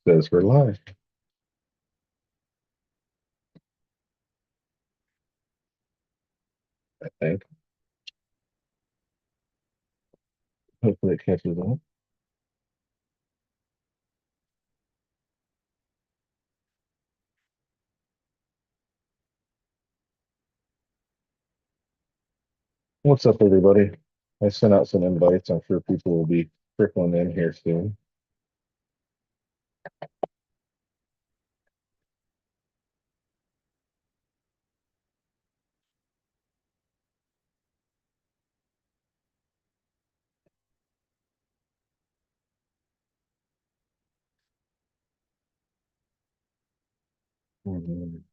Says we're live, I think. Hopefully it catches on. What's up, everybody? I sent out some invites. I'm sure people will be trickling in here soon. Mhm.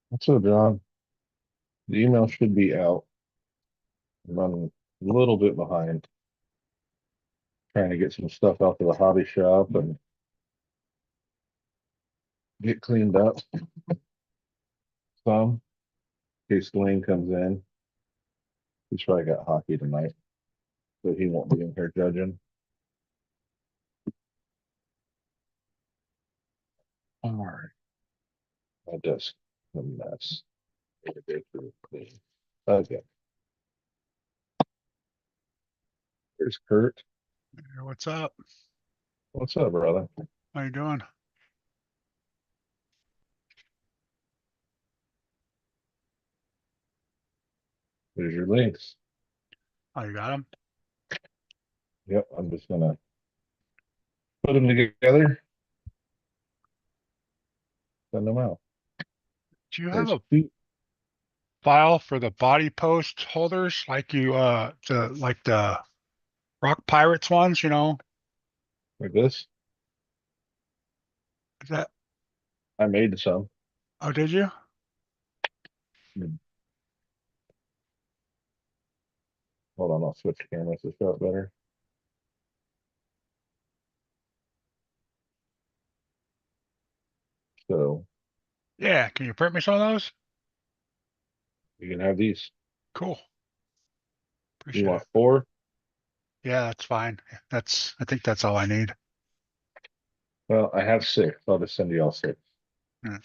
What's up, John? The email should be out. I'm running a little bit behind, trying to get some stuff out to the hobby shop and get cleaned up some in case Dwayne comes in. He's probably got hockey tonight, so he won't be in here judging. All right. My desk, a mess. Need to go through and clean. Okay. There's Kurt. Hey, what's up? What's up, brother? How you doing? There's your links. Oh, you got them? Yep, I'm just gonna put them together, send them out. Do you have There's a two file for the body post holders like the Rock Pirates ones, like this. Is that I made some. oh did you? Hold on, I'll switch cameras to show it better. So Yeah, can you print me some of those? you can have these. Cool. You Appreciate want it. four? Yeah, that's fine. I think that's all I need. Well, I have six. I'll just send you all six. Yeah.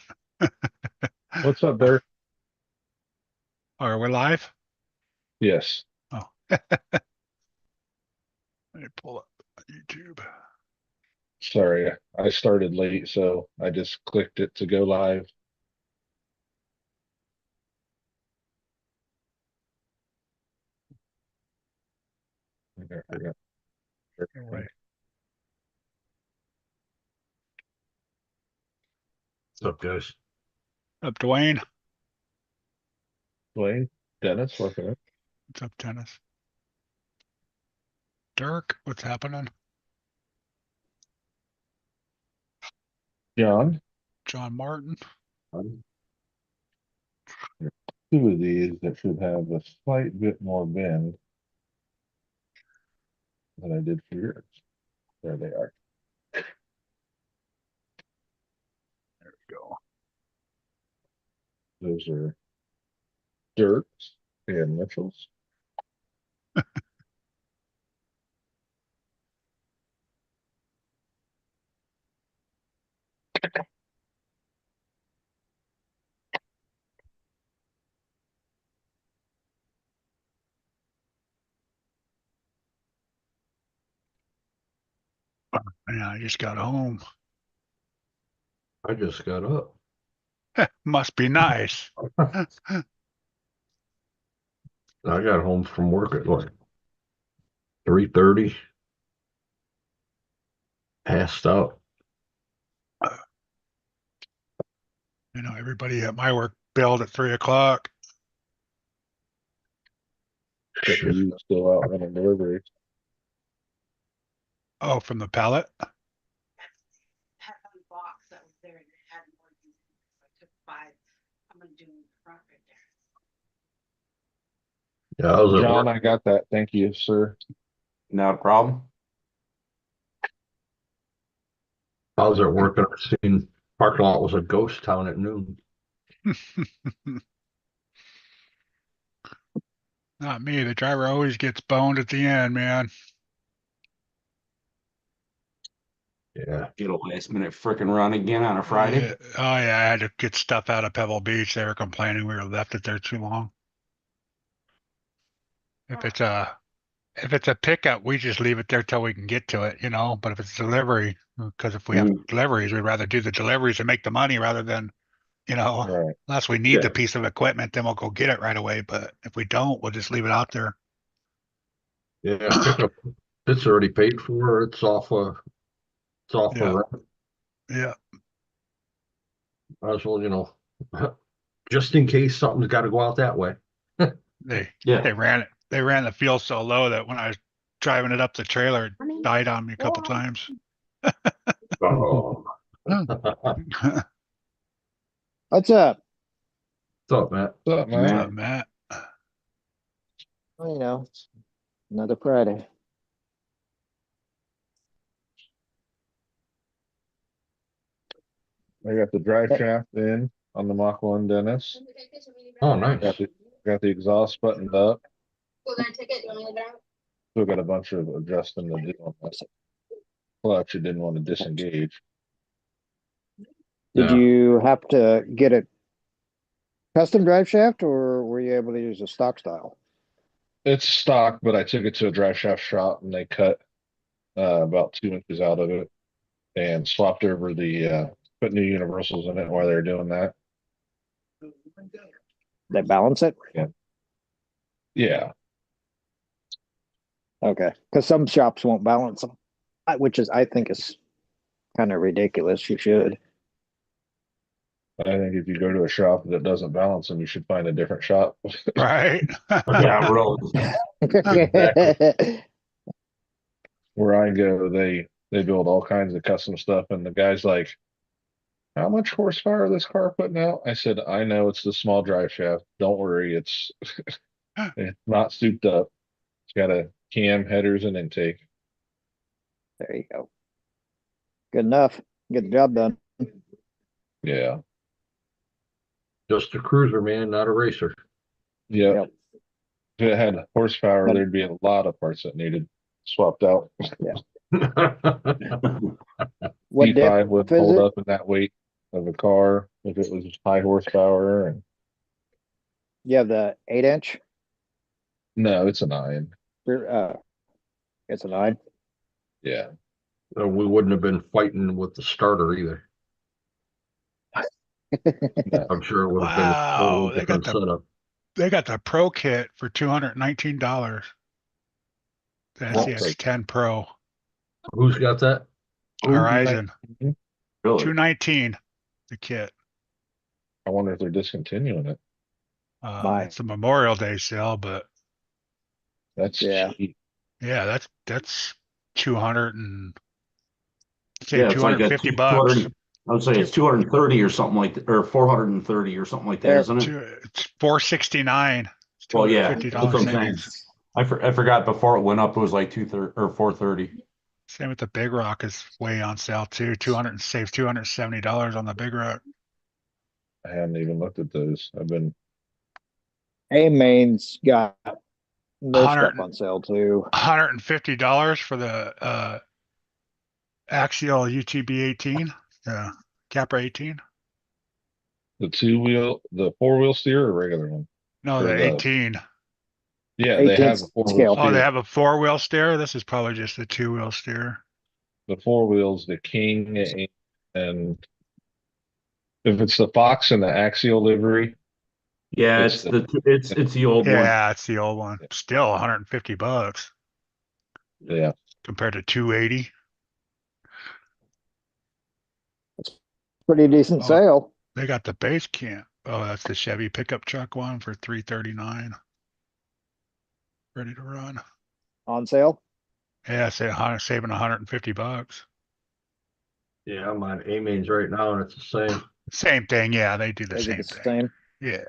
What's up, Dirk? Are we live? Yes. Oh, let me pull up YouTube. Sorry, I started late, so I just clicked it to go live. I think I forgot. Here, wait. What's up, guys? Up, Dwayne. Dwayne, Dennis, working it. What's up, Dennis? Dirk, what's happening? John. John Martin. Two of these that should have a slight bit more bend than I did for yours. There they are. There we go. Those are Dirks and Mitchell's. Yeah, I just got home. I just got up. Must be nice. I got home from work at like 3:30, passed out. Everybody at my work bailed at 3 o'clock. Except for you still out running deliveries. Oh, from the pallet? Had one box that was there and it had more than so I took 5. I'm gonna do in the front right there. Yeah, I was at John, work. I got that. Thank you, sir. Not a problem. I was at work and I seen parking lot was a ghost town at noon. Not me. The driver always gets boned at the end, man. Yeah. Get a last minute frickin' run again on a Friday. Yeah. Oh yeah, I had to get stuff out of Pebble Beach. They were complaining we were left it there too long. If it's a pickup, we just leave it there till we can get to it, you know. But if it's delivery, because if we have Mhm. deliveries, we'd rather do the deliveries and make the money rather than, you know, Right. unless we need Yeah. the piece of equipment, then we'll go get it right away. But if we don't, we'll just leave it out there. Yeah. Pickup. It's already paid for. It's off Yeah. of, Yeah. might as well, just in case something's got to go out that way. They Yeah. they ran the fuel so low that when I was driving it up the trailer, it died on me a couple times. Oh. What's up? What's up, Matt? What's up, What's man? up, Matt? Well, it's another Friday. I got the drive shaft in on the Mach 1 Dennis. Oh, nice. Got the exhaust buttoned up. Still got a bunch of adjusting to do on that clutch. It didn't want to disengage. Did Yeah. you have to get a custom drive shaft or were you able to use a stock style? It's stock, but I took it to a drive shaft shop and they cut about 2 inches out of it and swapped over put new universals in it while they were doing that. They balance it? Yeah. Okay. Because some shops won't balance them, which I think is kind of ridiculous. You should. I think if you go to a shop that doesn't balance them, you should find a different shop. Right? Yeah, really. Exactly. Where I go, they build all kinds of custom stuff, and the guy's like, "How much horsepower is this car putting out?" I said, "I know it's the small drive shaft. Don't worry, it's not souped up. It's got a cam, headers, and intake." There you go. Good enough. Get the job done. Yeah. Just a cruiser, man, not a racer. Yeah. Yep. If it had horsepower, But- there'd be a lot of parts that needed swapped out. What diff P5 would is hold it? up in that weight of a car if it was high horsepower. And You have the 8-inch? no, it's a 9. It's a 9. Yeah. We wouldn't have been fighting with the starter either. No. I'm sure it would have been a Wow, totally different setup. they got the Pro kit for $219. The What Pro? SCX10 Pro Who's got that? Horizon. Really? 219 the kit. I wonder if they're discontinuing it. My- It's a Memorial Day sale, but That's Yeah. cheap. yeah, that's 200 and say Yeah, it's like a 250 200 bucks. I would say it's 230 or something like that, or 430 or something like that, There- isn't it? It's 469. It's Well, yeah, $250 that's what I'm saying. savings. I forgot before it went up, it was like 230 or 430. Same with the Big Rock is way on sale too. 200 saves $270 on the Big Rock. I haven't even looked at those. I've been A-Main's got their 100 stuff on sale too. $150 for the Axial UTB 18, Capra 18. the 4-wheel steer or regular one. No, Or the the- 18. Yeah, they 18 have a 4-wheel scale. Oh, they steer. have a 4-wheel steer. This is probably just the 2-wheel steer. The 4 wheels, the King, and if it's the Fox and the Axial livery, Yeah, It's it's the old one. Yeah, it's the old one. Still 150 bucks yeah, compared to 280. Pretty decent Oh. sale. They got the base camp. Oh, that's the Chevy pickup truck one for $339. Ready to run. On sale. Yeah, say saving 150 bucks. Yeah, I'm on A-Mains right now and it's the same. Same thing. Yeah, they do the Is same it the thing. same? Yeah.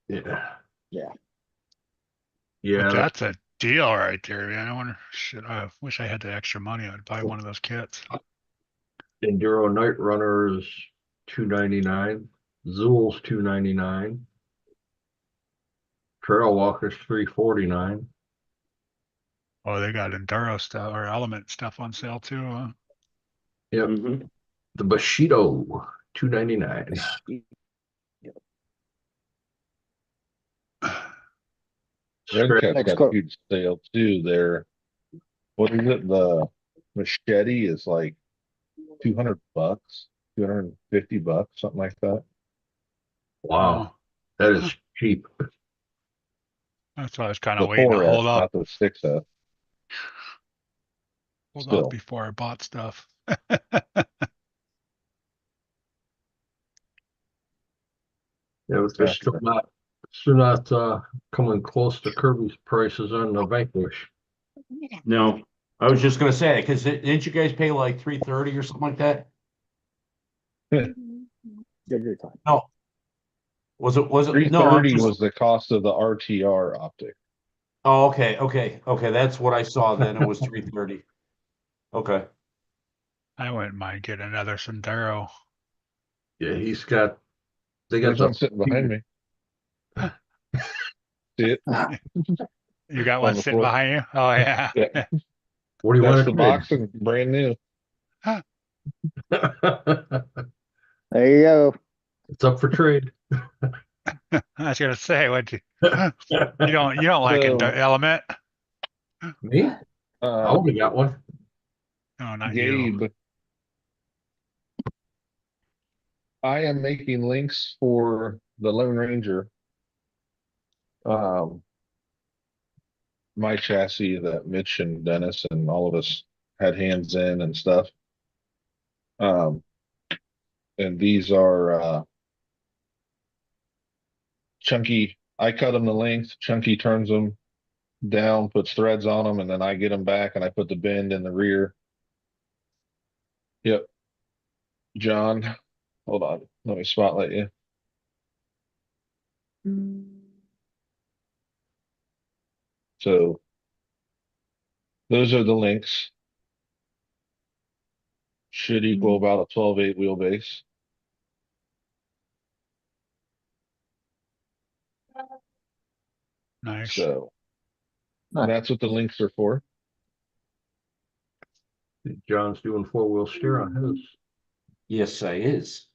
Yeah. Yeah. Yeah, But that's a deal right there, man. I wish I had the extra money. I'd buy one of those kits. Enduro Night Runner is $299. Zool's $299. Trail Walker's 349. Oh, they got enduro stuff or element stuff on sale too. Yep. Mhm. The Bushido 299. Red Scrap. Cat's Next got a quote. huge sale too. What is it? The machete is like $200, $250, something like that. Wow, that is cheap. That's why I was kind The of waiting to 4S, not the 6S. hold off Still, before I bought stuff. Yeah, but they're after still not coming close to Kirby's prices on the Vanquish. No, I was just gonna say, because didn't you guys pay like 330 or something like that? Good your time. No, was it? No, I'm 330 just. was the cost of the RTR optic. Oh, okay. That's what I saw then. It was 330. Okay. I wouldn't mind getting another Sendero. Yeah, they got There's the one sitting behind me. See it You got one on the sitting floor? behind you? Oh yeah. Yeah, What do you that's want the to box and brand new. trade? There you go. It's up for trade. I was gonna say, what you don't like So, element? Me? I um, only got one. No, not you. Gabe, I am making links for the Lone Ranger. Um, my chassis that Mitch and Dennis and all of us had hands in and stuff. Um, and these are Chunky. I cut them the length. Chunky turns them down, puts threads on them, and then I get them back and I put the bend in the rear. Yep, John. Hold on, let me spotlight you. So those are the links. Should equal about a 12.8 wheelbase. Nice. So Nice. that's what the links are for. John's doing 4-wheel steer on his. Yes, I is.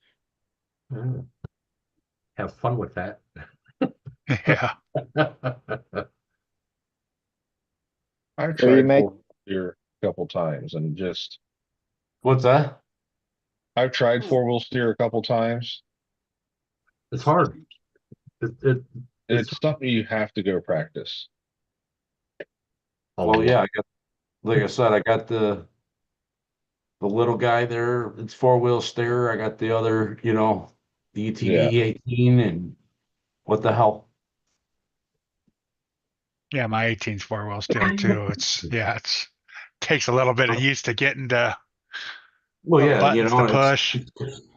Yeah. Have fun with that. Yeah. I've So you tried make four steer a couple times and just What's that? I've tried 4-wheel steer a couple times. It's hard. It's It's something you have to go practice. a Well, yeah, lot. I got, like I said, I got the little guy there. It's 4-wheel steer. I got the other, the Yeah. ETD 18, and what the hell? Yeah, my 18's four-wheel steer too. It's takes a little bit of use to getting to Well, what yeah, buttons to push.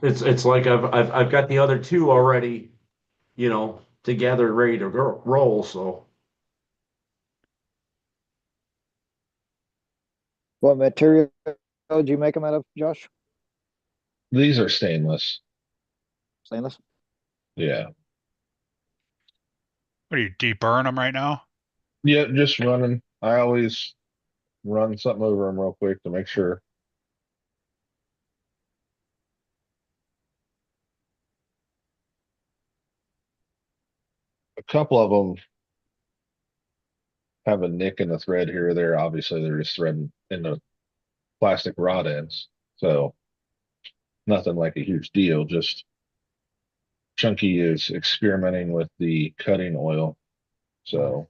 it's like I've got the other two already, together, ready to roll. So what material did you make them out of, Josh? These are stainless. Stainless? Yeah. What do you deburn them right now? Yeah, just running. I always run something over them real quick to make sure. A couple of them have a nick in the thread here or there. Obviously, they're just threading in the plastic rod ends. So nothing like a huge deal. Just Chunky is experimenting with the cutting oil. So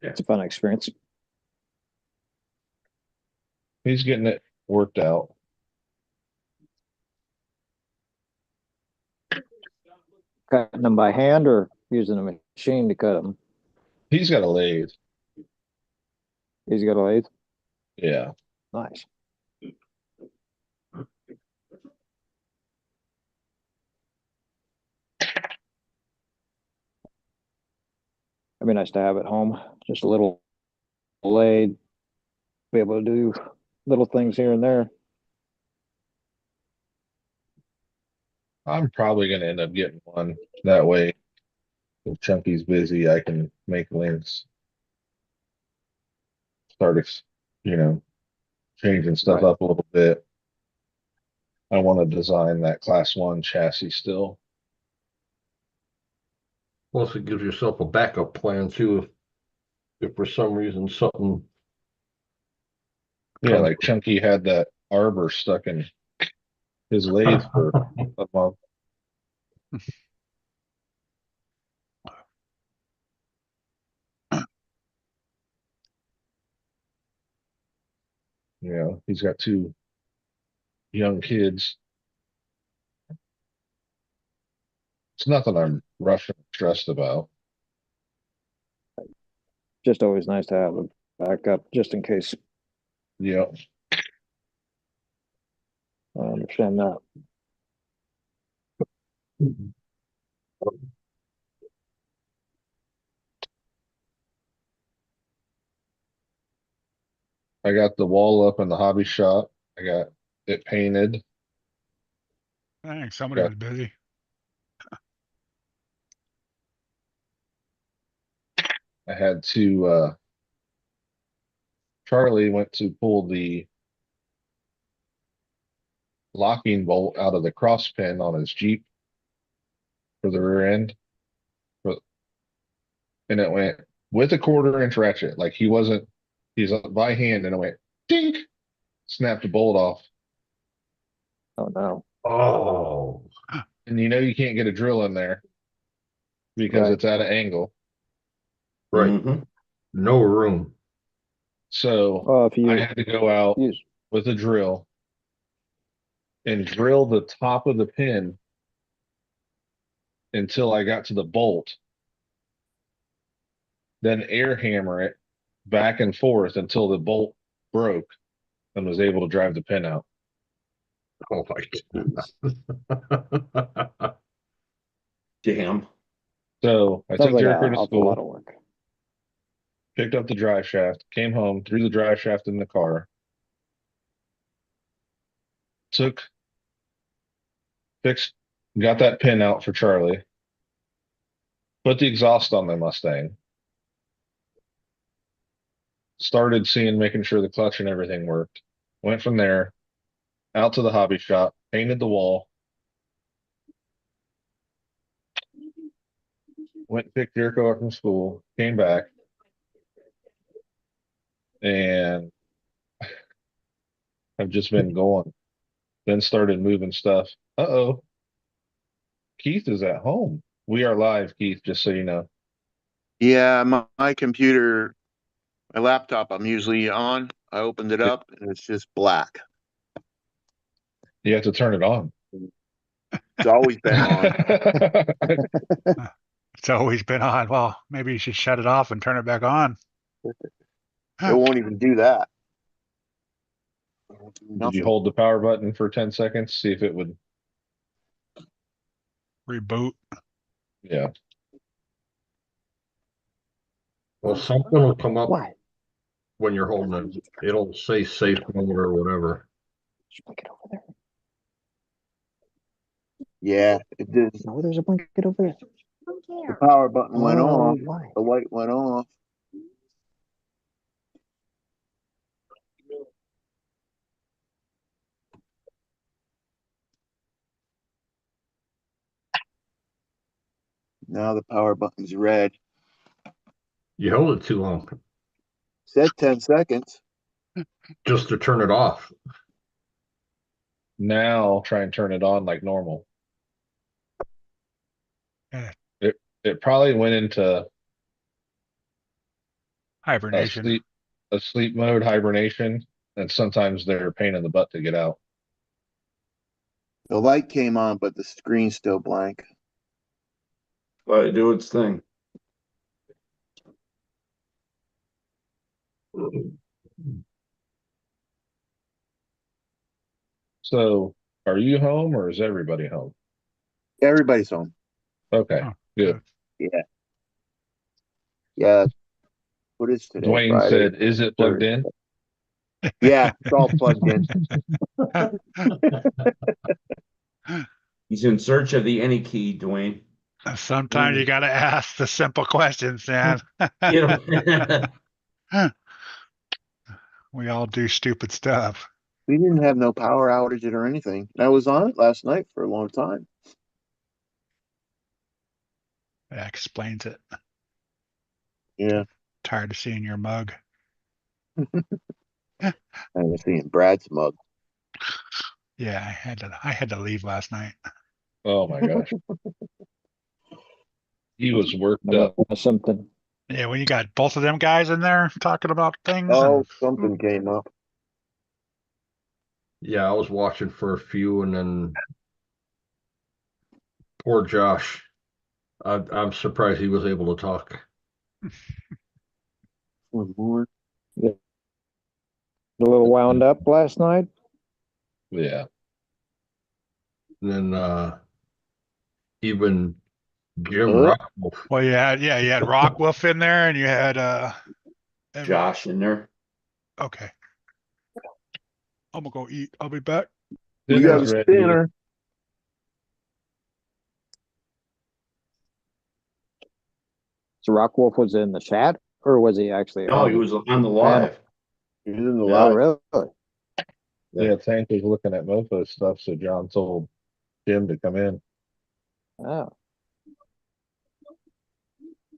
That's a fun experience. he's getting it worked out. Cutting them by hand or using a machine to cut them? He's got a lathe. He's got a lathe. Yeah. Nice. It'd be nice to have at home. Just a little lathe. Be able to do little things here and there. I'm probably gonna end up getting one. That way, if Chunky's busy, I can make links. Start, you know, changing stuff Right. up a little bit. I want to design that class one chassis still. Plus, it gives yourself a backup plan too. If for some reason something Yeah, comes. like Chunky had that arbor stuck in his lathe for a month. You know, he's got two young kids. It's nothing I'm rushing or stressed about. Just always nice to have a backup just in case. Yeah. I understand that. I got the wall up in the hobby shop. I got it painted. Dang, somebody Got was busy. I had to Charlie went to pull the locking bolt out of the cross pin on his Jeep for the rear end. But and it went with a 1/4 inch ratchet. Like he's by hand and it went dink, snapped the bolt off. Oh no. Oh, And you know you can't get a drill in there because Right. it's at an angle. right. Mhm. No room. So Well, if I you had to go out use, with a drill and drill the top of the pin until I got to the bolt, then air hammer it back and forth until the bolt broke and was able to drive the pin out. Oh my God. Damn. So I sounds took like an Jericho to awful lot school, of work. picked up the drive shaft, came home, threw the drive shaft in the car, took, fixed, got that pin out for Charlie, put the exhaust on the Mustang, started seeing, making sure the clutch and everything worked. Went from there out to the hobby shop, painted the wall, went and picked Jericho up from school, came back, and I've just been going. Then started moving stuff. Uh-oh, Keith is at home. We are live, Keith, just so you know. Yeah, my computer, my laptop, I'm usually on. I opened it It- up and it's just black. You have to turn it on. It's always been on. It's always been on. Well, maybe you should shut it off and turn it back on. It won't even do that. It won't do Did you nothing. hold the power button for 10 seconds? See if it would, Reboot. yeah. Well, something will come up Why? when you're holding it. It'll say safe mode or whatever. Just blanket over there. Yeah, it did. No, there's a blanket over there. The power button went Oh, off. why? The light went off. Now the power button's red. You held it too long Said 10 seconds. just to turn it off. Now try and turn it on like normal. Yeah, It probably went into a hibernation. sleep mode hibernation, and sometimes they're a pain in the butt to get out. The light came on, but the screen's still blank. Let it do its thing. So are you home or is everybody home? Everybody's home. Okay, Oh, good. Yeah. Yeah. What is today? Dwayne Friday. said, is it plugged Thursday. in? Yeah, it's all plugged in. He's in search of the any key, Dwayne. Sometimes you got to ask the simple questions, man. You know. We all do stupid stuff. We didn't have no power outage or anything. I was on it last night for a long time. That explains it. Yeah, Tired of seeing your mug. I was seeing Brad's mug. Yeah, I had to leave last night. Oh my gosh. He was worked Unless up. something. Yeah, when you got both of them guys in there talking about things Oh, and something came up. Yeah, I was watching for a few, and then poor Josh. I'm surprised he was able to talk. One more. A little wound up last night. Yeah. And then even Jim Oh. Rockwolf. well, you had Rockwolf in there, and you had Josh in there. okay. I'm gonna go eat. I'll be back. We got a Dinner's ready. spinner. So Rockwolf was in the chat, or was he actually No, on he was on the panel? live. He was in the Oh, live. really? Yeah, Tank was looking at Mofo stuff, so John told Jim to come in. Oh,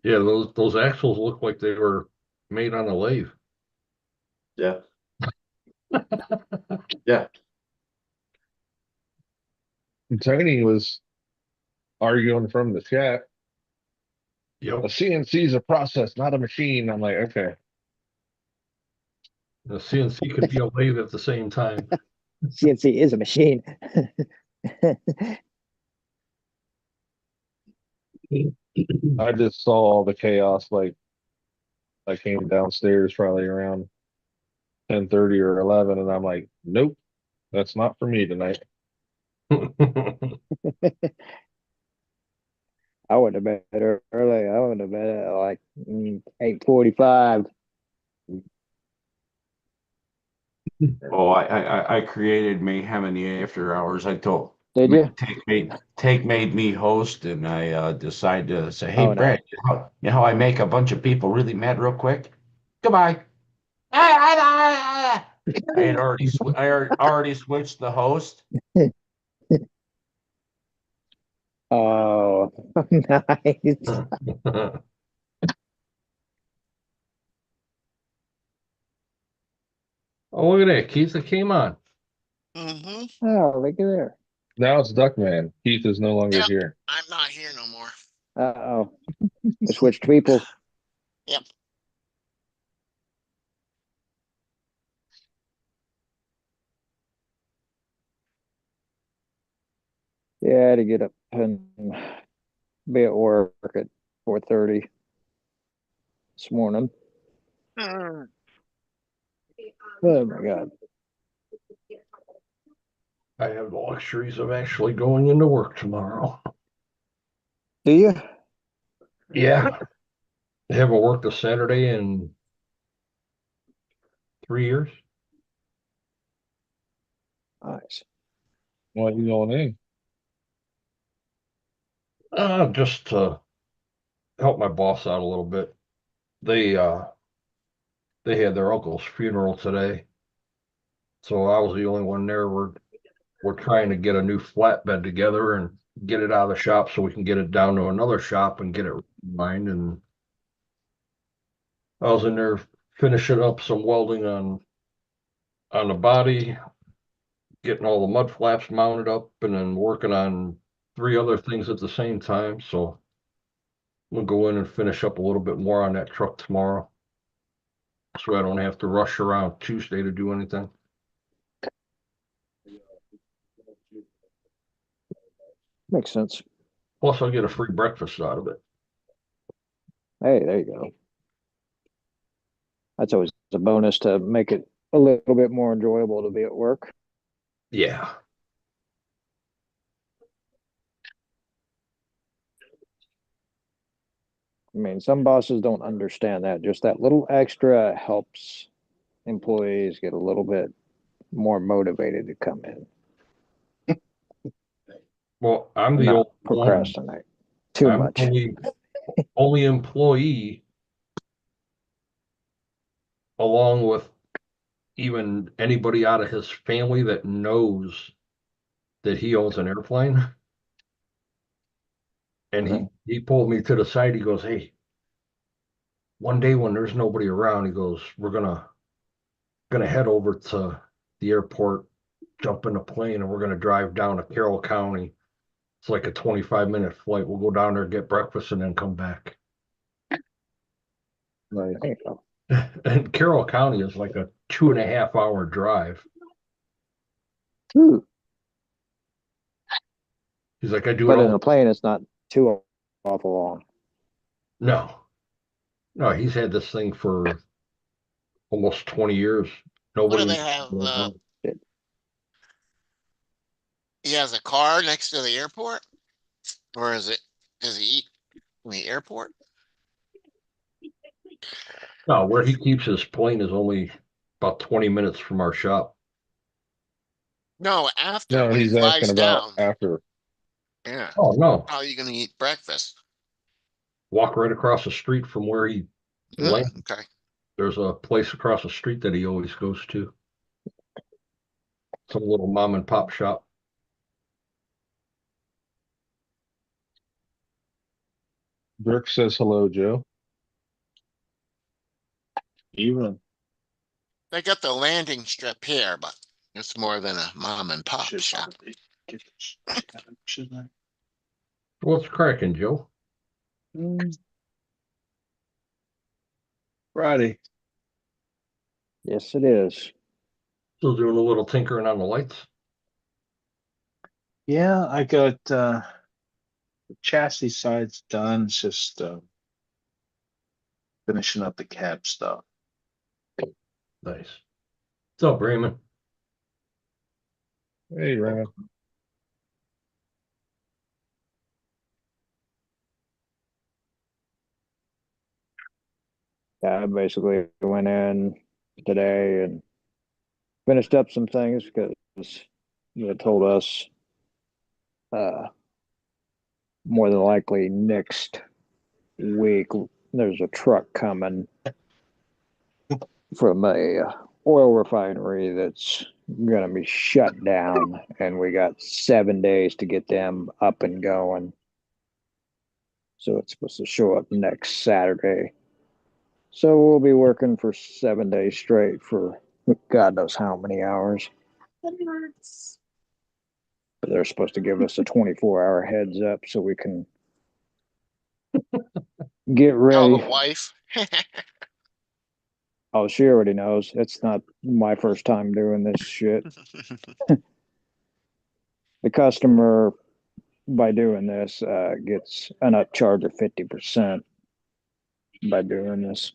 Yeah, those axles look like they were made on a lathe. Yeah. Yeah. And Tony was arguing from the chat. A Yep. CNC is a process, not a machine. I'm like, okay. The CNC could be a lathe at the same time. CNC is a machine. I just saw all the chaos. Like I came downstairs probably around 10:30 or 11, and I'm like, nope, that's not for me tonight. I would have been early. I would have been at like 8:45. Oh, I created mayhem in the after hours. I told Did you? Take made me host, and I decided to say, "Hey, Oh no. Brad, you know how I make a bunch of people really mad real quick? Goodbye." I had already switched the host. Oh, nice. Oh, look at that. Keith, it came on. Mm-hmm. Oh, look at there. Now it's Duckman. Keith is no longer Yep. here. I'm not here no more. Uh-oh. I switched people. Yep. Yeah, I had to get up and be at work at 4:30 this morning. Mm. Oh my God. I have the luxuries of actually going into work tomorrow. Do you? Yeah. I haven't worked a Saturday in 3 years. Nice. Why are you going in? Just to help my boss out a little bit. They had their uncle's funeral today. So I was the only one there. We're trying to get a new flatbed together and get it out of the shop so we can get it down to another shop and get it lined. And I was in there finishing up some welding on the body, getting all the mud flaps mounted up, and then working on 3 other things at the same time. So we'll go in and finish up a little bit more on that truck tomorrow, so I don't have to rush around Tuesday to do anything. Makes sense. Plus, I'll get a free breakfast out of it. Hey, there you go. That's always a bonus to make it a little bit more enjoyable to be at work. Yeah. I mean, some bosses don't understand that. Just that little extra helps employees get a little bit more motivated to come in. Well, I'm the not only one. procrastinate too I'm much. only employee, along with even anybody out of his family that knows that he owns an airplane. And he pulled me to the side. He goes, "Hey, one day when there's nobody around," he goes, "we're gonna head over to the airport, jump in a plane, and we're gonna drive down to Carroll County. It's like a 25-minute flight. We'll go down there, get breakfast, and then come back." Nice. There you go. And Carroll County is like a 2.5 hour drive. Ooh, He's like, "I do it but in all." a plane, it's not too awful long. No, no, he's had this thing for almost 20 years. What do Nobody. they have? He has a car next to the airport, or does he eat in the airport? No, where he keeps his plane is only about 20 minutes from our shop. No, after No, when he he's asking flies about down. after. Yeah. Oh, no. How are you gonna eat breakfast? Walk right across the street from where he lands. Okay. There's a place across the street that he always goes to. Some little mom and pop shop. Brooke says hello, Joe. Even They got the landing strip here, but it's more than a mom and pop shop. What's cracking, Joe? Friday. Yes, it is. Still doing a little tinkering on the lights. Yeah, I got the chassis sides done. It's just finishing up the cab stuff. Nice. What's up, Raymond? Hey, Ryan. Yeah, I basically went in today and finished up some things because they told us more than likely next week there's a truck coming from a oil refinery that's going to be shut down, and we got 7 days to get them up and going. So it's supposed to show up next Saturday. So we'll be working for 7 days straight for God knows how many hours. But they're supposed to give us a 24-hour heads up so we can get Tell ready. the wife. Oh, she already knows. It's not my first time doing this shit. The customer, by doing this, gets an upcharge of 50% by doing this.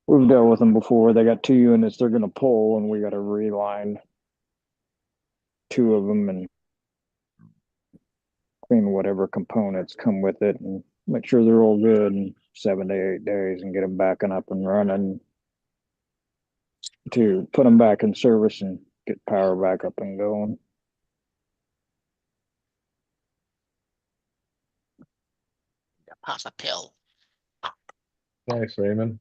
We've dealt with them before. They got 2 units they're going to pull, and we got to reline 2 of them and clean whatever components come with it and make sure they're all good in 7 to 8 days and get them back and up and running to put them back in service and get power back up and going. Pop a pill. Nice, Raymond.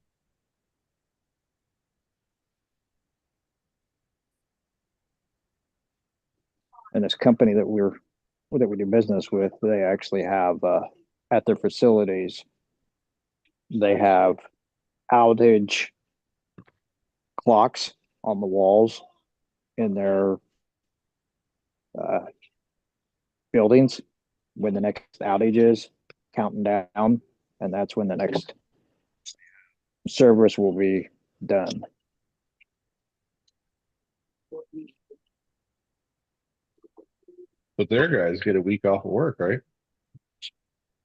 And this company that we do business with, they actually have at their facilities, they have outage clocks on the walls in their buildings when the next outage is, counting down, and that's when the next service will be done. But their guys get a week off of work, right?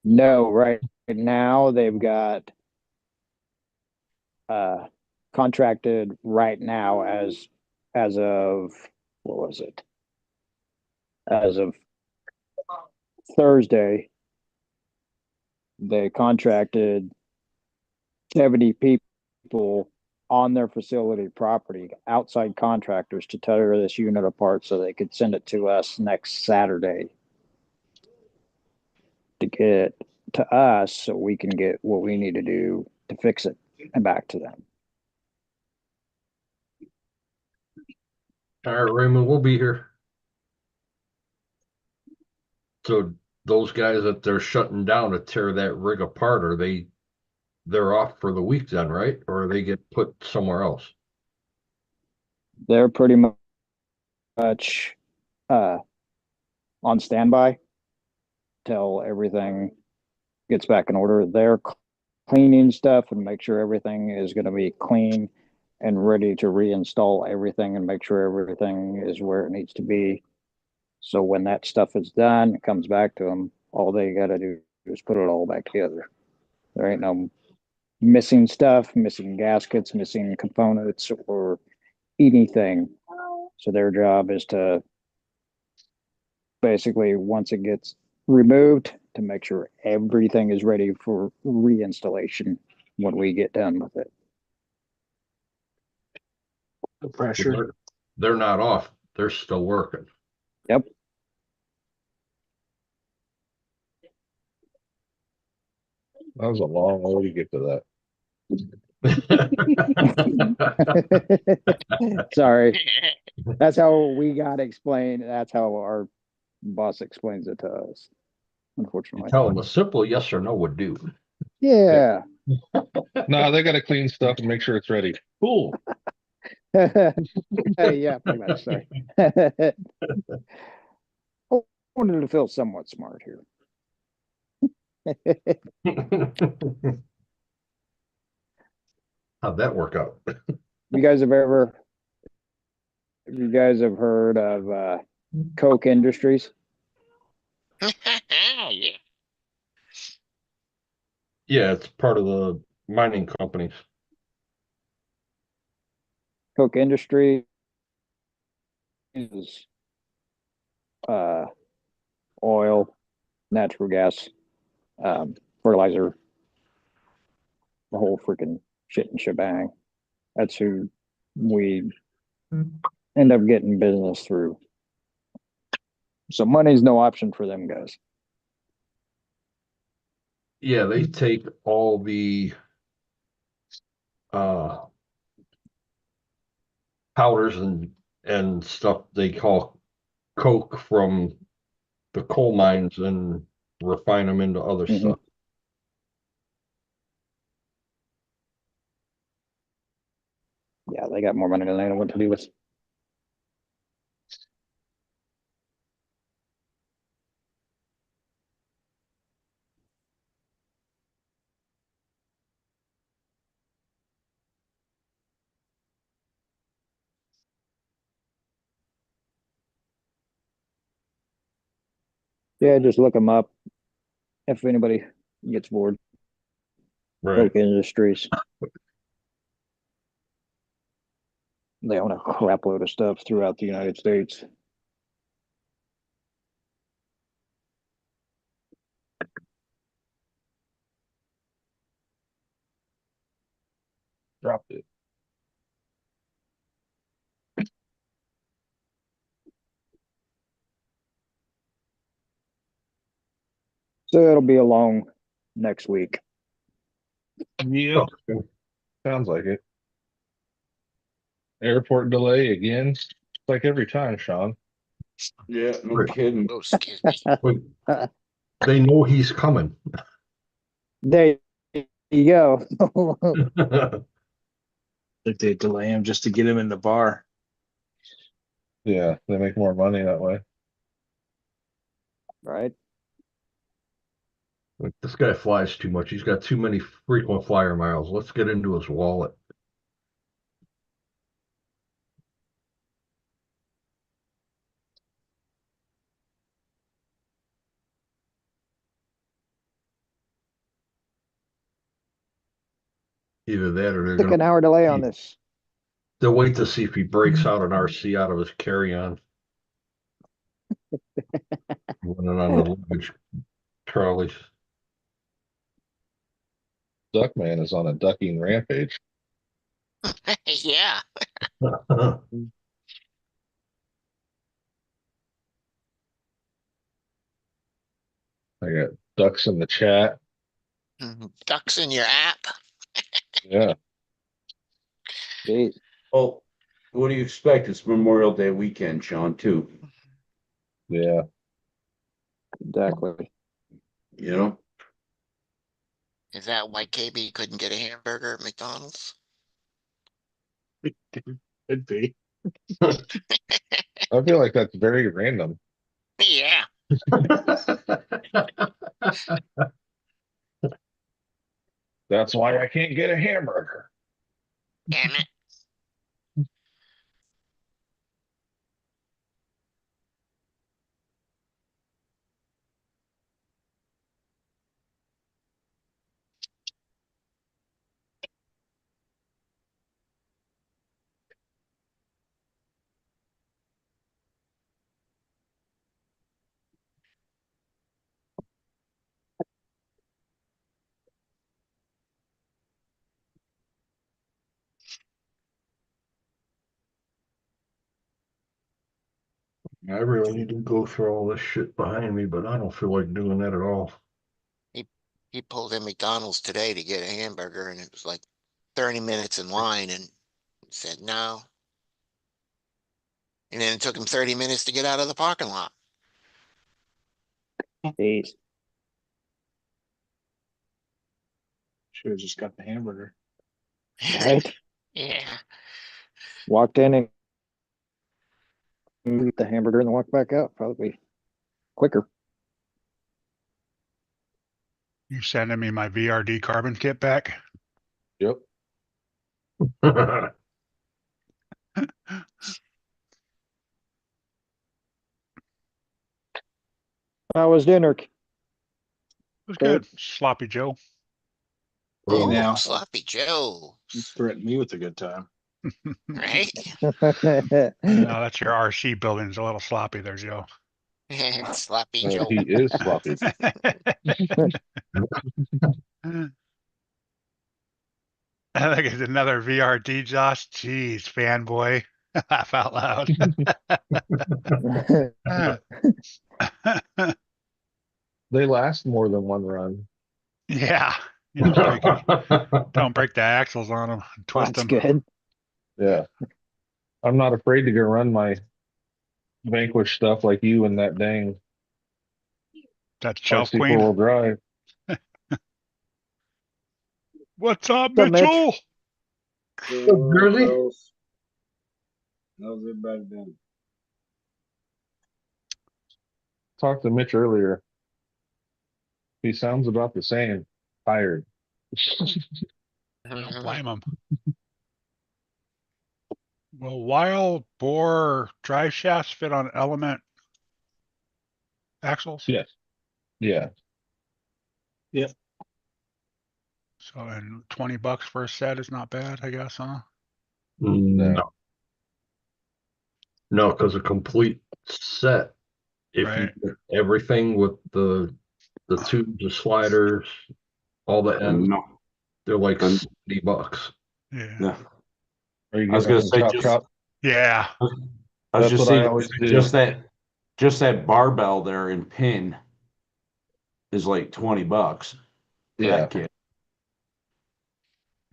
No, right now they've got contracted right now as of what was it? As of Thursday, they contracted 70 people on their facility property, outside contractors to tear this unit apart so they could send it to us next Saturday to get it to us so we can get what we need to do to fix it and back to them. All right, Raymond, we'll be here. So those guys that they're shutting down to tear that rig apart, they're off for the week then, right? Or they get put somewhere else? They're pretty much uh, on standby till everything gets back in order. They're cleaning stuff and make sure everything is going to be clean and ready to reinstall everything and make sure everything is where it needs to be. So when that stuff is done, it comes back to them. All they got to do is put it all back together. There ain't no missing stuff, missing gaskets, missing components, or anything. So their job is to basically, once it gets removed, to make sure everything is ready for reinstallation when we get done with it. The pressure. They're not off. They're still working. Yep. That was a long way to get to that. Sorry. That's how we got explained. That's how our boss explains it to us, unfortunately. Tell them a simple yes or no would do. Yeah. No, they got to clean stuff and make sure it's ready. Cool. Yeah, pretty much. Sorry. I wanted to feel somewhat smart here. How'd that work out? You guys have heard of Coke Industries? Yeah. Yeah, it's part of the mining companies. Coke Industries is oil, natural gas, fertilizer, the whole freaking shit and shebang. That's who we end up getting business through. So money's no option for them guys. Yeah, they take all the uh powders and stuff they call coke from the coal mines and refine them into other stuff. Yeah, they got more money than they know what to do with. Yeah, just look them up if anybody gets bored. Right. Coke Industries. They own a crap load of stuff throughout the United States. Dropped it. So it'll be along next week. Yep. Sounds like it. Airport delay again. It's like every time, Sean. Yeah, no Right. kidding. Oh, excuse me. But they know he's coming. There you go. If they delay him just to get him in the bar. Yeah, they make more money that way. Right. This guy flies too much. He's got too many frequent flyer miles. Let's get into his wallet. Either that or Took an hour delay on this. they'll wait to see if he breaks out an RC out of his carry-on. Running on the luggage trolleys. Duckman is on a ducking rampage. Yeah. I got ducks in the chat. Ducks in your app. Yeah. Jeez, Oh, what do you expect? It's Memorial Day weekend, Sean, too. Yeah. exactly. You know? Is that why KB couldn't get a hamburger at McDonald's? Could be. I feel like that's very random. Yeah. That's why I can't get a hamburger. Damn it. I really need to go through all this shit behind me, but I don't feel like doing that at all. He pulled in McDonald's today to get a hamburger and it was like 30 minutes in line and said no. And then it took him 30 minutes to get out of the parking lot. Jeez. Should have just got the hamburger. Right? Yeah. Walked in and eat the hamburger and then walk back out. Probably quicker. You sending me my VRD carbon kit back? Yep. How was dinner? It was good. Sloppy Joe. Hey, Oh, now Sloppy Joe. you threatened me with a good time. Right? No, that's your RC building's a little sloppy there, Joe. Sloppy Joe. He is sloppy. I think it's another VRD, Josh. Jeez, fanboy. Laugh out loud. They last more than one run. Yeah. You don't break the axles on them, twist That's them. good. Yeah. I'm not afraid to go run my Vanquish stuff like you and that dang That's Shelf RC Queen. four-wheel drive. What's up, What's up, Mitch? Mitchell? Jersey? How's everybody doing? Talked to Mitch earlier. He sounds about the same. Tired. Don't blame him. Will wild bore drive shafts fit on element axles? Yes. Yeah. So, and $20 for a set is not bad, I guess, huh? No. No, because a complete set, if you Right. get everything with the tubes, the sliders, all the ends, No. they're like Um, $60. Yeah. Yeah. Are you I was getting gonna them from say Chop just Chop? Yeah. I was That's just what I saying always do. just that barbell there in pin is like $20 for Yeah. that kit.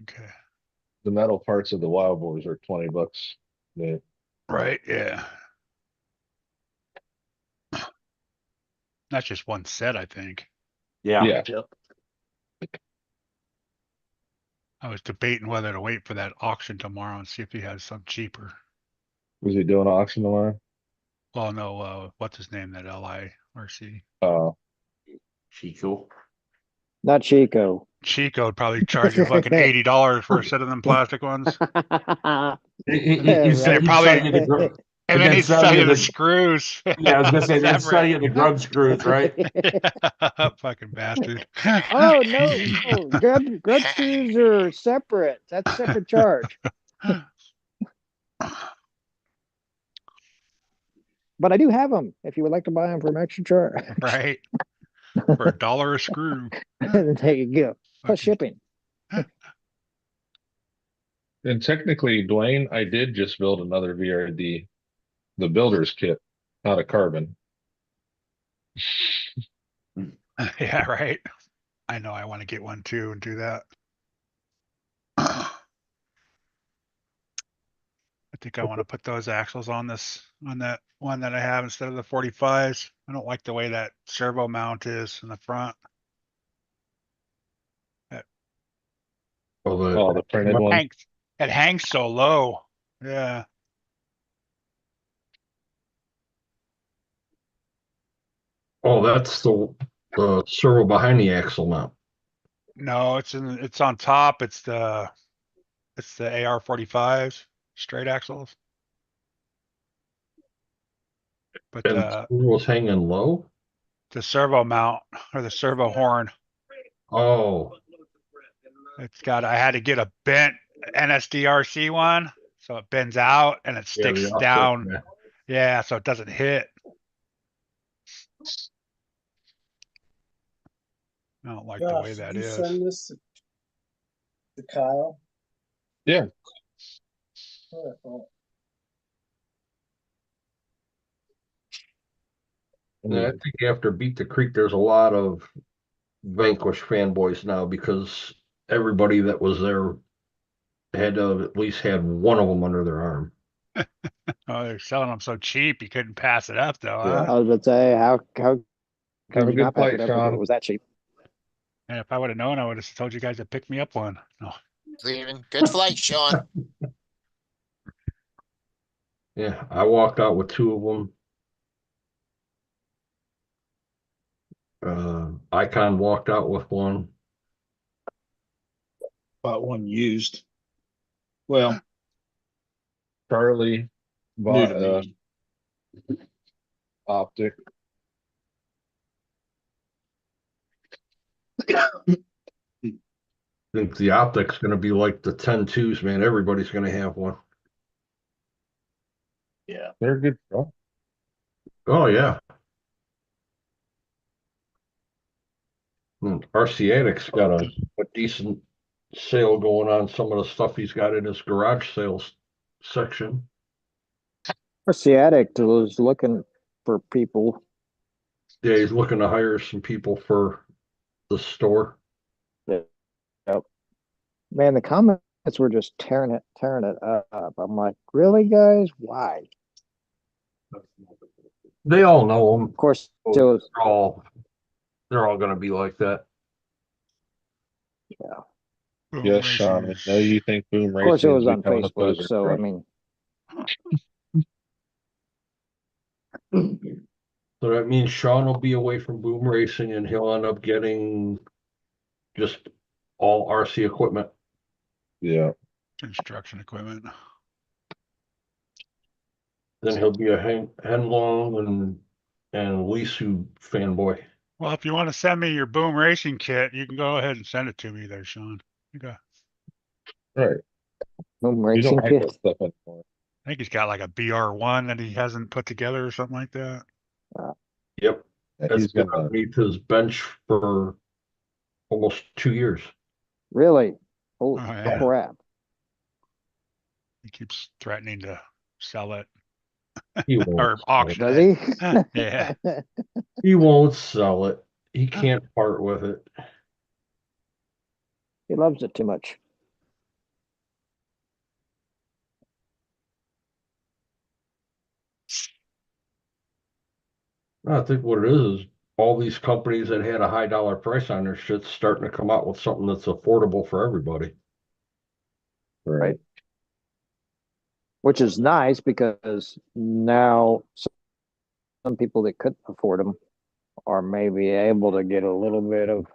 Okay. The metal parts of the wild boars are $20. Yeah. Right. Yeah. That's just one set, I think. Yeah. Yeah. I was debating whether to wait for that auction tomorrow and see if he has some cheaper. Was he doing an auction tomorrow? Well, no, what's his name? That LIRC. Chico. Not Chico. Chico would probably charge you fucking $80 for a set of them plastic ones. He'd sell Right. you the gr- And then he'd sell you the screws. Yeah, I was gonna say they'd sell Separate. you the grub screws, right? Yeah, fucking bastard. Oh no, grub screws are separate. That's separate charge. But I do have them. If you would like to buy them for an extra charge, Right. For $1 a screw. there you go. Plus Fucking- shipping. And technically, Dwayne, I did just build another VRD, the builder's kit, out of carbon. Yeah, right. I know I want to get one too and do that. I think I want to put those axles on that one that I have instead of the 45s. I don't like the way that servo mount is in the front. Oh, the printed one. It hangs so low. Yeah. Oh, that's the servo behind the axle mount. No, it's on top. It's the AR-45s, straight axles. But And the servo's hanging low? the servo mount or the servo horn, Oh, I had to get a bent NSDRC one, so it bends out and it yeah, the sticks offset, down. yeah. Yeah, so it doesn't hit. I don't like the way Josh, that did you is. send this to Kyle? Yeah. Oh, Yeah, I think after Beat the Creek, there's a lot of Vanquish fanboys now because everybody that was there had to at least had one of them under their arm. Oh, they're selling them so cheap you couldn't pass it up though, Yeah. huh? I was about to say, how Have can a you good not pass flight, it up if it Sean. was that cheap? And if I would have known, I would have told you guys to pick me up one. No. Leaving. Good flight, Sean. Yeah, I walked out with two of them. Icon walked out with one. Bought one used. Well, Charlie new bought to a me. optic. I think the optic's gonna be like the 10-2s, man. Everybody's gonna have one. Yeah. They're good. Oh, Oh, yeah. RCAtic's got a decent sale going on, some of the stuff he's got in his garage sales section. Asiatic was looking for people. Yeah, he's looking to hire some people for the store. Yep. Man, the comments were just tearing it up. I'm like, really, guys? Why? They all know him. Of course, it was, They're all gonna be like that. Boom yes, Sean. I racers. know you think boom of course, it racing is was on becoming a Facebook. poser. So I Right? mean, So that means Sean will be away from boom racing and he'll end up getting just all RC equipment. Yeah. Construction equipment. Then he'll be a Henlong and Lisu fanboy. Well, if you want to send me your boom racing kit, you can go ahead and send it to me there, Sean. Okay. Right. boom You racing don't like kit. that stuff anymore. I think he's got like a BR1 that he hasn't put together or something like that. Yep. Yeah, That's he's been gonna. underneath his bench for almost 2 years. Really? Holy Oh, yeah. crap! He keeps threatening to sell it He won't or sell auction Does it. he? Yeah. it. He won't sell it. He can't part with it. He loves it too much. I think what it is all these companies that had a high dollar price on their shit's starting to come out with something that's affordable for everybody. Right. Which is nice because now some people that couldn't afford them are maybe able to get a little bit of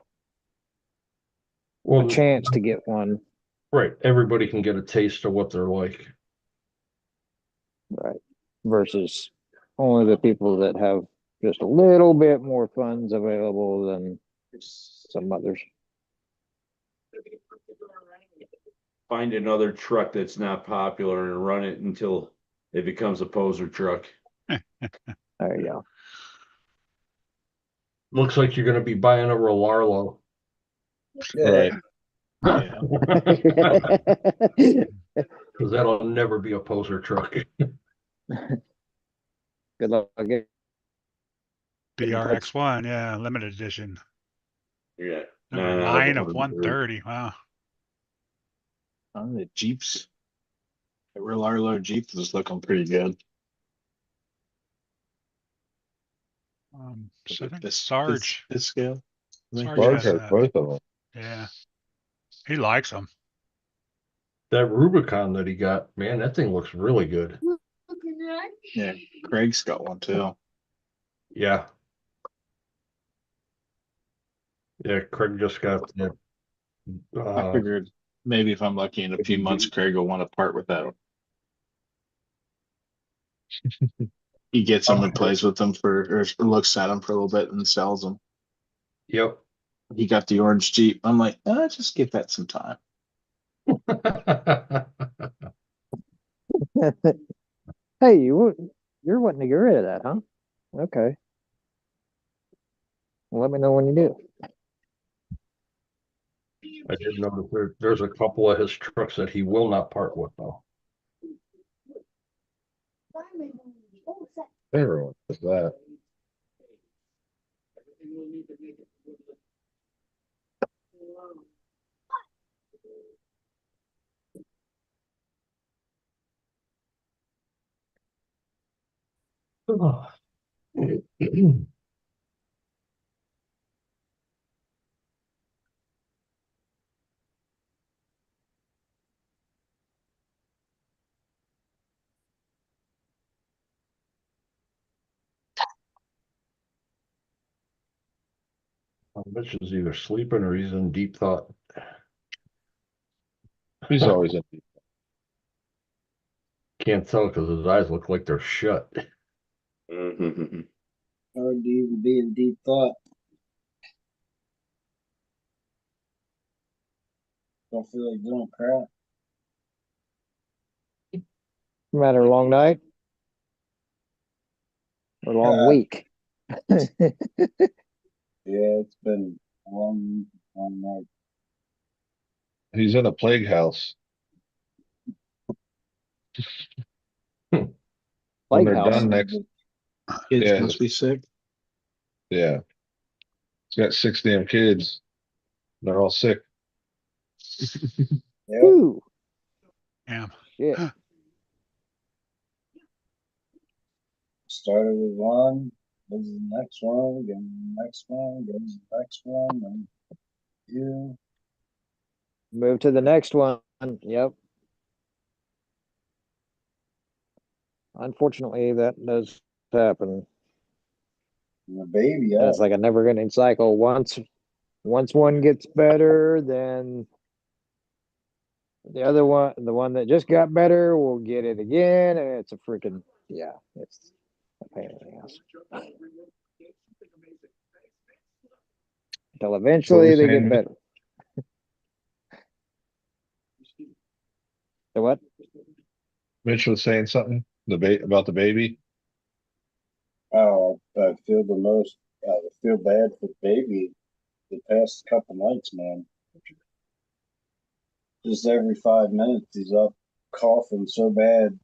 a chance to get one. Right. Everybody can get a taste of what they're like. Right. Versus only the people that have just a little bit more funds available than some others. Find another truck that's not popular and run it until it becomes a poser truck. There you go. Looks like you're going to be buying a Rolarlo. Right. Yeah. Cause that'll never be a poser truck. Good luck. BRX1, yeah, limited edition. Yeah. Number Nah, 9 of 130. Wow. The Jeeps. The real Arlo Jeep was looking pretty good. So I think This Sarge scale. I think, Sarge Large has has that. both of them. Yeah. He likes them. That Rubicon that he got, man, that thing looks really good. yeah, Craig's got one too. Yeah. Yeah, Craig just got that. I figured maybe if I'm lucky in a few months, Craig will want to part with that. He gets them and plays with them or looks at them for a little bit and sells them. Yep. He got the orange Jeep. I'm like, just give that some time. Hey, you're wanting to get rid of that, huh? Okay. Well, let me know when you do. I did notice there's a couple of his trucks that he will not part with though. Everyone does that. Mitch is either sleeping or he's in deep thought. He's always in. Can't tell because his eyes look like they're shut. Mm-hmm. Hard to even be in deep thought. Don't feel like doing crap. Matter a long night or long week. Yeah, it's been a long night. He's in a plague house. When Plague they're house. done next, Kids yeah, must be sick. yeah. He's got 6 damn kids. They're all sick. Yeah, Ooh, Damn. shit. started with one, goes to the next one, goes to the next one, goes to the next one, and you. Move to the next one. Yep. Unfortunately, that does happen. And the baby And up. it's like a never ending cycle. Once one gets better, then the other one, the one that just got better, will get it again. And it's a freaking, yeah, it's a pain in the ass. Until What were eventually you they get saying, better. The what? Mitch was saying something about the baby. Oh, I feel the most. I feel bad for the baby the past couple nights, man. Just every 5 minutes, he's up coughing so bad,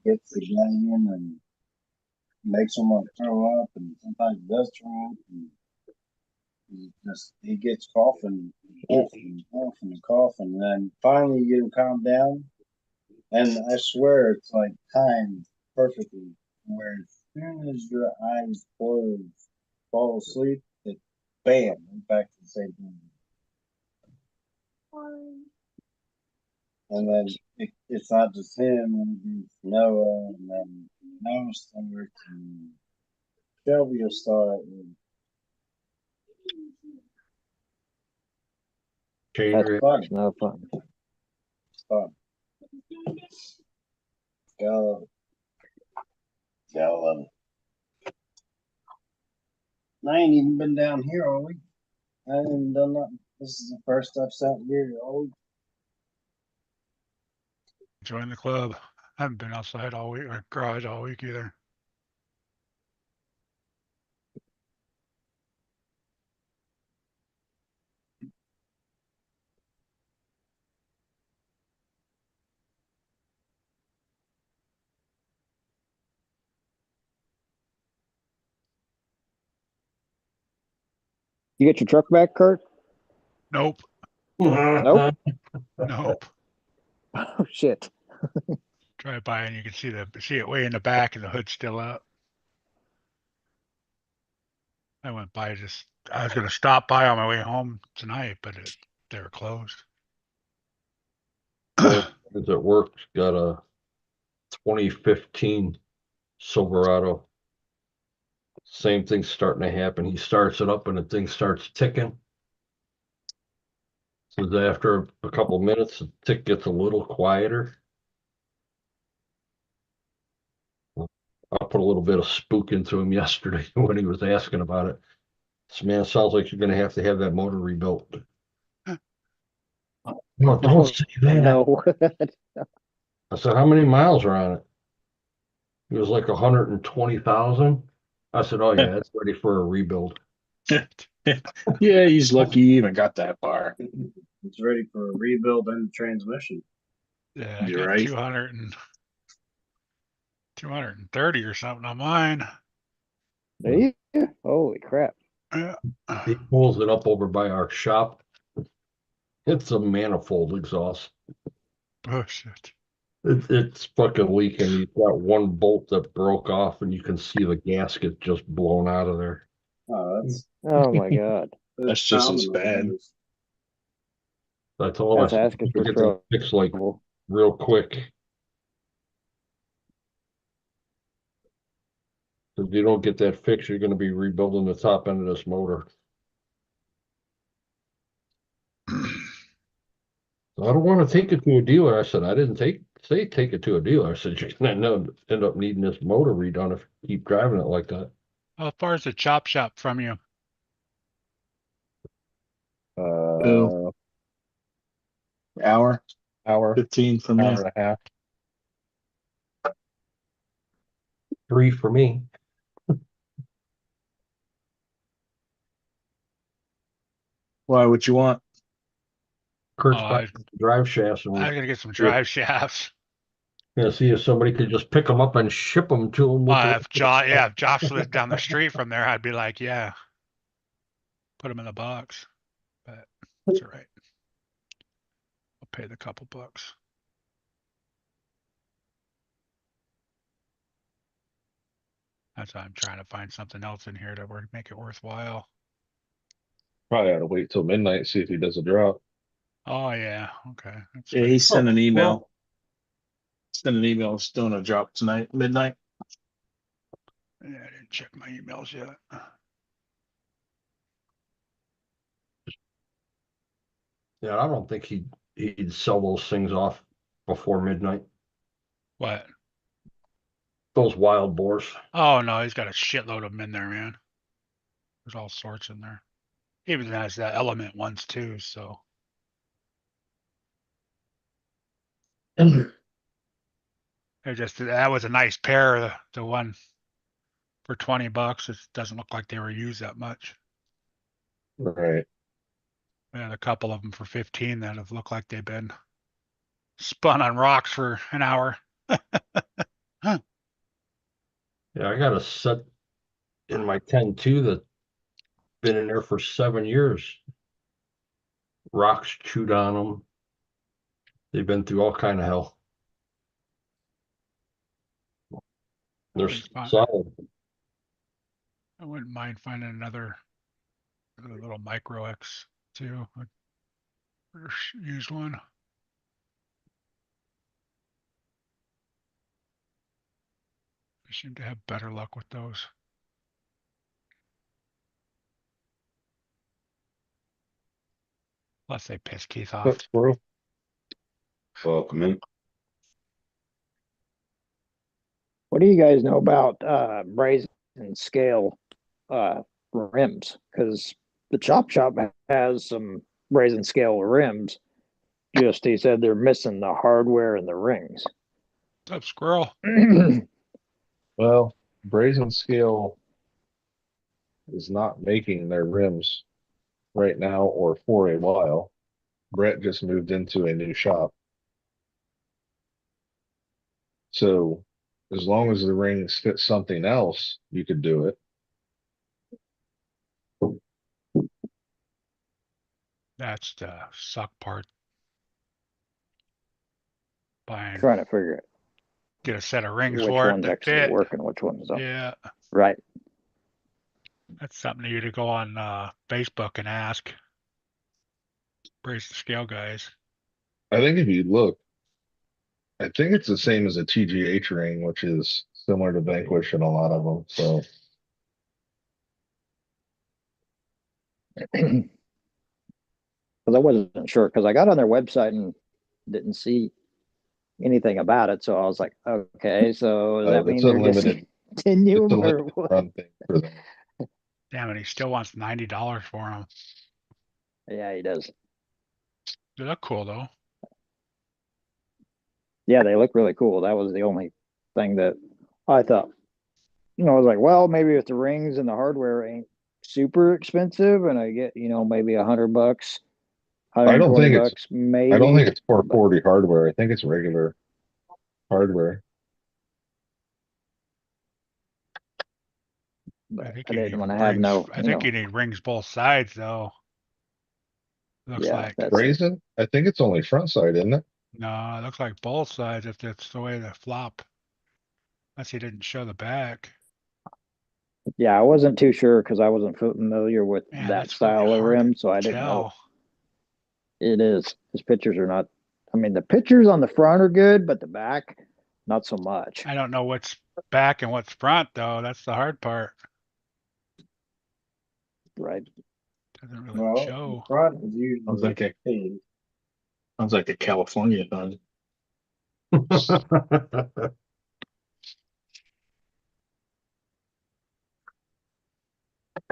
gets the guy in and makes him want to throw up, and sometimes he does throw up, and he gets coughing, coughing, coughing, and coughing, and then finally you get him calmed down, and I swear it's like timed perfectly, where as soon as your eyes close, fall asleep, it bam, right back to the same thing. And then it's not just him, and it's Noah, and then Noah starts, and Shelby will start, and Chain That's reaction. no fun. it's fun. Gotta love it. Gotta love it. I ain't even been down here all week. I ain't even done nothing. This is the first I've sat here all week. Join the club. I haven't been outside all week or garage all week either. You get your truck back, Kurt? Nope, Nope. nope. Oh, shit. Drive by and you can see it way in the back and the hood's still up. I went by I was gonna stop by on my way home tonight, but they were closed. Is at work, got a 2015 Silverado. Same thing's starting to happen. He starts it up and the thing starts ticking. So after a couple minutes, the tick gets a little quieter. I put a little bit of spook into him yesterday when he was asking about it. This man, sounds like you're gonna have to have that motor rebuilt. No, don't say that. No. I said, how many miles are on it? He was like 120,000. I said, oh yeah, it's ready for a rebuild. Yeah, he's lucky he even got that far. It's ready for a rebuild and transmission. Yeah, I You're got right. 230 or something on mine. Yeah. Holy crap. Yeah. He pulls it up over by our shop. It's a manifold exhaust. Oh shit. It's fucking leaking. You've got one bolt that broke off and you can see the gasket just blown out of there. Oh, Oh my god. That's just as common bad. nowadays. I told him, I That's said, asking "You for get that fixed like trouble. real quick. If you don't get that fixed, you're gonna be rebuilding the top end of this motor." I don't want to take it to a dealer. I said, I didn't say take it to a dealer. I said, you're gonna end up needing this motor redone if you keep driving it like that. How far is the chop shop from you? Uh, Hour hour, 15 from hour me. and a half. 3 for me. Why would you want? Kurt's I buying drive shafts, and was we're gonna get some drive shafts. gonna see if somebody could just pick them up and ship them to them with the. If Josh lived down the street from there, I'd be like, yeah, put them in the box. But it's all right. I'll pay the couple bucks. That's why I'm trying to find something else in here to make it worthwhile. Probably ought to wait till midnight and see if he does a drop. Oh yeah, okay. That's Yeah, good. he sent an email. Well, Sent an email. It's doing a drop tonight, midnight. Yeah, I didn't check my emails yet. yeah, I don't think he'd sell those things off before midnight. What? Those wild boars. Oh no, he's got a shitload of them in there, man. There's all sorts in there. Even has the element ones too, so. That was a nice pair, the one for 20 bucks. It doesn't look like they were used that much. Right. We had a couple of them for 15 that have looked like they've been spun on rocks for an hour. Yeah, I got a set in my 10-2 that's been in there for 7 years. Rocks chewed on them. They've been through all kind of hell. They're solid. I wouldn't mind finding another little micro X too. Or used one. I seem to have better luck with those. Unless they piss Keith off. That's bro. Welcome in. What do you guys know about brazen scale rims? Because the chop shop has some brazen scale rims. Just he said they're missing the hardware and the rings. What's up, squirrel? Well, Brazen Scale is not making their rims right now or for a while. Brett just moved into a new shop. So as long as the rings fit something else, you could do it. That's the suck part. Buying, Trying to figure it, get a set of rings which for it one's that actually fit. working, which one's not. Yeah, Right. that's something you to go on Facebook and ask. Brace the scale guys. I think if you look, I think it's the same as a TGH ring, which is similar to Vanquish in a lot of them. So Because I wasn't sure, because I got on their website and didn't see anything about it. So I was like, okay, so does that mean it's a they're limited, discontinuing it's a them or limited what? run thing for them. Damn it, he still wants $90 for them. Yeah, he does. They look cool though. Yeah, they look really cool. That was the only thing that I thought. I was like, well, maybe if the rings and the hardware ain't super expensive and I get, maybe $100, I don't think it's, $120, I don't maybe. think it's 440 hardware. I think it's regular hardware. But I think I you need didn't want to have rings. no, I think you need rings both sides though. Looks yeah, like. that's it. Brazen? I think it's only front side, isn't it? No, it looks like both sides if that's the way they flop. Unless he didn't show the back. Yeah, I wasn't too sure because I wasn't familiar with Man, that that's really style of hard rim, to so I didn't know. tell. It is. His pictures are not. I mean, the pictures on the front are good, but the back, not so much. I don't know what's back and what's front though. That's the hard part. Right. Doesn't really Well, show. the front is Sounds usually like a pink. sounds like a California thing.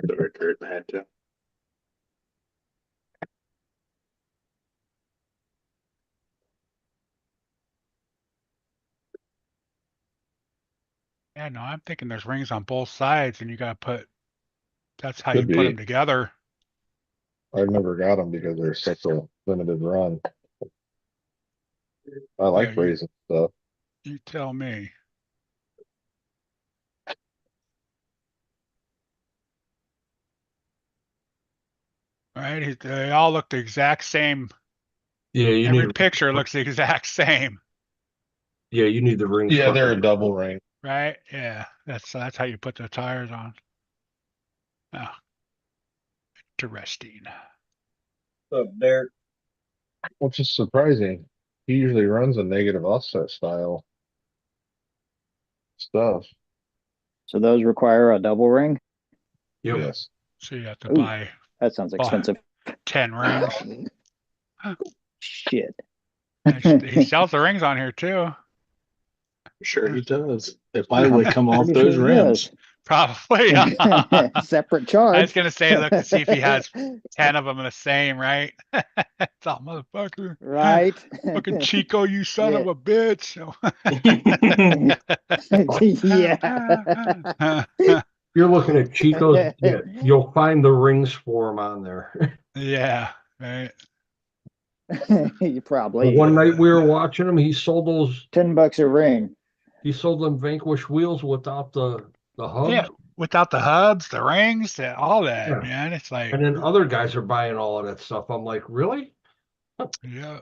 The record had to. Yeah, no, I'm thinking there's rings on both sides and you gotta put, that's how you Could put them be. together. I've never got them because they're such a limited run. I like Yeah, brazen stuff. you tell me. Right? They all look the exact same. Yeah, you Every need, picture looks the exact same. yeah, you need the rings. Yeah, front they're a and double ring. Right? Yeah. That's how you put the tires on. Oh, interesting. What's up, Derek? Which is surprising. He usually runs a negative offset style stuff. So those require a double ring. Yep. Yes. So you have to Ooh, buy that sounds expensive. 10 rings. Shit. And he sells the rings on here too. Sure he does. They probably come off Pretty those sure he rims. Probably. Separate I charge. was gonna say, look to see if he has 10 of them in the same, right? Thought, motherfucker. Right. Fucking Chico, you son Yeah. of a bitch. Yeah. You're looking at Chico's. Yeah, you'll find the rings for him on there. Yeah, right. You probably One night we were watching him. He sold those. $10 a ring. He sold them Vanquish wheels without the hubs. Yeah, without the hubs, the rings, all that, Yeah. man. It's like, And then other guys are buying all of that stuff. I'm like, really? yeah,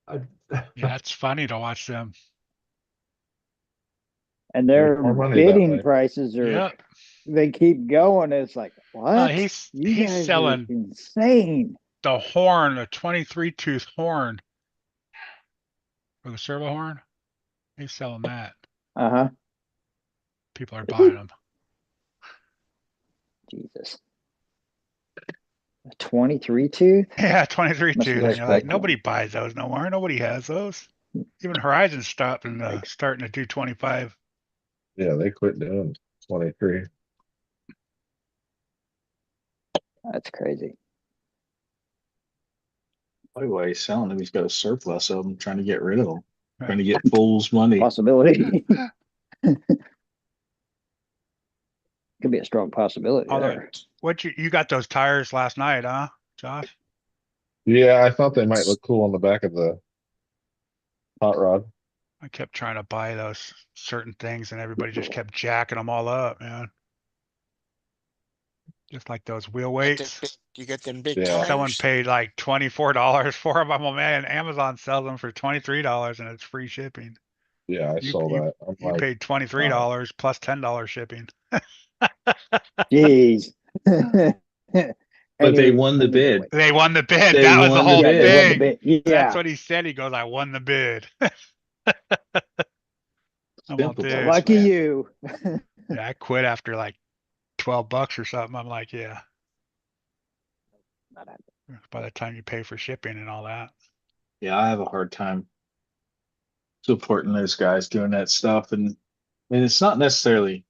I, yeah, it's funny to watch them. And There's their more money that bidding way. prices are, Yeah. they keep going. It's like, what? He's You guys are selling insane. the horn, a 23 tooth horn for the servo horn. He's selling that. Uh-huh. People are buying them. Jesus. A 23 tooth? Yeah, 23 Must tooth. be And you're like, expecting. nobody buys those no more. Nobody has those. Even Horizon's stopping, starting to do 25. Yeah, they quit doing 23. That's crazy. Probably why he's selling them. He's got a surplus of them, trying to get rid of them, trying to get fool's money. Possibility. Could be a strong possibility Although, there. what you got those tires last night, huh, Josh? Yeah, I thought they might look cool on the back of the hot rod. I kept trying to buy those certain things and everybody just kept jacking them all up, man. Just like those wheel Got them weights. big- You got them big Yeah. Someone tires. paid like $24 for them. I'm like, man, Amazon sells them for $23 and it's free shipping. Yeah, I You saw you that. I'm you like, paid $23 plus $10 shipping. Jeez. But they Any- won the bid. anyway. They won the bid. They That was the won the whole Yeah, they won the thing. bid. That's Yeah. what he said. He goes, I won the bid. I'm all, Simpletons, dude. Lucky man. you. Yeah, I quit after like $12 or something. I'm like, yeah. By the time you pay for shipping and all that. Yeah, I have a hard time supporting those guys doing that stuff. And it's not necessarily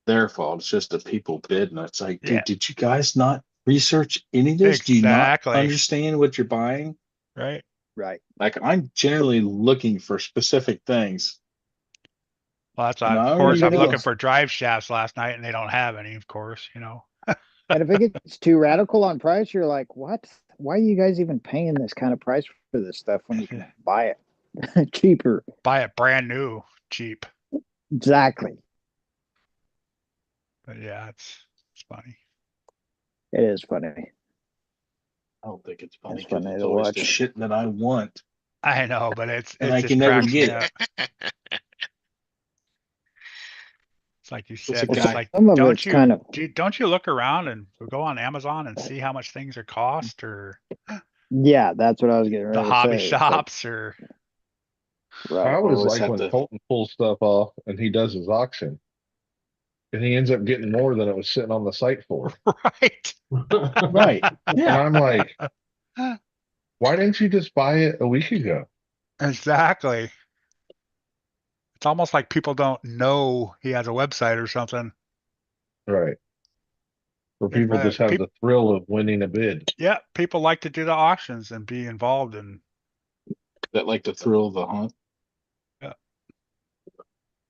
their fault. It's just the people bidding. It's like, Yeah. dude, did you guys not research any of this? Do you not Exactly. understand what you're buying? Right. Right. Like, I'm generally looking for specific things. Well, that's And why, I of already course, I'm know. looking for drive shafts last night and they don't have any, of course, you know. And if it gets too radical on price, you're like, what? Why are you guys even paying this kind of price for this stuff when you can buy it cheaper? Buy it brand new, cheap. Exactly. But yeah, it's funny. It is funny. I don't think it's funny It's because funny it's to always watch. the shit that I want. I know, but it And I just can never cracks me get up. It's like you It's said, a it's guy. like, Some of don't it's kind of, don't you look around and go on Amazon and see how much things are cost, or yeah, that's what I was getting the ready to hobby say. It's like, shops, or I right. always always like have when to. Colton pulls stuff off and he does his auction. And he ends up getting more than it was sitting on the site for. right? Right. And Yeah. I'm like, why didn't you just buy it a week ago? Exactly. It's almost like people don't know he has a website or something. Right. Or And people just have the thrill of winning a bid. yeah, people like to do the auctions and be involved in. That like the thrill of the hunt. Yeah.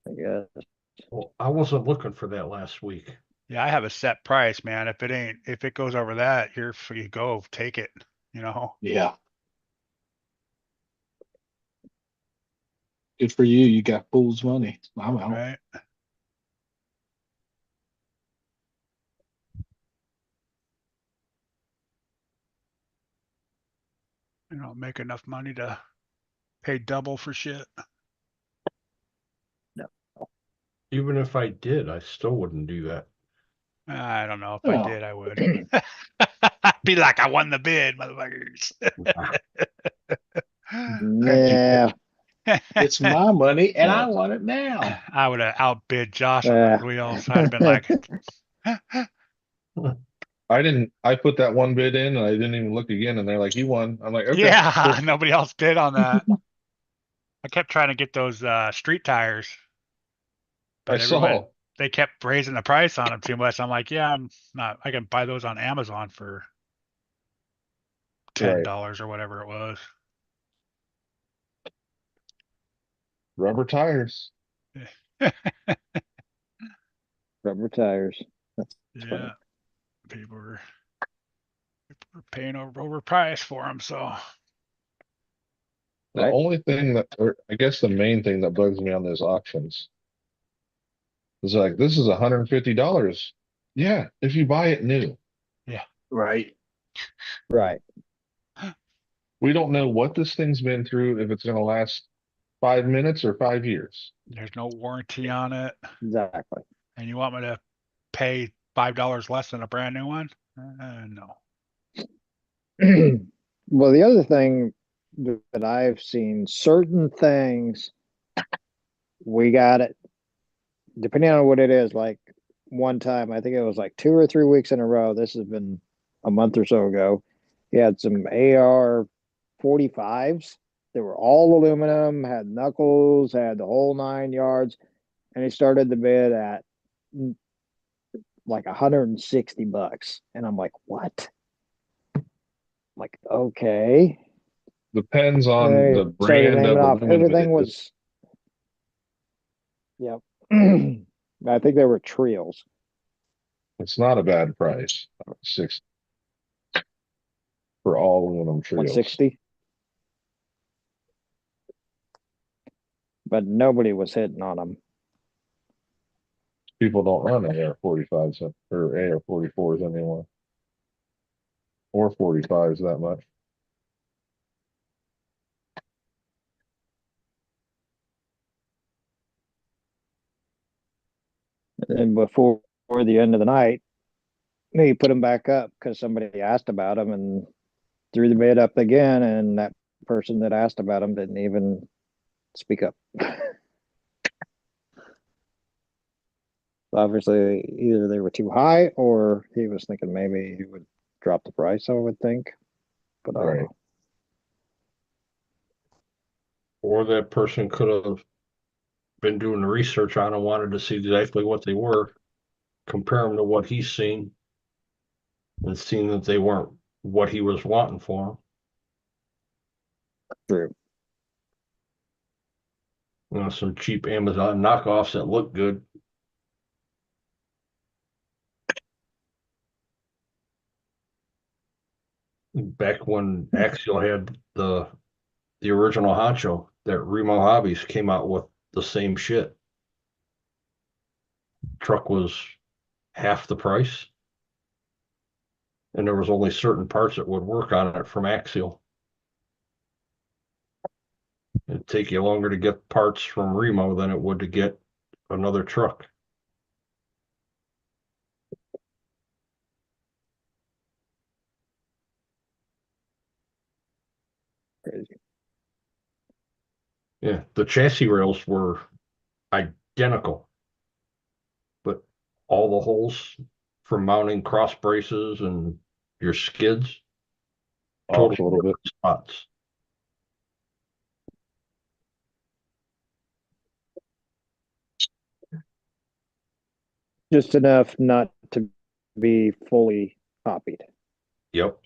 I guess. Well, I wasn't looking for that last week. Yeah, I have a set price, man. If it goes over that, here you go, take it. You know. Yeah. Good for you. You got fool's money. I'm out. Right. You know, make enough money to pay double for shit. Even if I did, I still wouldn't do that. I don't know. If I Oh. did, I would. Be like, I won the bid, motherfuckers. Yeah. It's my money and I want it now. I would have outbid Josh on those wheels. I'd have been like, I put that one bid in and I didn't even look again and they're like, you won. I'm like, okay. yeah, Cool. nobody else bid on that. I kept trying to get those street tires, I but saw. they kept raising the price on them too much. I'm like, yeah, I'm not. I can buy those on Amazon for $10 or whatever it was. Rubber tires. Rubber tires. That's Yeah, funny. people were paying overpriced for them. So The Right. only thing that, or I guess the main thing that bugs me on those auctions is like, this is $150. Yeah, if you buy it new. Right. Right. We don't know what this thing's been through, if it's going to last 5 minutes or 5 years. there's no warranty on it, Exactly. and you want me to pay $5 less than a brand new one? No. Well, the other thing that I've seen, certain things, we got it, depending on what it is, like one time, I think it was like 2 or 3 weeks in a row. This has been a month or so ago. He had some AR 45s. They were all aluminum, had knuckles, had the whole 9 yards. And he started the bid at like $160. And I'm like, what? I'm like, okay. Depends on They the started brand naming of off aluminum. everything was, yep. I think they were trios. It's not a bad price. 6 for all aluminum trios. 160. But nobody was hitting on them. People don't run AR-45s or AR-44s anymore. Or 45s that much. And before the end of the night, he put them back up because somebody asked about them and threw the bid up again. And that person that asked about them didn't even speak up. Obviously, either they were too high or he was thinking maybe he would drop the price, I would think. But I don't Right. know. Or that person could have been doing the research on and wanted to see exactly what they were, compare them to what he's seen, and seen that they weren't what he was wanting for them. True. You know, some cheap Amazon knockoffs that look good. Back when Axial had the original honcho, that Remo Hobbies came out with the same shit. Truck was half the price, and there was only certain parts that would work on it from Axial. It'd take you longer to get parts from Remo than it would to get another truck. Crazy. Yeah, the chassis rails were identical, but all the holes for mounting cross braces and your skids, Off totally a little bit. different spots. Just enough not to be fully copied. Yep.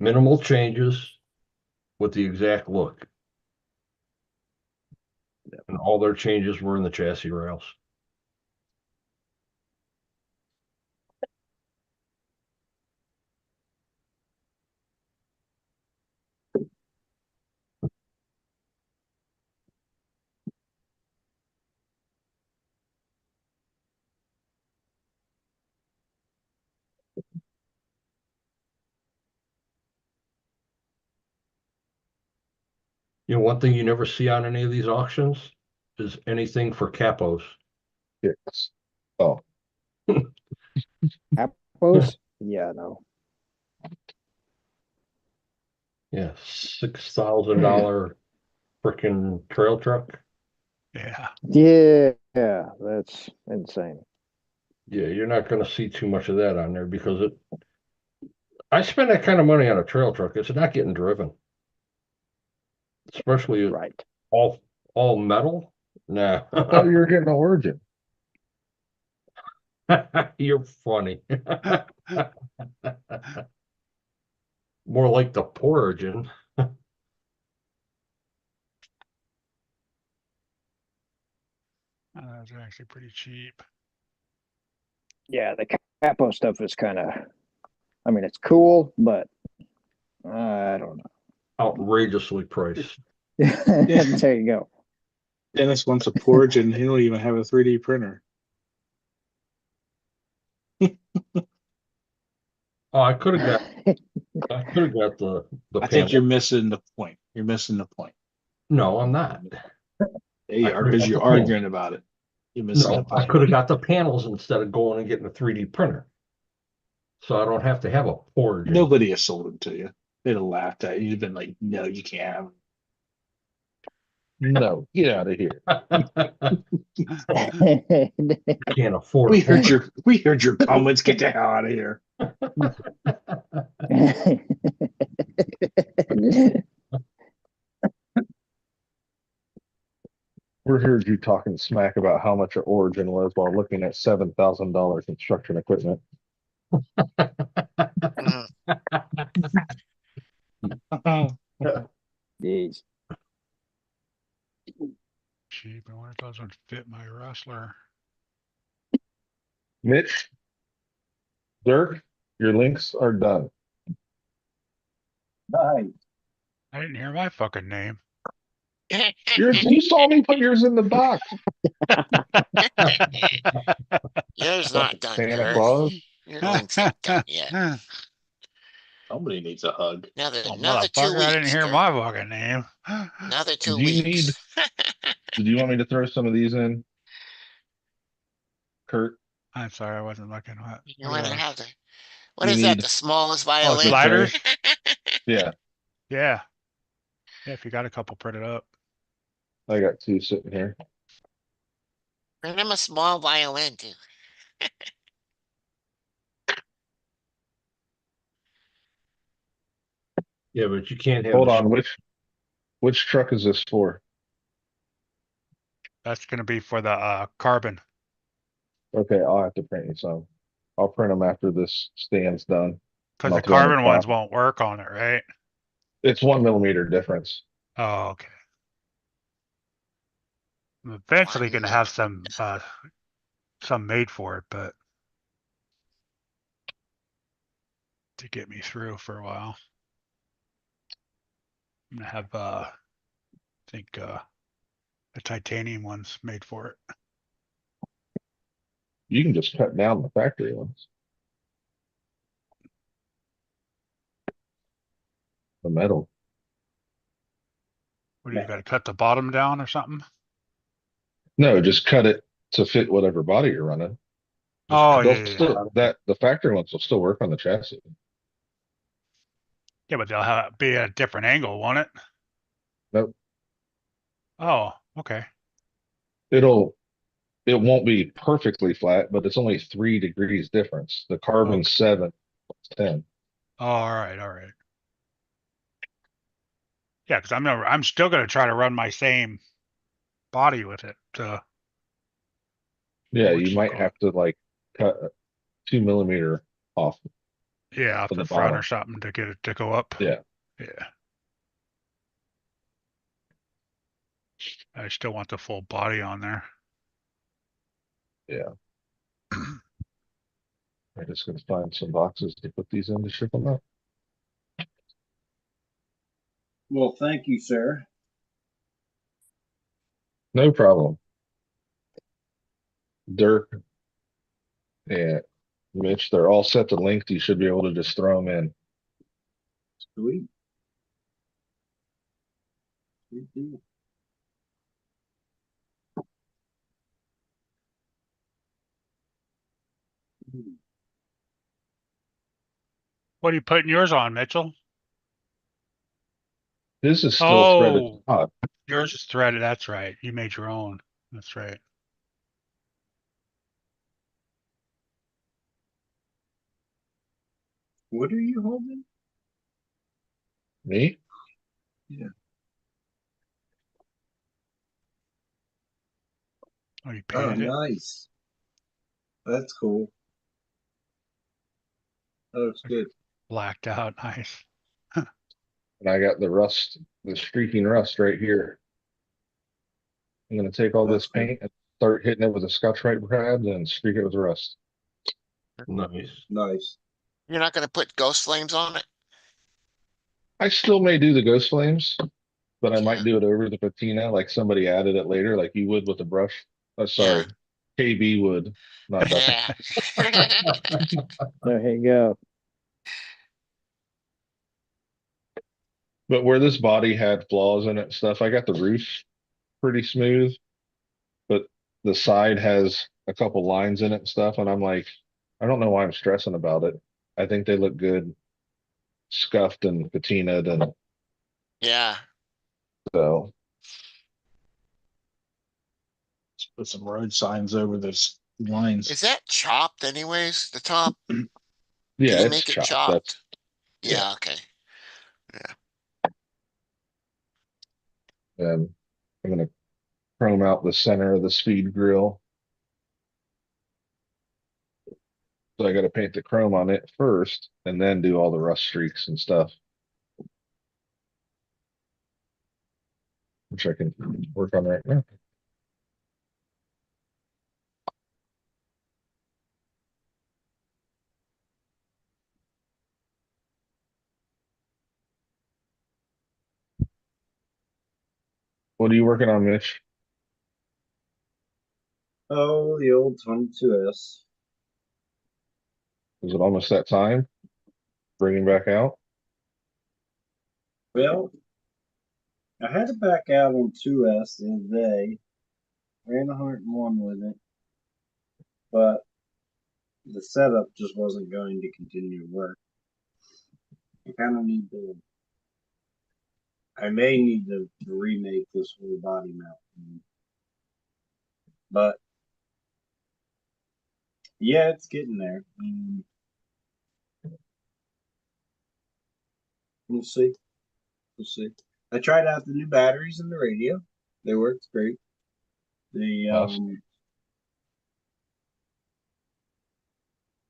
Minimal changes with the exact look. And all their changes were in the chassis rails. You know, one thing you never see on any of these auctions is anything for capos. Kicks. Oh, Appos? Yeah, no. Yeah, $6,000 freaking trail truck. Yeah. Yeah, that's insane. Yeah, you're not going to see too much of that on there because I spend that kind of money on a trail truck. It's not getting driven, especially Right. all metal. Nah, I thought you were getting an Origin. you're funny. More like the Porigin. Those are actually pretty cheap. Yeah, the capo stuff is kind of, I mean, it's cool, but I don't know. Outrageously priced. There you go. Dennis wants a porch and he don't even have a 3D printer. Oh, I could have got the I think panel. you're missing the point. You're missing the point. No, I'm not. There you I are, could've because got you're the panel. arguing about it. You're missing the No, I point. could have got the panels instead of going and getting a 3D printer. So I don't have to have a Porigin. Nobody has sold them to you. They'd have laughed at you. You've been like, no, you can't have them. No, get out of here. Can't afford We a heard Porigin. we heard your comments. Get the hell out of here. We heard you talking smack about how much your Origin was while looking at $7,000 construction equipment. Mm, Jeez. Cheap. I wonder if those would fit my Rustler. Mitch, Dirk, your links are done. Nice. I didn't hear my fucking name. You saw me put yours in the box. Yours Fucking not done, Santa Kurt. Claus. Your links ain't done yet. Somebody needs a hug. Another Oh, another 2 motherfucker, I didn't weeks, hear Kurt. my fucking name. Another Do 2 you need? weeks. Do you want me to throw some of these in, Kurt? I'm sorry, I wasn't looking. You What want are to those? have the what You is that? need The smallest Oh, violin? the tray. sliders? Yeah, Yeah. Yeah, if you got a couple printed up. I got 2 sitting here. Bring him a small violin too. Yeah, but you can't have Hold the on, which truck is this for? That's going to be for the carbon. Okay, I'll have to print you some. I'll print them after this stand's done, Because and I'll the throw them in carbon the ones box. won't work on it, right? It's 1 millimeter difference. Oh, okay. I'm eventually 1 going to have millimeter. some made for it, but to get me through for a while. I'm going to have, I think, the titanium ones made for it. You can just cut down the factory ones. The metal. What do you got to cut the bottom down or something? No, just cut it to fit whatever body you're running. Oh, They'll yeah. still the factory ones will still work on the chassis. Yeah, but they'll be a different angle, won't it? Nope. Oh, okay. It won't be perfectly flat, but it's only 3 degrees difference. The carbon's Okay. 7, 10. Oh, all right. Yeah, because I'm still gonna try to run my same body with it. Yeah, you What you might call it? have to like cut 2 millimeter off Yeah, off of the the front or bottom. something to get it to go up. Yeah. Yeah. I still want the full body on there. Yeah. I'm just gonna find some boxes to put these in to ship them out. Well, thank you, sir. No problem. Dirk and Mitch, they're all set to linked. You should be able to just throw them in. Sweet. Sweet deal. What are you putting yours on, Mitchell? This is still threaded Oh, top. yours is threaded. That's right. You made your own. That's right. What are you holding? Me? Yeah. Oh, you Oh, painted it? nice. That's cool. That looks good. Blacked out. Nice. And I got the rust, the streaking rust right here. I'm gonna take all That's this good. paint and start hitting it with a Scotch-Brite pad and streak it with rust. Nice. Nice. You're not gonna put ghost flames on it? I still may do the ghost flames, but I Yeah. might do it over the patina like somebody added it later, like you would with the brush. Oh, Yeah. sorry. KB would, not Dustin. Yeah. There you go. But where this body had flaws in it and stuff, I got the roof pretty smooth, but the side has a couple lines in it and stuff, and I'm like, I don't know why I'm stressing about it. I think they look good, scuffed and patinaed, and Yeah. so Let's put some road signs over those lines. Is that chopped anyways, the top? Did yeah, he it's make it chopped. That's chopped? Yeah, okay. and I'm gonna chrome out the center of the speed grill. So I got to paint the chrome on it first, and then do all the rust streaks and stuff, which I can work on right now. What are you working on, Mitch? Oh, the old 22S. Is it almost that time? Bringing back out? Well, I had to back out on 2S the other day. Ran 101 with it, but the setup just wasn't going to continue to work. I kind of need to. I may need to remake this whole body mount, but yeah, it's getting there. We'll see. We'll see. I tried out the new batteries in the radio. They worked great. The Awesome.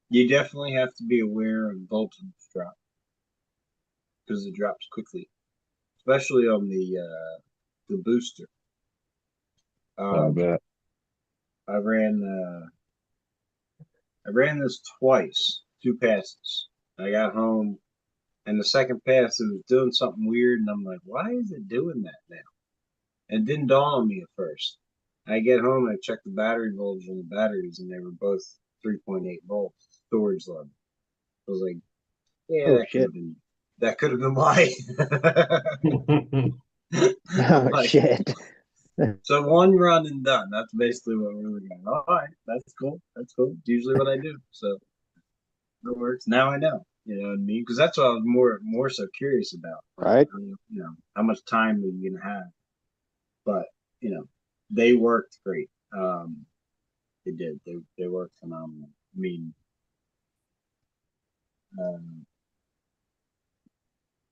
You definitely have to be aware of voltage drop because it drops quickly, especially on the booster. I bet. I ran this twice, 2 passes. I got home, and the second pass it was doing something weird, and I'm like, why is it doing that now? It didn't dawn on me at first. I get home, I check the battery voltage on the batteries, and they were both 3.8 volts storage level. I was like, yeah, Oh, that shit. could have been why. Oh, Like, shit. so one run and done. That's basically what we're looking at. All right, that's cool. That's cool. It's usually what I do. So it works. Now I know. You know what I mean? Because that's what I was more so curious about. Right. You know, how much time are you gonna have? But you know, they worked great. They did. They worked phenomenal. I mean, um,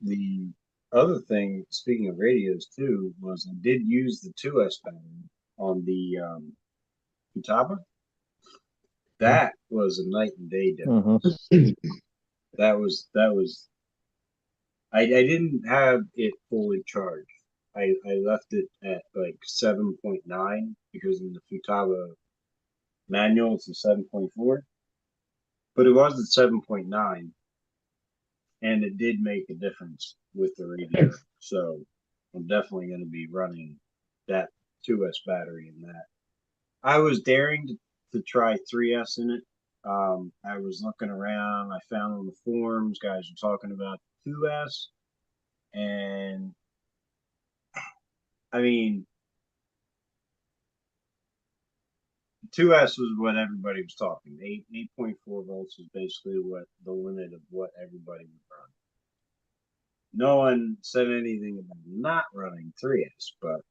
the other thing, speaking of radios too, was I did use the 2S battery on the Futaba. That was a night and day difference. That was I didn't have it fully charged. I left it at like 7.9 because in the Futaba manual it's a 7.4. But it was at 7.9 and it did make a difference with the radio. So I'm definitely going to be running that 2S battery in that. I was daring to try 3S in it. I was looking around. I found on the forums, guys were talking about 2S. And I mean, 2S was what everybody was talking. 8.4 volts was basically what the limit of what everybody would run. No one said anything about not running 3S, but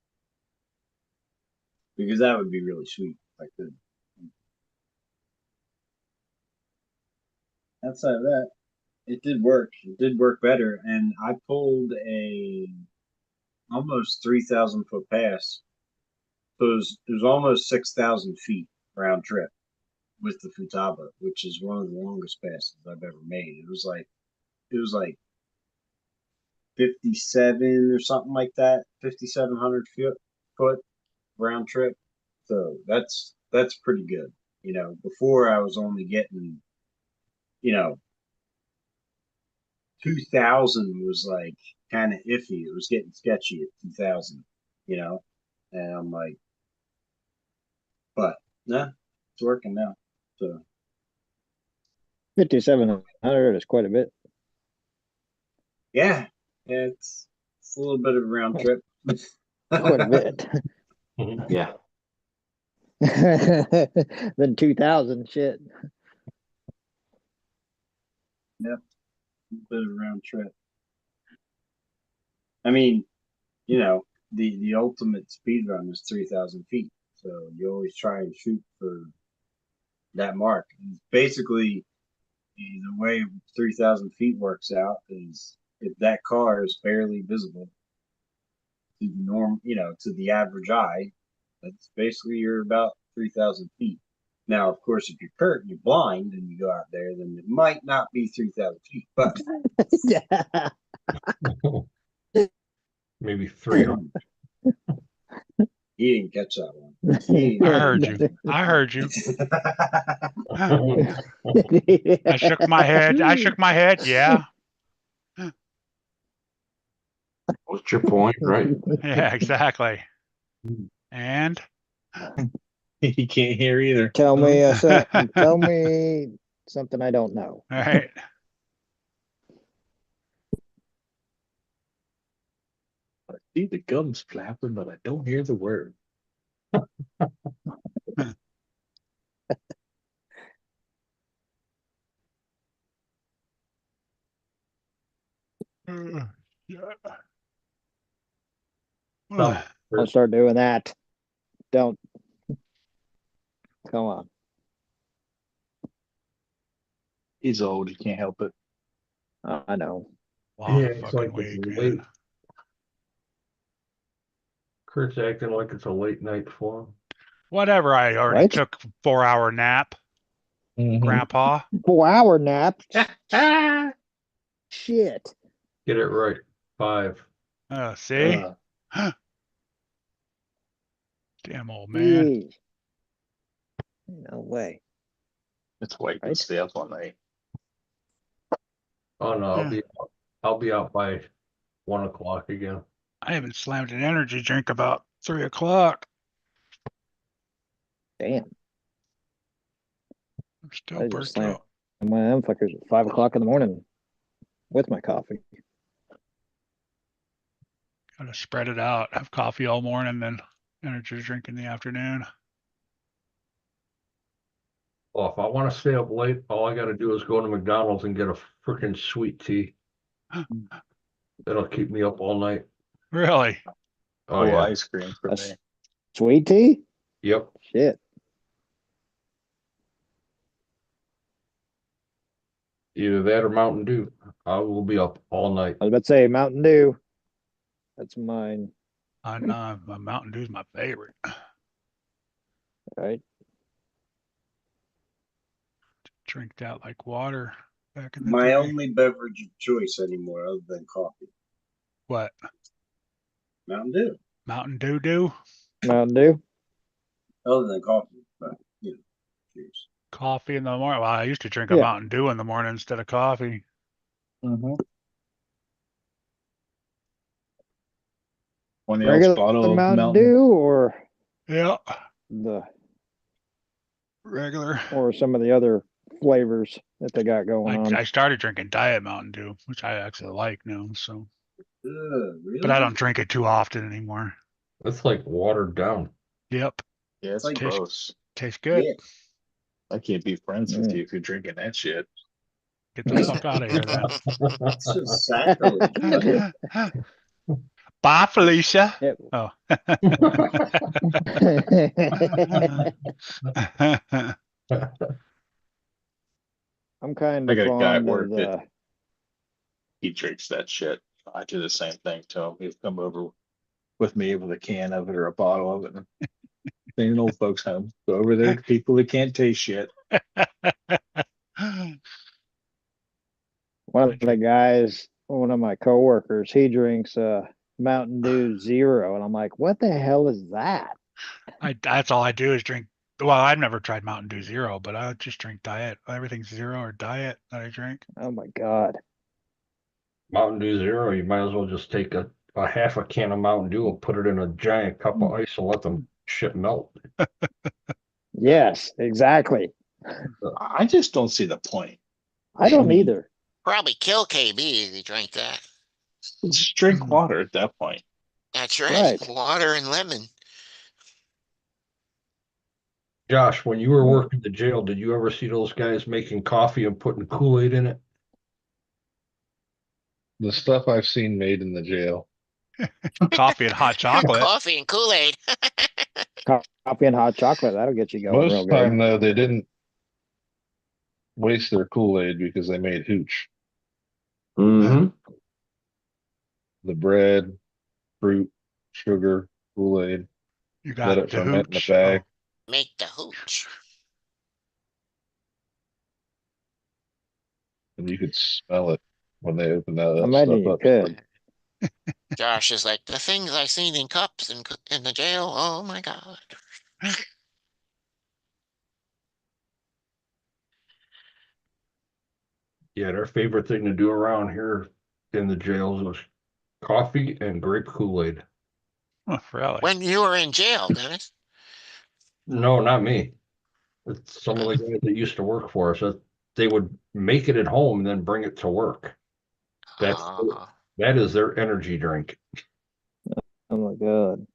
because that would be really sweet if I could. Outside of that, it did work. It did work better, and I pulled a almost 3,000 foot pass. So it was almost 6,000 feet round trip with the Futaba, which is one of the longest passes I've ever made. It was like 57 or something like that, 5,700 foot round trip. So that's pretty good. You know, before I was only getting, you know, 2,000 was like kind of iffy. It was getting sketchy at 2,000, you know, and I'm like, but nah, it's working now. So 5,700 is quite a bit. yeah, it's a little bit of a round trip. Quite a bit. Yeah. Then 2,000 shit. Yep, a bit of a round trip. I mean, you know, the ultimate speed run is 3,000 feet. So you always try and shoot for that mark. And basically, the way 3,000 feet works out is if that car is barely visible to the norm, you know, to the average eye, that's basically you're about 3,000 feet. Now, of course, if you're Kurt and you're blind and you go out there, then it might not be 3,000 feet, but Maybe 300. he didn't catch that one. I heard you. I heard you. I shook my head. I shook my head. Yeah. What's your point, right? Yeah, exactly. And He can't hear either. Tell me, tell me something I don't know. all right. I see the gums flapping, but I don't hear the word. Yeah. Don't start doing that. Don't. Come on. He's old. He can't help it. I know. Long it's fucking like week, it's man. late. Kurt's acting like it's a late night for him. Whatever. I already What? took 4-hour nap, Mhm. Grandpa. 4-hour nap. Shit. Get it right. 5. See? Uh, Damn old man. Jeez. No way. it's white to Right? stay up all night. Oh no, Yeah. I'll be out by 1 o'clock again. I haven't slammed an energy drink about 3 o'clock. Damn. I'm still I just burnt slammed out. one of them fuckers at 5 o'clock in the morning with my coffee. Gotta spread it out. Have coffee all morning, then energy drink in the afternoon. Well, if I want to stay up late, all I got to do is go to McDonald's and get a freaking sweet tea. That'll keep me up all night. Really? Oh Full yeah. ice cream for That's- me. Sweet tea? Yep. Shit. Either that or Mountain Dew. I will be up all night. I was about to say Mountain Dew. That's mine. My Mountain Dew's my favorite. Right? Drink that like water back in the My day. only beverage of choice anymore, other than coffee, What? Mountain Dew. Mountain Dew do? Mountain Dew? Other than coffee, but cheers. Coffee in the morning. Well, I used to drink a Yeah. Mountain Dew in the morning instead of coffee. Mm-hmm. 20 ounce Regular bottle of Mountain Dew or Yeah. the Regular. or some of the other flavors that they got going on. I started drinking Diet Mountain Dew, which I actually like now. So, Really? but I don't drink it too often anymore. That's like watered down. Yep. Yeah, it's Like- gross. Tastes good. Yeah. I can't be friends with Mm. you if you're drinking that shit. Get the fuck out of here then. It's just sacrilege. Bye, Felicia. Yep. Oh. I'm kind I of got a guy at fond work of that the he drinks that shit. I do the same thing to him. He'll come over with me with a can of it or a bottle of it. And stay in old folks' home. Go over there to people that can't taste shit. one of the guys, one of my coworkers, he drinks Mountain Dew Zero, and I'm like, what the hell is that? That's all I do is drink. Well, I've never tried Mountain Dew Zero, but I just drink Diet. Everything's Zero or Diet that I drink. Oh my God. Mountain Dew Zero, you might as well just take a half a can of Mountain Dew and put it in a giant cup of ice and let them shit melt. Yes, exactly. I just don't see the point. I don't either. Probably kill KB if he drank that. Just drink water at that point. That's right. Right. Water and lemon. Josh, when you were working the jail, did you ever see those guys making coffee and putting Kool-Aid in it? The stuff I've seen made in the jail. Coffee and hot chocolate. Coffee and Kool-Aid. Coffee and hot chocolate, that'll get you going Most real of the time, good. though, they didn't waste their Kool-Aid because they made hooch. Mm-hmm. The bread, fruit, sugar, Kool-Aid. You Let got it the ferment in the hooch. bag. Make the hooch. And you could smell it when they opened that I imagine stuff you up. could. Josh is like, the things I seen in cups in the jail. Oh my God. Yeah, their favorite thing to do around here in the jails was coffee and grape Kool-Aid. Oh, really? When you were in jail, Dennis. No, not me. It's some of the guys that used to work for us, that they would make it at home and then bring it to work. That's, Uh, that is their energy drink. Oh my God.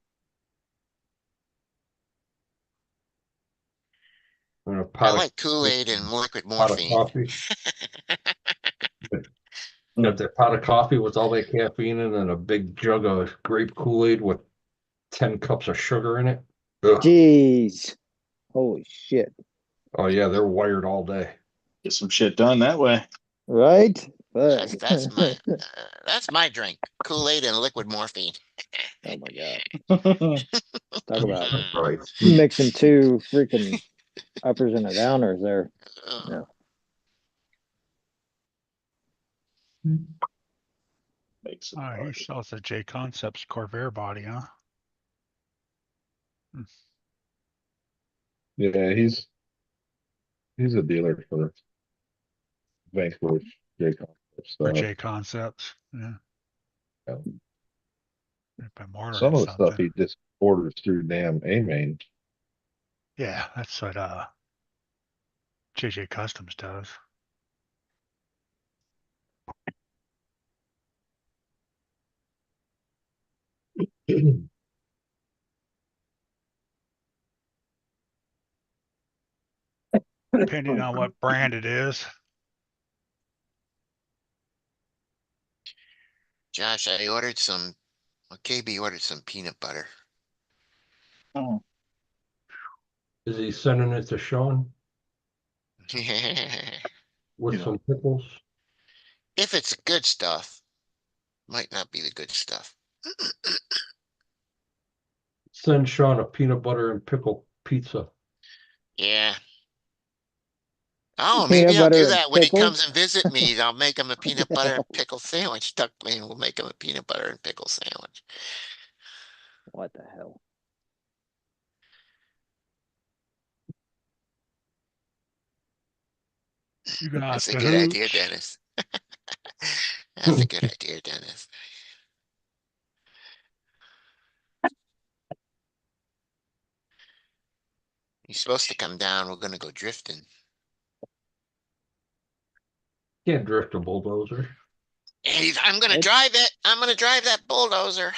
And a I pot like Kool-Aid and liquid of morphine. coffee. Got that pot of coffee with all that caffeine in, and a big jug of grape Kool-Aid with 10 cups of sugar in it. Ugh. Jeez. Holy shit. Oh yeah, they're wired all day. Get some shit done that way. Right? That's Fuck. that's my drink. Kool-Aid and liquid morphine. Oh my God. Talk about Right. mixing two freaking uppers and a downers there. Yeah. Makes it Oh, he hard. sells the J Concepts Corvair body, huh? Yeah, he's a dealer for Vanquish, Jacob For stuff. J Concepts. Yeah. Yeah. If I'm ordering Some of the stuff something. he just orders through damn A-Main. Yeah, that's what JJ Customs does. Depending on what brand it is. Josh, I ordered some. Well, KB ordered some peanut butter. Oh, Is he sending it to Sean with you know, some pickles? If it's good stuff, might not be the good stuff. Send Sean a peanut butter and pickle pizza. Yeah. Oh, Peanut maybe I'll do butter and that when he comes pickles? and visit me. I'll make him a peanut butter and pickle sandwich. Tuck me and we'll make him a peanut butter and pickle sandwich. What the hell? You got That's a the good idea, hooch. Dennis. That's a good idea, Dennis. You're supposed to come down. We're gonna go drifting. Can't drift a bulldozer. I'm gonna What? drive it. I'm gonna drive that bulldozer.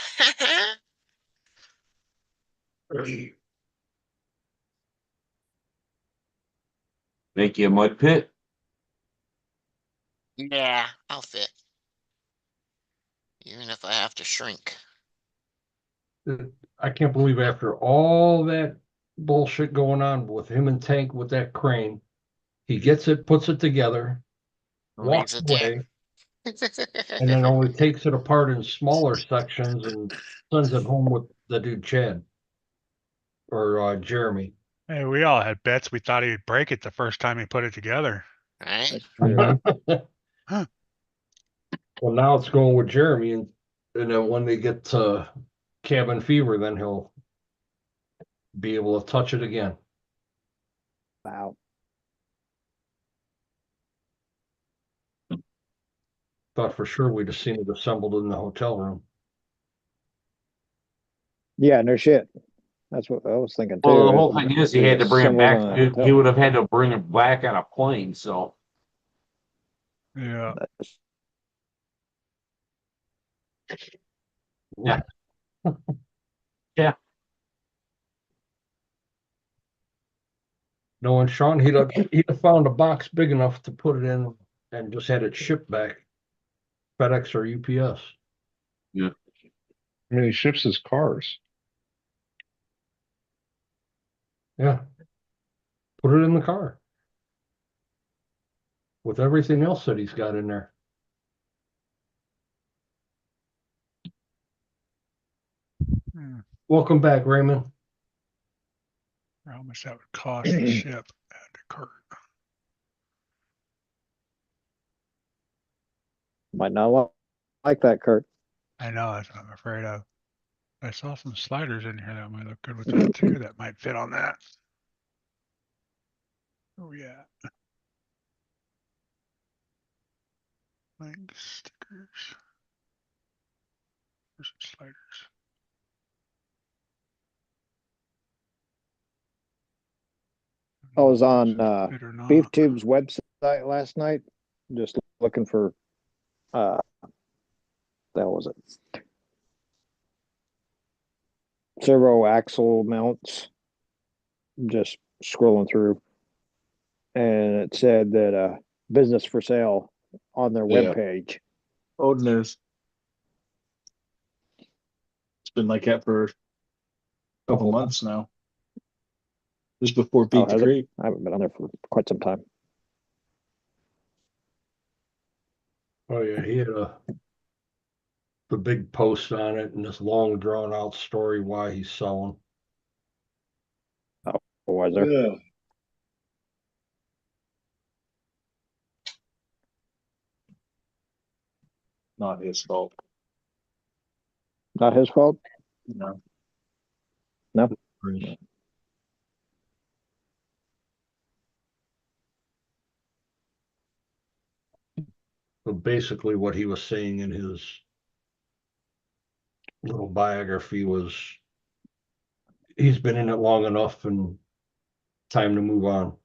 Make you a mud pit. Yeah, I'll fit. Even if I have to shrink. I can't believe after all that bullshit going on with him and Tank with that crane, he gets it, puts it together, walks Leaves it there. away, and then only takes it apart in smaller sections and sends it home with the dude Chad or Jeremy. Hey, we all had bets. We thought he'd break it the first time he put it together. Right? That's true. Huh. Well, now it's going with Jeremy, and then when they get to cabin fever, then he'll be able to touch it again. Wow. Thought for sure we'd have seen it assembled in the hotel room. Yeah, no shit. That's what I was thinking too. Well, the whole thing is he had to bring it Assembled back. in a He hotel. would have had to bring it back on a plane. So Yeah. yeah, yeah. Knowing Sean, he'd have found a box big enough to put it in and just had it shipped back, FedEx or UPS. I mean, he ships his cars. Yeah. Put it in the car with everything else that he's got in there. Hmm. Welcome back, Raymond. How much that would cost to ship and to cart. Might not like that, Kurt. I know, that's what I'm afraid of. I saw some sliders in here that might look good with that too. That might fit on that. Oh yeah. Like stickers. There's some sliders. I was on Bid or not. Beef Tube's website last night, just looking for that was it. Servo axle mounts. Just scrolling through, and it said that business for sale on their Yeah. webpage. Old news. It's been like that for a couple months now. Just before Beat the has it? Creek. I haven't been on there for quite some time. Oh yeah, he had the big post on it and this long drawn out story why he's selling. Was there? Yeah. Not his fault. Not his fault? No. No. But basically what he was saying in his little biography was he's been in it long enough and time to move on.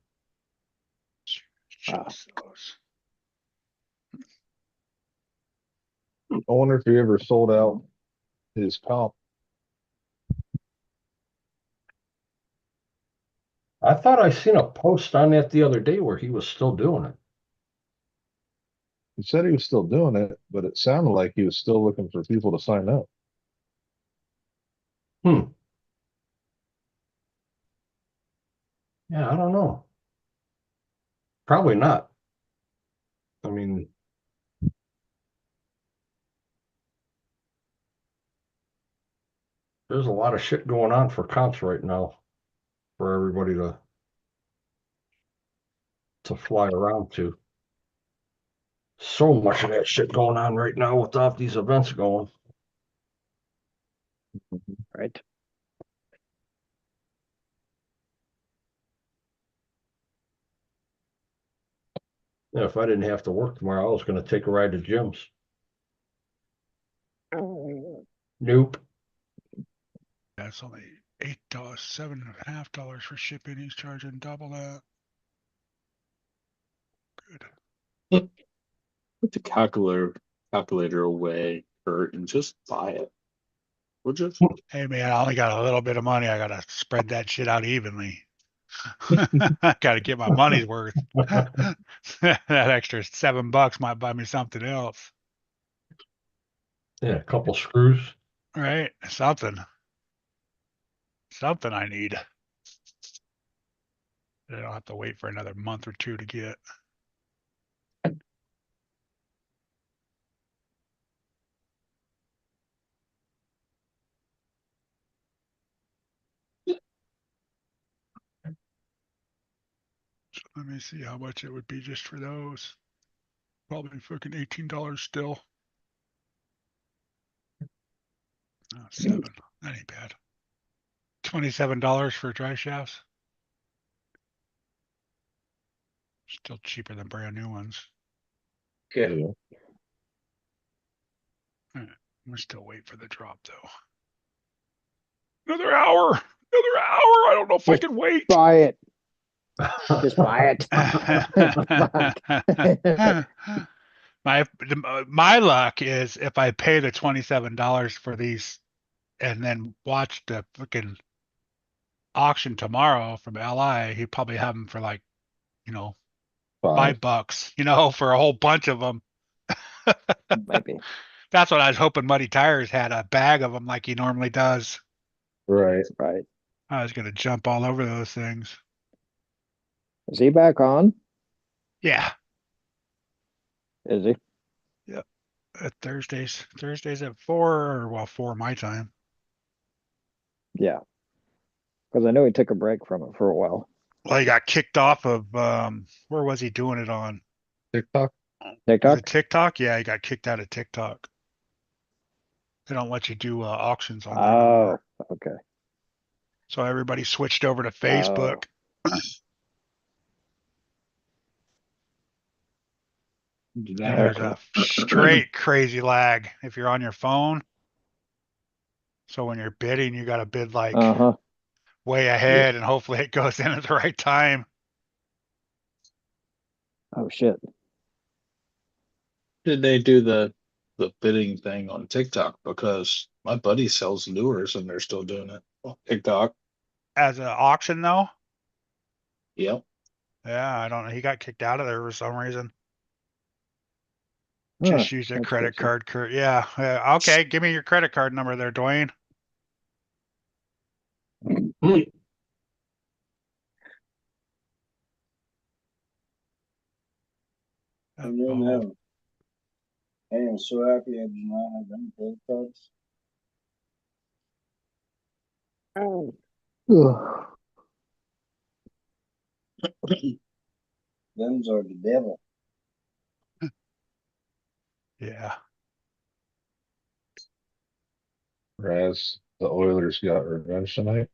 Just those. I wonder if he ever sold out his comp. I thought I seen a post on that the other day where he was still doing it. He said he was still doing it, but it sounded like he was still looking for people to sign up. Yeah, I don't know. Probably not. I mean, there's a lot of shit going on for comps right now for everybody to fly around to. So much of that shit going on right now with all these events going. Right. Yeah, if I didn't have to work tomorrow, I was going to take a ride to Jim's. Nope. That's only $8, $7.50 for shipping. He's charging double that. Good. Put the calculator away, Kurt, and just buy it. We'll just Hey man, I only got a little bit of money. I gotta spread that shit out evenly. Gotta get my money's worth. That extra $7 might buy me something else. Yeah, a couple screws. Right? Something I need. I don't have to wait for another month or two to get. So let me see how much it would be just for those. Probably fucking $18 still. Oh, 7. That ain't bad. $27 for dry shafts. Still cheaper than brand new ones. Yeah. We're still waiting for the drop though. Another hour. Another hour. I don't know if I can wait. Buy it. Just buy it. my luck is if I pay the $27 for these and then watch the freaking auction tomorrow from LI, he'd probably have them for like, $5, for a whole bunch of them. Maybe. That's what I was hoping Muddy Tires had a bag of them like he normally does. Right. Right. I was going to jump all over those things. Is he back on? Yeah. Is he? Yep. Thursdays at 4 or 4 my time. Yeah. Because I know he took a break from it for a while. Well, he got kicked off of where was he doing it on? TikTok. Was TikTok? it TikTok? Yeah, he got kicked out of TikTok. They don't let you do auctions on there no more. Okay. So everybody switched over to Facebook. And there's a straight crazy lag if you're on your phone. So when you're bidding, you got to bid like way ahead, and hopefully it goes in at the right time. Oh shit. Did they do the bidding thing on TikTok? Because my buddy sells lures and they're still doing it on TikTok. As an auction though? Yep. Yeah, I don't know. He got kicked out of there for some reason. Huh, Just use a that's credit good. card. Yeah. Okay. Give me your credit card number there, Dwayne. I don't Oh, know. I am so happy I do not have any credit cards. Ugh. Them's are the devil. yeah. Raz, the Oilers got revenge tonight.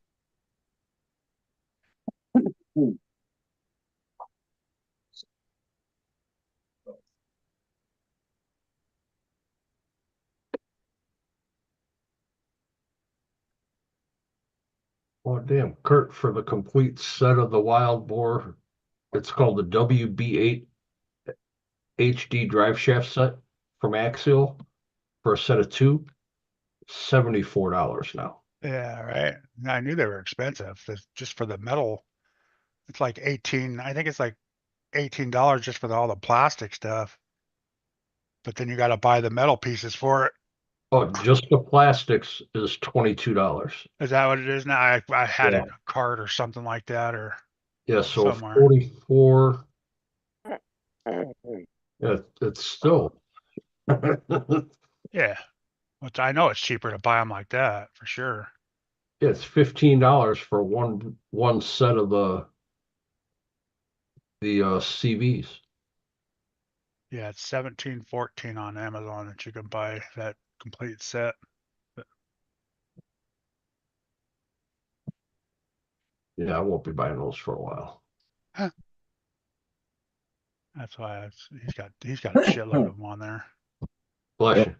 Oh, damn, Kurt, for the complete set of the wild boar, it's called the WB8 HD drive shaft set from Axial for a set of two, $74 now. Yeah, right. I knew they were expensive. Just for the metal, it's like 18. I think it's like $18 just for all the plastic stuff. But then you got to buy the metal pieces for it. Oh, just the plastics is $22. Is that what it is now? I had Yeah. it in a cart or something like that, or Yeah, so somewhere. 44. It's still. Yeah. Which I know it's cheaper to buy them like that for sure. It's $15 for one set of the CVs. Yeah, it's 17.14 on Amazon that you can buy that complete set. Yeah, I won't be buying those for a while. That's why he's got a shitload of them on there. Bless you.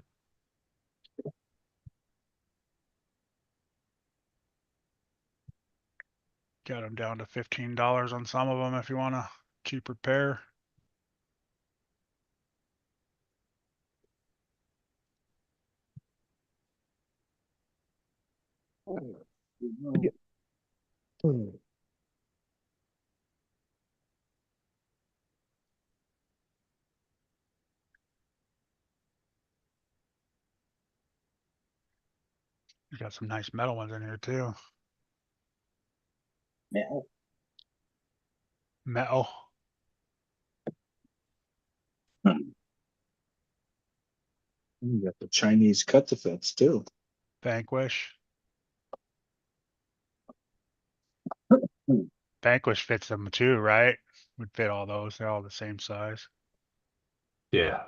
Got them down to $15 on some of them if you want a cheaper pair. You got some nice metal ones in here too. Metal. Metal. You got the Chinese cut to fits too. Vanquish. Vanquish fits them too, right? Would fit all those. They're all the same size. Yeah.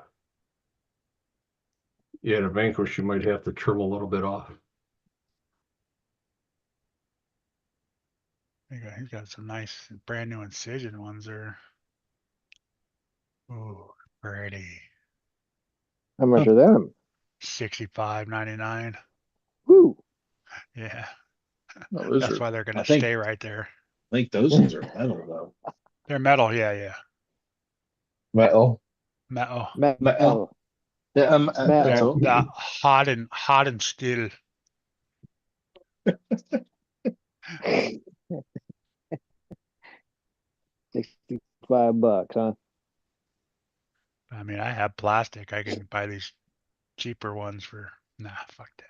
Yeah, the Vanquish, you might have to trim a little bit off. He's got some nice brand new incision ones there. Ooh, pretty. How much are them? $65.99. Woo. Yeah. No, those That's are, why they're I gonna think, stay right there. I think those ones are metal though. They're metal, yeah. Metal. Metal. Metal. Yeah, Metal. that's all. The hot and still. $65, huh? I mean, I have plastic. I can buy these cheaper ones for fuck that.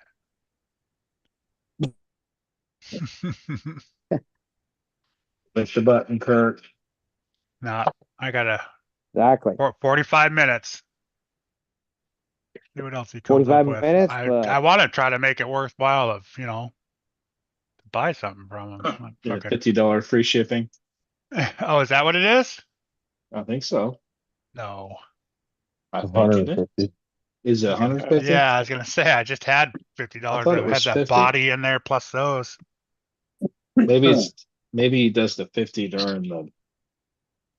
Push the button, Kurt. Nah, I got Exactly. 45 minutes. See what else he comes 45 up with. minutes, I but want to try to make it worthwhile of, to buy something from him. Yeah, Fucking. $50 free shipping. Oh, is that what it is? I think so. No. I think it is. 150. Is it 150? Yeah, I was gonna say I just had I $50 thought that it had was that 50. body in there plus those. Maybe he does the 50 during the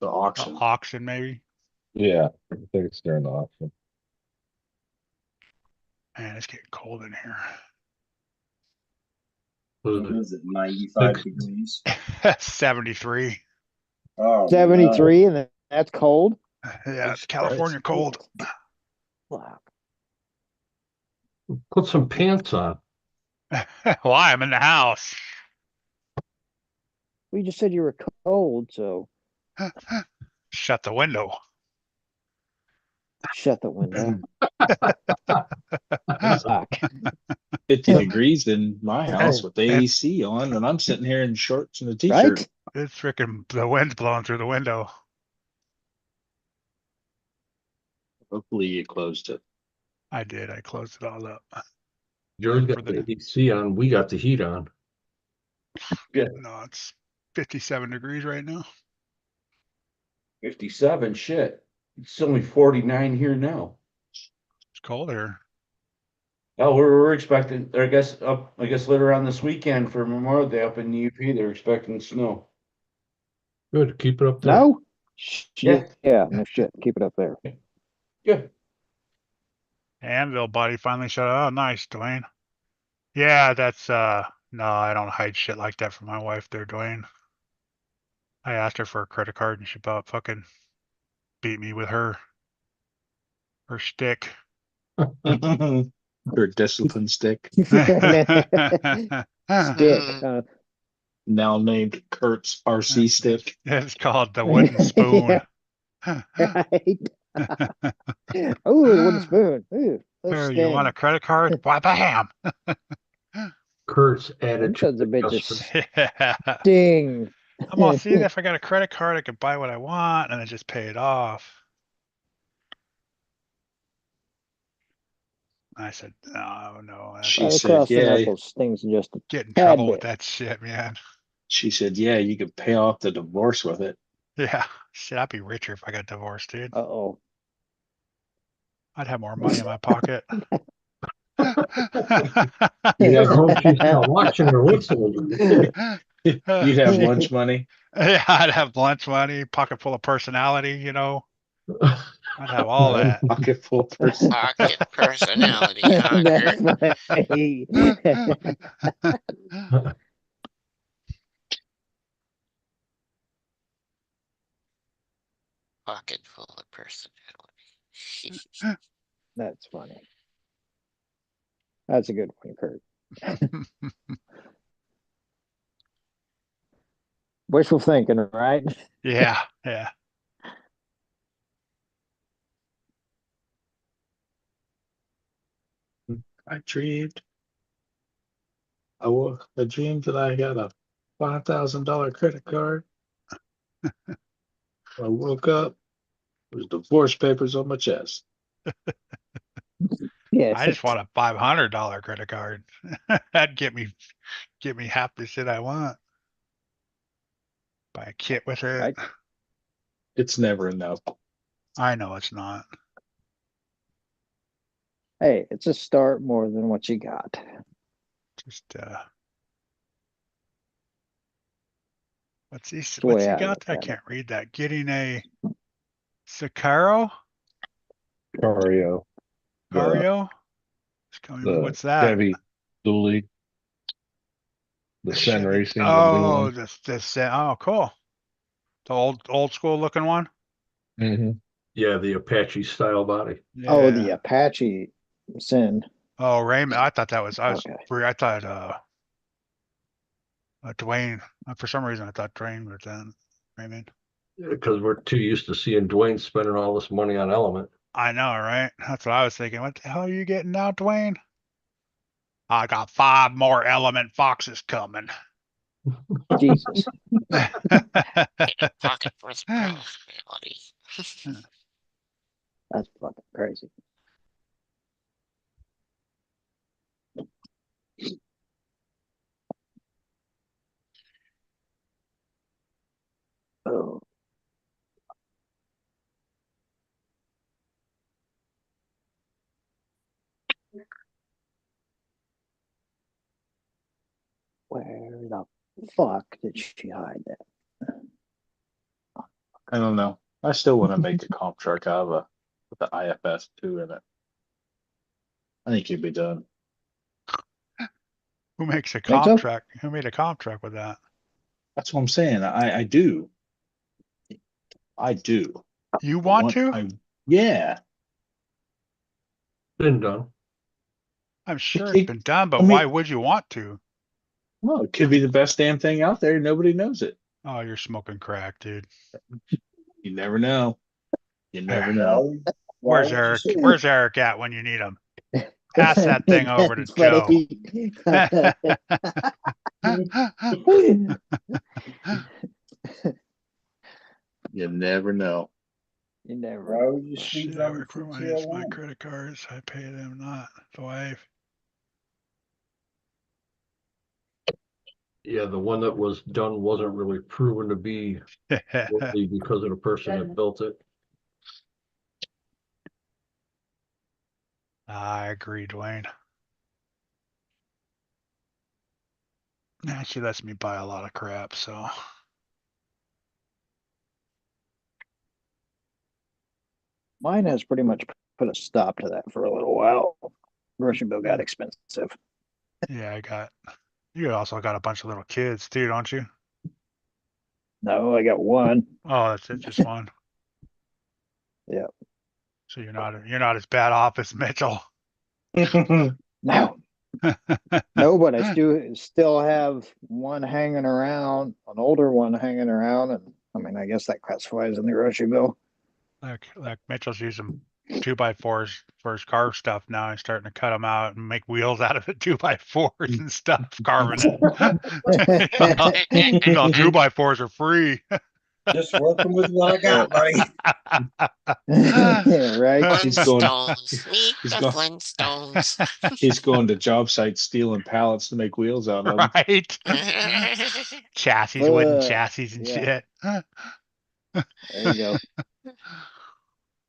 The auction. auction maybe. Yeah, I think it's during the auction. Man, it's getting cold in here. What is it, 95 Six. degrees? 73. Oh, 73, and that's cold. Yeah, it's California cold. Fuck. Put some pants on. Why? I'm in the house. We just said you were cold, so Shut the window. shut the window. Fuck. 50 degrees in my house with the It's AC on, and I'm sitting here in shorts and a t-shirt. Right? it's freaking the wind's blowing through the window. Hopefully you closed it. I did. I closed it all up. George For got the- the AC on. We got the heat on. No, it's 57 degrees right now. 57, shit. It's only 49 here now. It's cold here. Oh, we're expecting, I guess later on this weekend for Memorial Day up in the UP, they're expecting snow. Good. Keep it up there. No? Yeah. Yeah, no shit. Keep it up there. Good. Anvil buddy finally shut up. Oh, nice, Dwayne. Yeah, that's no, I don't hide shit like that from my wife there, Dwayne. I asked her for a credit card and she about fucking beat me with her stick. Your discipline stick, Stick. now named Kurt's RC stick. It's called the wooden spoon. Right. Oh, the wooden spoon. Ooh, Here, you want a credit card? Why, bam! Kurt's Them attitude. sons of bitches adjustment. Yeah. sting. I'm all seeing if I got a credit card, I could buy what I want and then just pay it off. I said, no, that's She Right said, across the yeah. knuckles stings just a get in tad trouble with bit. that shit, man. She said, yeah, you could pay off the divorce with it. Yeah, shit, I'd be richer if I got divorced, dude. Uh-oh. I'd have more money in my pocket. You gotta hope she's not watching or listening. You'd have lunch money. Yeah, I'd have lunch money, pocket full of personality, you know. I'd have all that. Pocket full person. Pocket personality, huh, That's Kurt? funny. Pocket full of personality. That's funny. That's a good one, Kurt. Wishful thinking, right? Yeah, yeah. I dreamed. I dreamed that I got a $5,000 credit card. I woke up, there's divorce papers on my chest. Yes. I just want a $500 credit card. That'd get me half the shit I want. Buy a kit with it. Right. It's never enough. I know it's not. Hey, it's a start more than what you got. Just what's he the way I got? look I at it. can't read that. Getting a Sicaro? Cario, the, Cario? the What's that? Chevy dually, the The Sen Chevy- Racing, the new Oh, one. oh, cool. The old school looking one. Mm-hmm. Yeah, the Apache style body. Yeah. Oh, the Apache Sin. Oh, Raymond. I thought that was. I thought Dwayne. For some reason, I thought Dwayne was then Raymond. Because we're too used to seeing Dwayne spending all this money on Element. I know, right? That's what I was thinking. What the hell are you getting now, Dwayne? I got 5 more Element Foxes coming. Jesus. Pocket for his personality. That's fucking crazy. Oh. Where the fuck did she hide that? I don't know. I still want to make a comp truck out of with the IFS 2 in it. I think you'd be done. Who makes a Think comp so? truck? Who made a comp truck with that? That's what I'm saying. I do. I do. You want to? Yeah. Been done. I'm sure it's It- been done, but I mean- why would you want to? Well, it could be the best damn thing out there. Nobody knows it. Oh, you're smoking crack, dude. You never know. You never Where- know. Where's Eric? Where's Eric at when you need him? Pass that thing over to That's Joe. funny. You never know. You never Why know. would you speak Shit, on Eric reminds my 201? credit cards. I pay them not the wife. Yeah, the one that was done wasn't really proven to be worthy because of the person that built it. I agree, Dwayne. Nah, she lets me buy a lot of crap, so Mine has pretty much put a stop to that for a little while. Grocery bill got expensive. yeah, you also got a bunch of little kids too, don't you? No, I got one. Oh, that's it, just one. Yeah. So you're not as bad off as Mitchell. No, no, but I still have one hanging around, an older one hanging around, and I mean, I guess that classifies in the grocery bill. Like Mitchell's using 2x4s for his car stuff now. He's starting to cut them out and make wheels out of the 2x4s and stuff, carving it. He's all 2x4s are free. Just working with what I got, buddy. Yeah, right. He's going. Flintstones. Meet He's the going. Flintstones. He's going to job sites stealing pallets to make wheels out of them. Right? Chassis, wooden chassis and yeah. shit. There you go.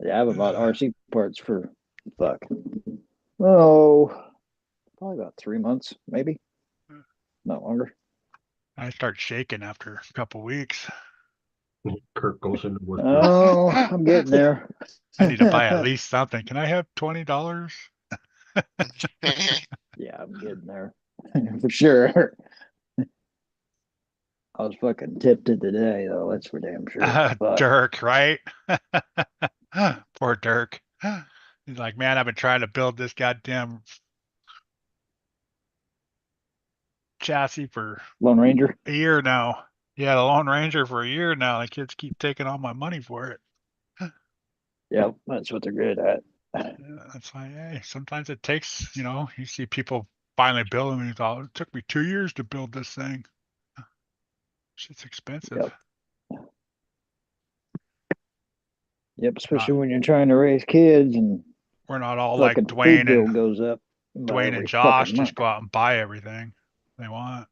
Yeah, I haven't bought RC parts for fuck. Oh, probably about 3 months, maybe. Not longer. I start shaking after a couple weeks. Kirk goes into work. Oh, I'm getting there. I need to buy at least something. Can I have $20? Yeah, I'm getting there for sure. I was fucking tipped it today, though. That's for damn sure. But Dirk, right? Poor Dirk. He's like, man, I've been trying to build this goddamn chassis for Lone Ranger. a year now. Yeah, the Lone Ranger for a year now. The kids keep taking all my money for it. Yep, that's what they're good at. Yeah, that's why, hey, sometimes it takes, you see people finally build them and you thought, it took me 2 years to build this thing. Shit's expensive. Yep, especially when you're trying to raise kids and We're not all like fucking food Dwayne bill and goes up by Dwayne every and Josh fucking just month. go out and buy everything they want.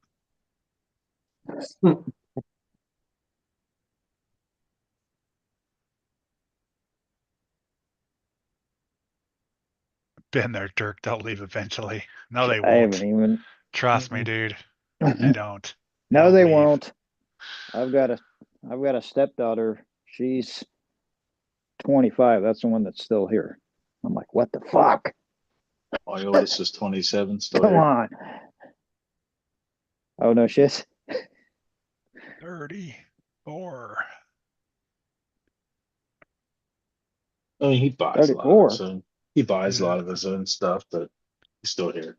Been there, Dirk. They'll leave eventually. No, they I haven't won't. even. Trust me, dude. They don't. No, They'll they leave. won't. I've got a stepdaughter. She's 25. That's the one that's still here. I'm like, what the fuck? My oldest is 27. Still Come here. on. Oh no, shit. 34. I mean, he buys a lot of 34. his own. He buys a Yeah. lot of his own stuff, but he's still here.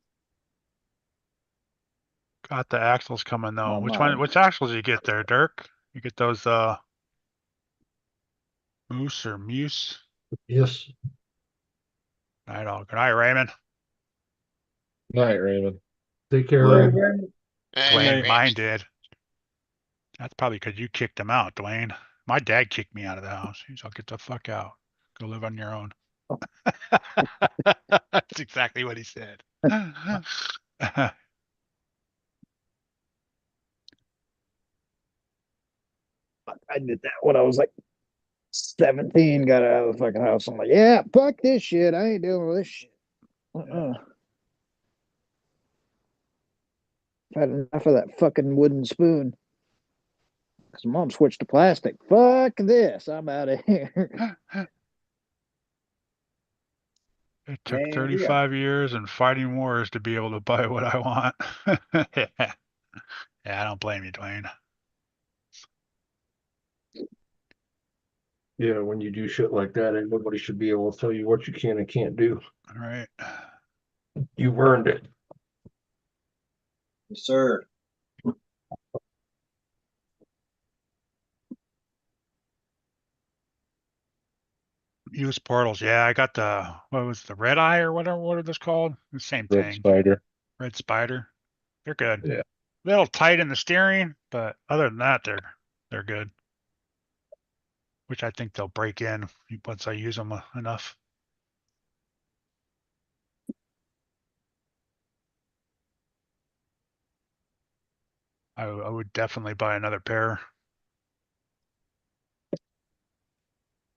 Got the axles coming though. Oh, Which mine. which axles you get there, Dirk? You get those Moose or Muse? Yes. Night all. Good night, Raymond. Night, Raymond. Take care. Right, Ray. Raymond? Dwayne, mine did. That's probably because you kicked him out, Dwayne. My dad kicked me out of the house. He's like, get the fuck out. Go live on your own. That's exactly what he said. I did that when I was like 17. Got out of the fucking house. I'm like, yeah, fuck this shit. I ain't dealing with this shit. I've had enough of that fucking wooden spoon. Because mom switched to plastic. Fuck this. I'm out of here. It took Man, 35 years and fighting wars to be able to buy what I want. Yeah. Yeah, I don't blame you, Dwayne. Yeah, when you do shit like that, and nobody should be able to tell you what you can and can't do. All right. You've earned it. Yes, sir. Use portals. Yeah, I got what was the red eye or whatever, what are those called? The same Red thing. Spider. Red Spider. They're good. Yeah. A little tight in the steering, but other than that, they're good. Which I think they'll break in once I use them enough. I would definitely buy another pair.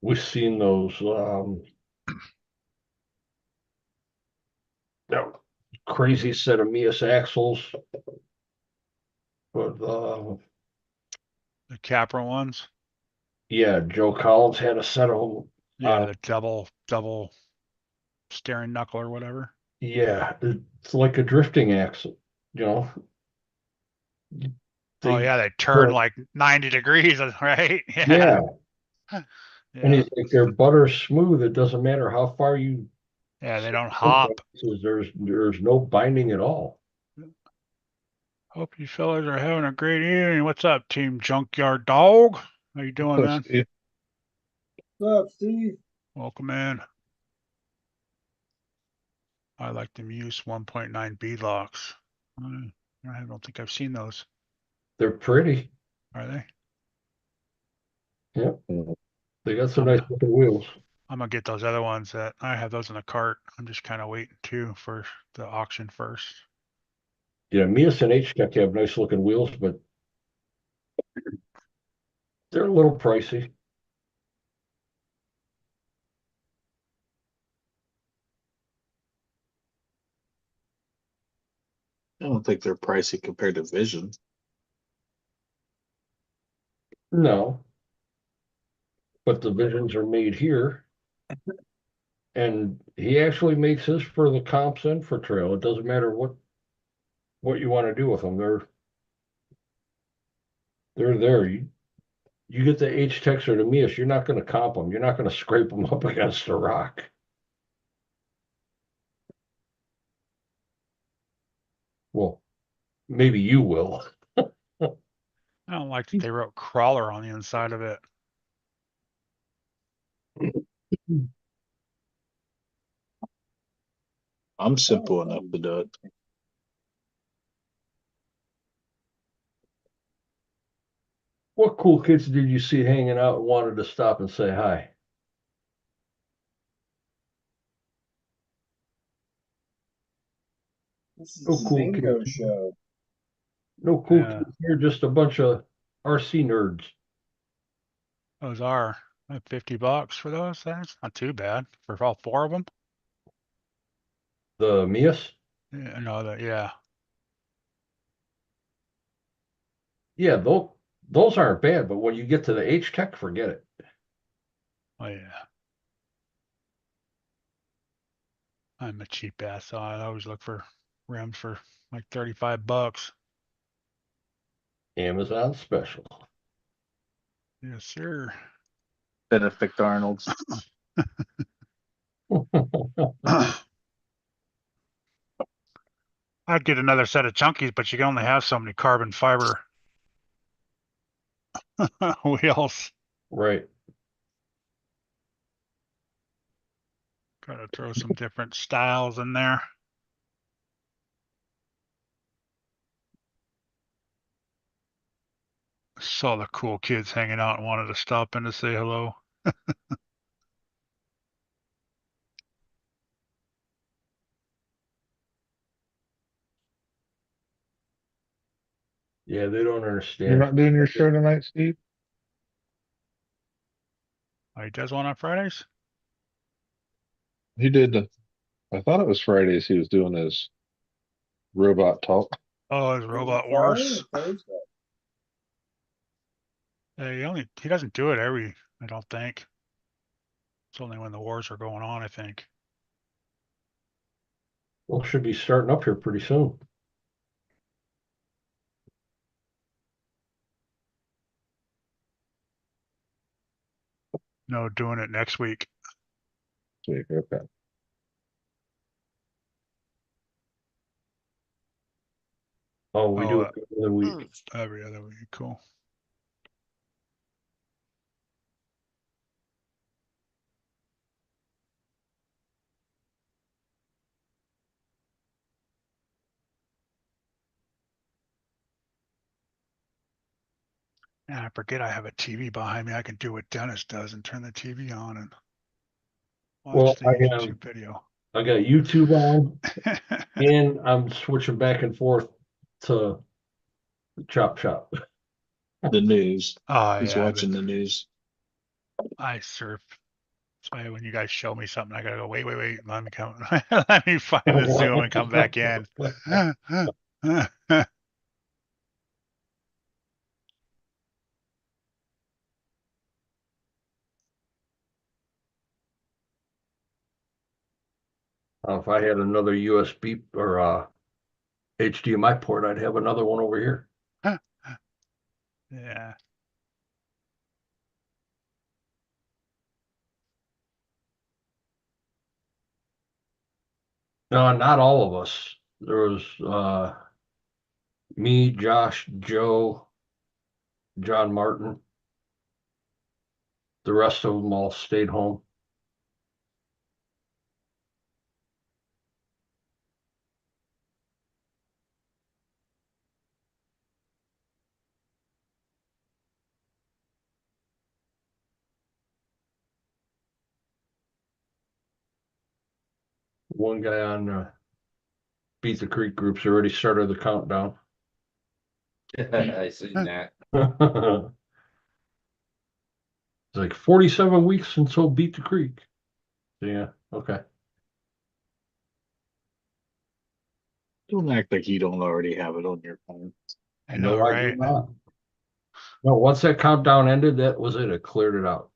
We've seen those that crazy set of Mias axles, but The Capra ones. yeah, Joe Collins had a set of them. Yeah, the double steering knuckle or whatever. Yeah, it's like a drifting axle, you know. Oh They yeah, they turn well, like 90 degrees, right? yeah, and Yeah. he's like they're butter smooth. It doesn't matter how far you Yeah, they don't says hop. there's no binding at all. Hope you fellas are having a great evening. What's up, Team Junkyard Dog? How you doing, man? What's up, Steve? Welcome in. I like the Muse 1.9 B locks. I don't think I've seen those. They're pretty. Are they? Yep. Mhm. They got some I'm nice looking wheels. gonna get those other ones that I have those in the cart. I'm just kind of waiting too for the auction first. Yeah, Mias and H-Tech have nice looking wheels, but they're a little pricey. I don't think they're pricey compared to Vision. No, but the Visions are made here. And he actually makes his for the comps and for trail. It doesn't matter what you want to do with them. They're there. You get the H-Techs or the Mias, you're not going to comp them. You're not going to scrape them up against a rock. Well, maybe you will. I don't like that they wrote crawler on the inside of it. I'm simple enough to do it. What cool kids did you see hanging out and wanted to stop and say hi? This is No the cool bingo kids. show. No cool Yeah. kids here, just a bunch of RC nerds. Those are $50 for those. That's not too bad for all four of them. The Mias? Yeah, no, yeah. Yeah, those aren't bad, but when you get to the H-Tech, forget it. Oh yeah. I'm a cheap ass, so I always look for rims for like $35. Amazon special. Yes, sir. Benedict Arnold's. I'd get another set of chunkies, but you can only have so many carbon fiber wheels. Right. Gotta throw some different styles in there. Saw the cool kids hanging out and wanted to stop in to say hello. Yeah, they don't You're understand. not doing your show tonight, Steve? Oh, he does one on Fridays? He did. I thought it was Fridays. He was doing his robot talk. Oh, his Is it Robot Friday Wars. or Thursday? He doesn't do it I don't think. It's only when the wars are going on, I think. Well, should be starting up here pretty soon. No, doing it next week. Sweet, okay. Oh, we do Oh, it every other week. every other week. Cool. And I forget I have a TV behind me. I can do what Dennis does and turn the TV on and watch the YouTube video. I got YouTube on, and I'm switching back and forth to Chop Shop. The news. Oh He's yeah, watching the news. I surf. That's why when you guys show me something, I gotta go, wait, let me come, let me find the Zoom and come back in. If I had another USB or HDMI port, I'd have another one over here. Yeah. No, not all of us. There was me, Josh, Joe, John Martin. The rest of them all stayed home. One guy on Beat the Creek group's already started the countdown. I seen that. It's like 47 weeks until Beat the Creek. Yeah, okay. Don't act like you don't already have it on your phone. I know, No, I do right? not. No, once that countdown ended, that was it. It cleared it out.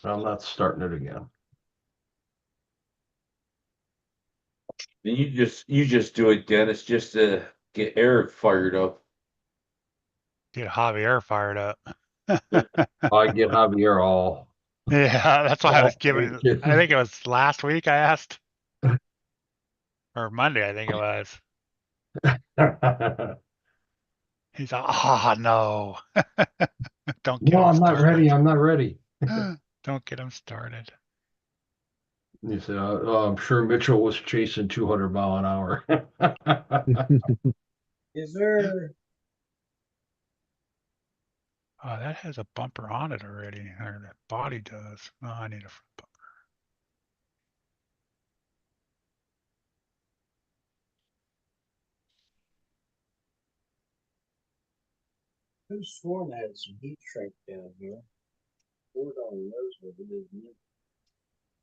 I'm not starting it again. You just do it, Dennis, just to get Eric fired up. Get Javier fired up. I get Javier all. Yeah, that's why I was all giving. anxious. I think it was last week I asked, or Monday, I think it was. He's like, oh no, don't get No, him I'm not ready. started. I'm not ready. Don't get him started. You said, I'm sure Mitchell was chasing 200 mile an hour. Is there? Oh, that has a bumper on it already, or the body does. Oh, I need a front bumper. Who's sworn that had some heat shrink down here? Ford only knows what it is.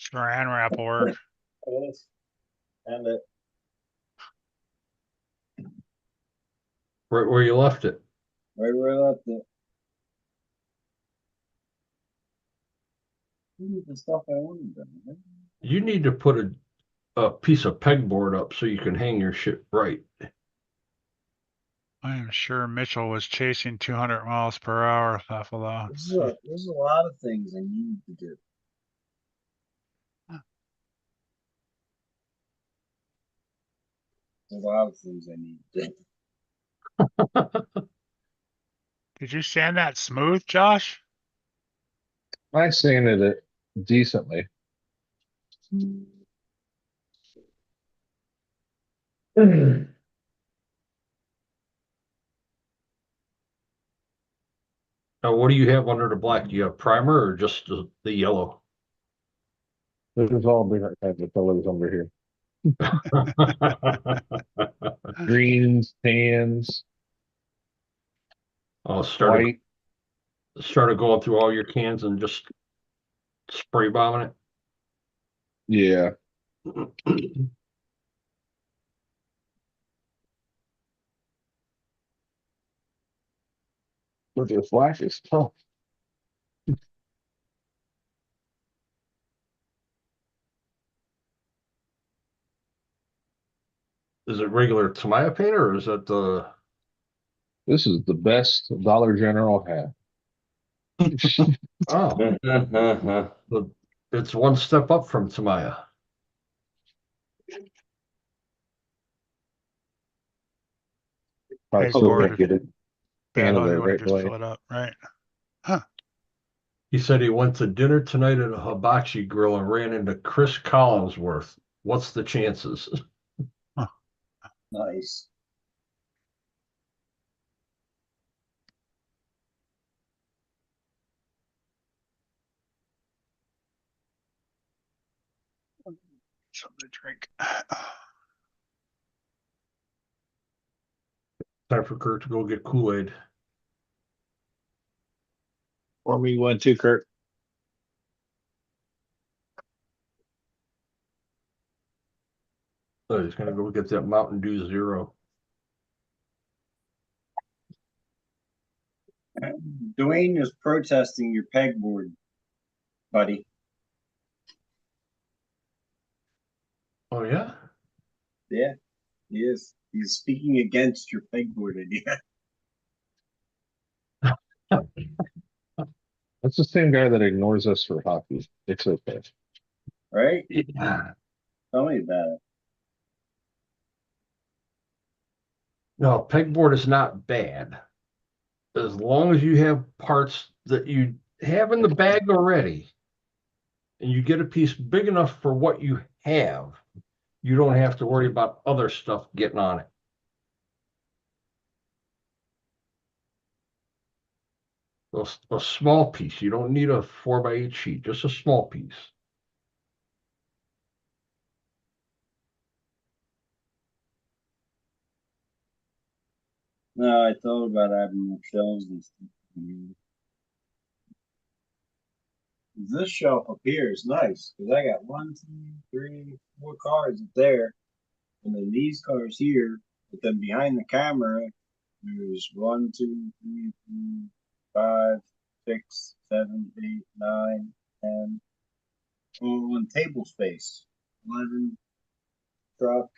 Saran wrap will work. Yes. And it. Right where you left it. Right where I left it. The stuff I wanted done. You need to put a piece of pegboard up so you can hang your shit right. I am sure Mitchell was chasing 200 miles per hour. Buffalo. There's a lot of things I need to do. There's a lot of things I need to do. Did you sand that smooth, Josh? I sanded it decently. Now, what do you have under the black? Do you have primer or just the yellow? There's all different kinds of colors under here. Greens, tans, white. Started going through all your cans and just spray bombing Yeah. it. But the black is tough. Is it regular Tamiya paint or is that the? This is the best Dollar General hat. Oh, but it's one step up from Tamaya. Probably still Pegboard. can't get a can of Oh, the you want to right just way. fill it up, right? Huh. He said he went to dinner tonight at a hibachi grill and ran into Chris Collinsworth. What's the chances? Nice. Something to drink. Time for Kurt to go get Kool-Aid. Or me one too, Kurt. So he's gonna go get that Mountain Dew Zero. Dwayne is protesting your pegboard, buddy. Oh yeah? Yeah, he is. He's speaking against your pegboard idea. That's the same guy that ignores us for hockey. It's okay. Right? Yeah. Tell me about it. No, pegboard is not bad. As long as you have parts that you have in the bag already, and you get a piece big enough for what you have, you don't have to worry about other stuff getting on it. A small piece. You don't need a 4x8 sheet, just a small piece. No, I thought about adding more shelves and stuff. This shelf up here is nice because I got 1, 2, 3, 4 cars up there, and then these cars here. But then behind the camera, there's 1, 2, 3, 4, 5, 6, 7, 8, 9, 10. Oh, and table space, 11 truck.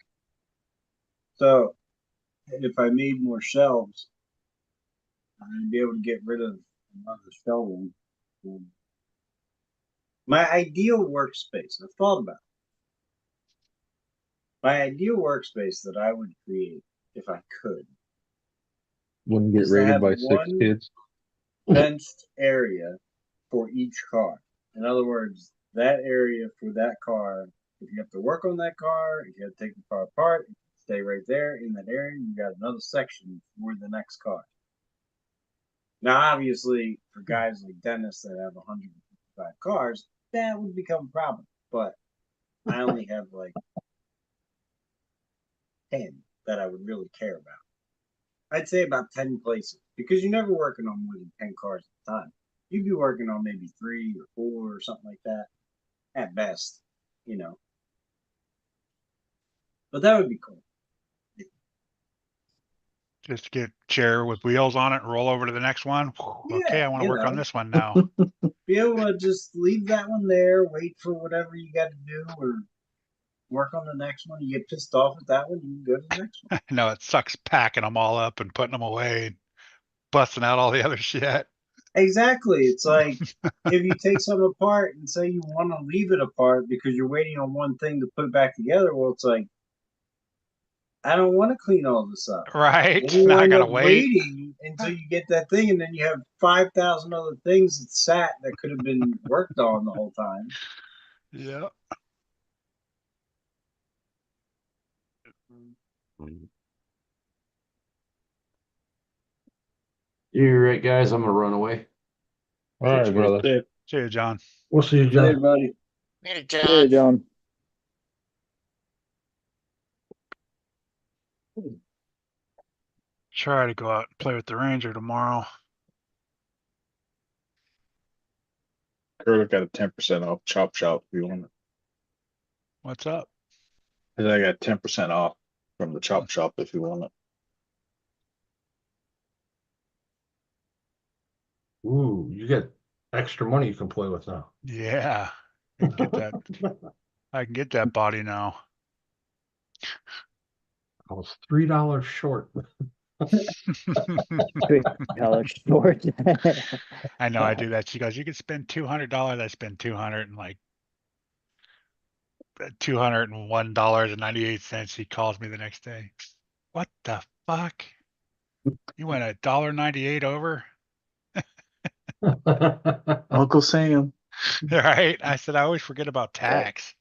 So if I made more shelves, I'd be able to get rid of another shelving. My ideal workspace, I've thought about it. My ideal workspace that I would create if I could Wouldn't get is to raided have by 6 one kids. fenced area for each car. In other words, that area for that car, if you have to work on that car, if you have to take the car apart, stay right there in that area. You got another section for the next car. Now, obviously, for guys like Dennis that have 155 cars, that would become a problem. But I only have like 10 that I would really care about. I'd say about 10 places because you're never working on more than 10 cars at a time. You'd be working on maybe 3 or 4 or something like that at best, you know. But that would be cool. Just get chair with wheels on it, roll over to the next one. Okay, I want to work on this one now. Be able to just leave that one there, wait for whatever you got to do, or work on the next one. You get pissed off at that one, you go to the next one. No, it sucks packing them all up and putting them away and busting out all the other shit. Exactly. It's like if you take something apart and say you want to leave it apart because you're waiting on one thing to put it back together, well, it's like, I don't want to clean all this up. Right. Then you Now I wind gotta up wait. waiting until you get that thing, and then you have 5,000 other things that sat that could have been worked on the whole time. Yeah. You're right, guys. I'm gonna run away. All right, brother. See you, John. We'll see you, Later, John. buddy. Later, Hey, John. John. Try to go out and play with the Ranger tomorrow. Kurt got a 10% off Chop Shop if you want it. What's up? I got 10% off from the Chop Shop if you want it. Ooh, you get extra money you can play with now. Yeah. I can get that. I can get that body now. I was $3 short. $3 short. I know I do that. She goes, you could spend $200. I spend 200 and like $201.98. He calls me the next day. What the fuck? You went $1.98 over? Uncle Sam. Right? I said, I always forget about tax.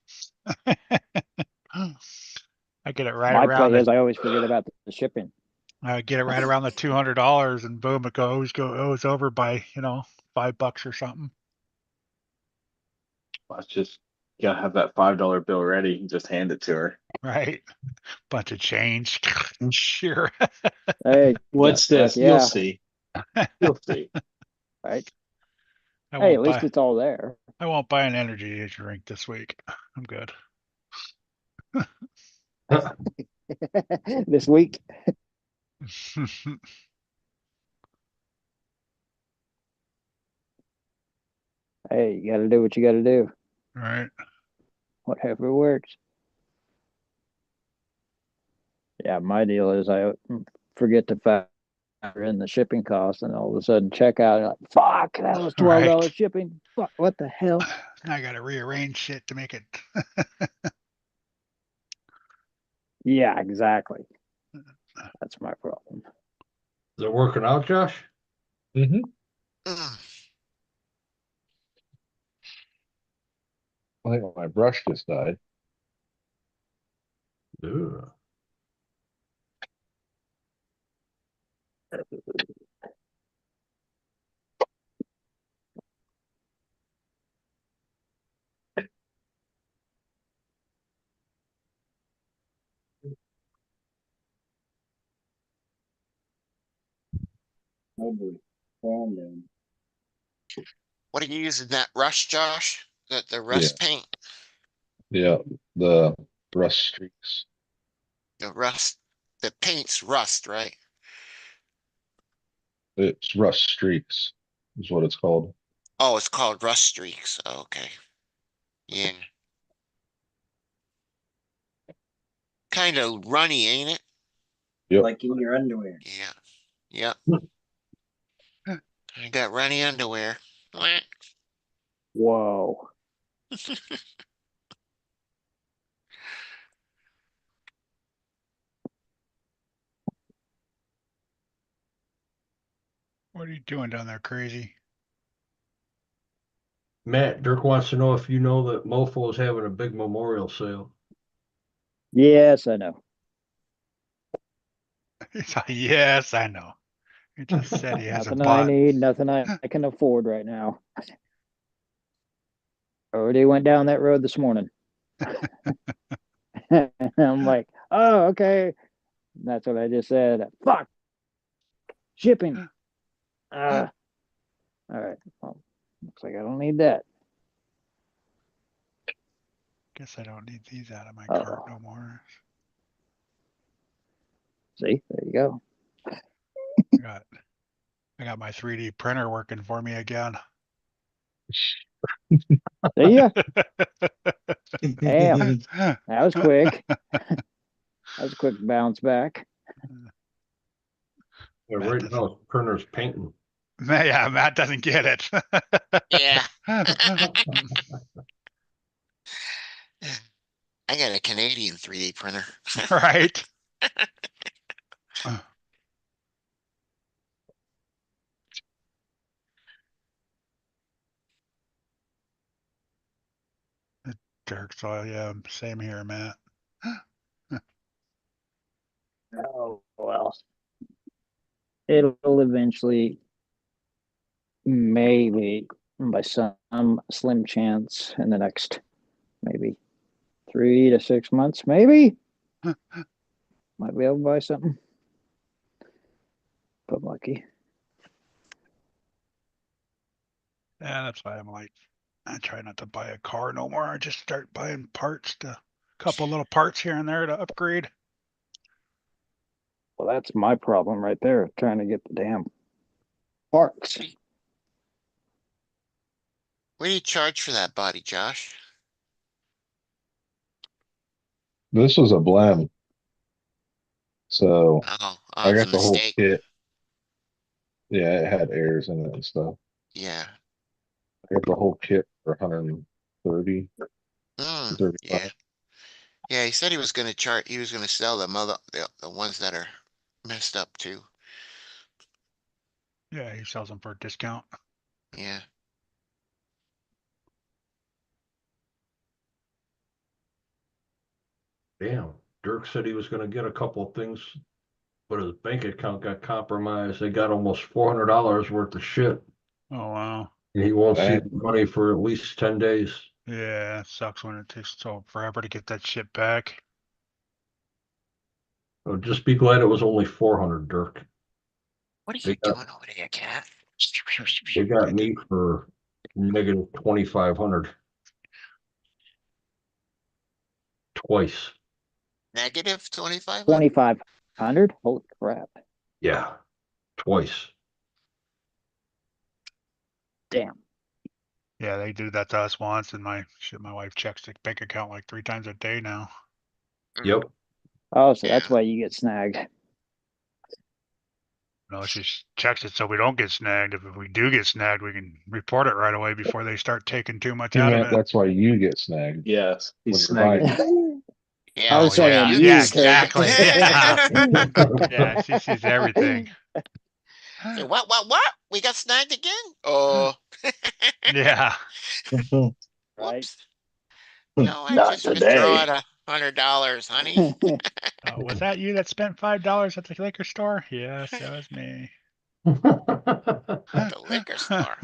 I get it right My around play is the I always forget about the shipping. I get it right around the $200 and boom, it goes over by, $5 or something. Let's just gotta have that $5 bill ready and just hand it to her. Right? Bunch of change. Sure. Hey, What's heck this? You'll yeah, see. You'll see. right? I Hey, at won't least buy it's all there. I won't buy an energy drink this week. I'm good. This week. Hey, you gotta do what you gotta do. Right. Whatever works. Yeah, my deal is I forget to factor in the shipping costs, and all of a sudden checkout, and like, fuck, that was $12 Right. shipping. Fuck, what the hell? Now I gotta rearrange shit to make it. Yeah, exactly. That's my problem. Is it working out, Josh? Mm-hmm. Mm. I think my brush just died. Ugh. Nobody found them. What are you using that rust, Josh? The Yeah. rust paint? Yeah. The rust streaks. The rust, the paint's rust, right? It's rust streaks is what it's called. Oh, it's called rust streaks. Oh, okay. Yeah. Kind of runny, ain't it? Yep. Like in your underwear. Yeah. Yep. I got runny underwear. Wah. Whoa. What are you doing down there, crazy? Matt, Dirk wants to know if you know that Mofo is having a big memorial sale. Yes, I know. He's like, yes, I know. He just said he hasn't Nothing I bought. need, nothing I can afford right now. Already went down that road this morning. I'm like, oh, okay. That's what I just said. Fuck. Shipping. All right. Well, looks like I don't need that. Guess I don't need these out of my cart no more. See, there you go. I got my 3D printer working for me again. See ya. Damn. That was quick. That was a quick bounce back. Yeah, right now, his printer's painting. Yeah, Matt doesn't get it. Yeah. I got a Canadian 3D printer. Right. Dirk, so yeah, same here, Matt. Oh, well. It'll eventually, maybe by some slim chance in the next maybe 3 to 6 months, maybe. Might be able to buy something. But lucky. Yeah, that's why I'm like, I try not to buy a car no more. I just start buying parts a couple little parts here and there to upgrade. Well, that's my problem right there, trying to get the damn parts. What do you charge for that body, Josh? This was a blem. So Oh, Oh, I it's a got the whole mistake. kit. Yeah, it had airs in it and stuff. Yeah. I got the whole kit for 130, Yeah. 35. Yeah, he said he was gonna sell the ones that are messed up too. Yeah, he sells them for a discount. Yeah. Damn, Dirk said he was gonna get a couple of things, but his bank account got compromised. They got almost $400 worth of shit. Oh, wow. And he won't see That- the money for at least 10 days. Yeah, it sucks when it takes so forever to get that shit back. So just be glad it was only 400, Dirk. What are They you got, doing over there, cat? they got me for negative 2,500 twice. Negative 2,500? 2,500? Holy crap. Yeah, twice. Damn. Yeah, they do that to us once, and my wife checks the bank account like 3 times a day now. Yep. Oh, so that's Yeah. why you get snagged. No, she checks it so we don't get snagged. If we do get snagged, we can report it right away before they start taking too much He out of meant it. that's why you get snagged Yes, when he's you're buying. snagging. Yeah. I Oh was talking yeah, to yeah, you, Kurt. exactly. Yeah, yeah, she sees everything. Say, what? We got snagged again? Oh, Yeah. Right. whoops. No, I Not just today. withdrawed $100, honey. Was that you that spent $5 at the liquor store? Yes, that was me. At the liquor store.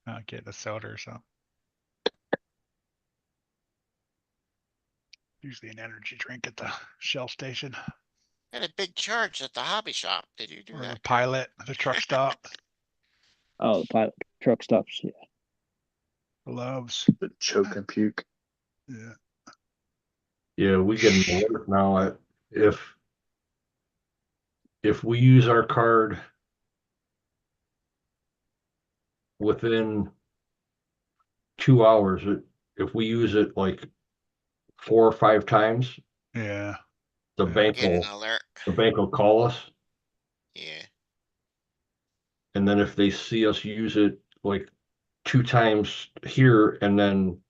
I'll get a soda or something. Usually an energy drink at the Shell station Had a big charge at the hobby shop. Did you do or the that? Kurt? Pilot, the truck stop. Oh, the pilot truck stops. Yeah. Gloves. The choke and puke. Yeah. Yeah, we get an alert now. If we use our card within 2 hours, if we use it like 4 or 5 times, Yeah. the Yeah. bank Get an will alert. the bank will call us, Yeah. and then if they see us use it like 2 times here and then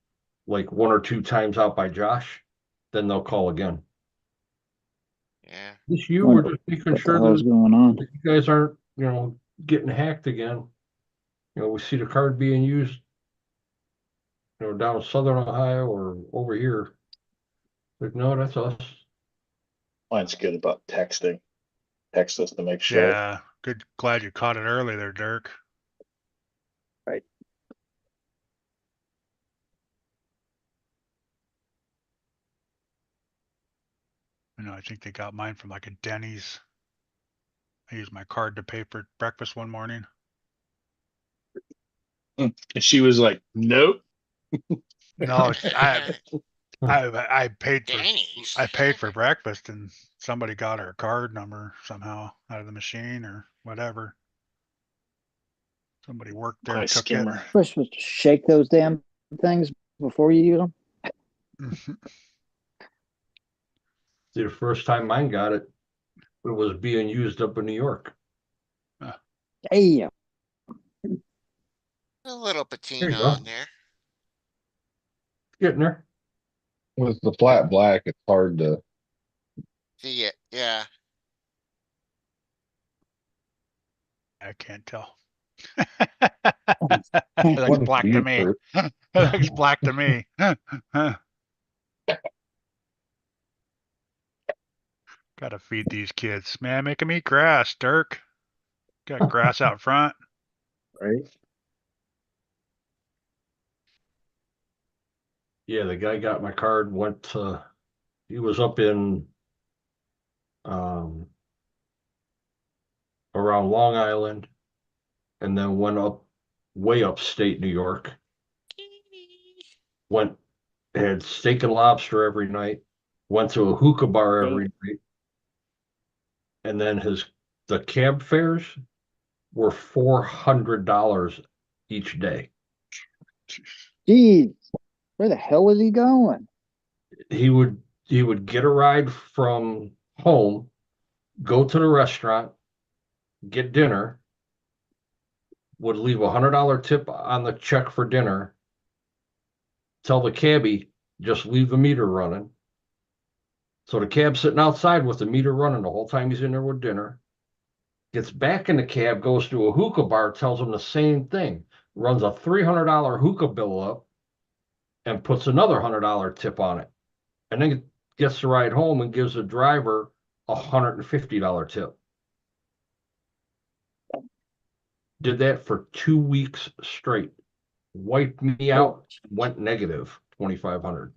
like 1 or 2 times out by Josh, then they'll call again. Yeah. Just you were Wonder just making what the sure hell's that going on. you guys aren't, getting hacked again. We see the card being used, down in Southern Ohio or over here. Like, no, that's us. Mine's good about texting. Text us to make sure. Yeah. Good. Glad you caught it early there, Dirk. Right. I think they got mine from like a Denny's. I used my card to pay for breakfast one morning. And she was like, nope. No, I paid for Denny's. I paid for breakfast and somebody got her card number somehow out of the machine or whatever. Somebody worked there, Hi, took skimmer. We're supposed to shake those damn things before you use them. it. See, the first time mine got it, it was being used up in New York. Damn. A little There patina you go. on there. Getting there. With the flat black, it's hard to. See it. Yeah. I can't tell. It looks One for black to you, me. Kurt. It looks black to me. Gotta feed these kids. Man, make them eat grass, Dirk. Got grass out front. Right? Yeah, the guy got my card, he was up in around Long Island and then went up way upstate New York. Had steak and lobster every night, went to a hookah bar every night. And then the cab fares were $400 each day. Jeez. Where the hell was he going? He would get a ride from home go to the restaurant, get dinner, would leave $100 tip on the check for dinner, tell the cabbie, just leave the meter running. So the cab's sitting outside with the meter running the whole time he's in there with dinner. Gets back in the cab, goes to a hookah bar, tells him the same thing, runs a $300 hookah bill up, and puts another $100 tip on it. And then gets the ride home and gives the driver a $150 tip. Did that for 2 weeks straight. Wiped me out, went negative 2,500.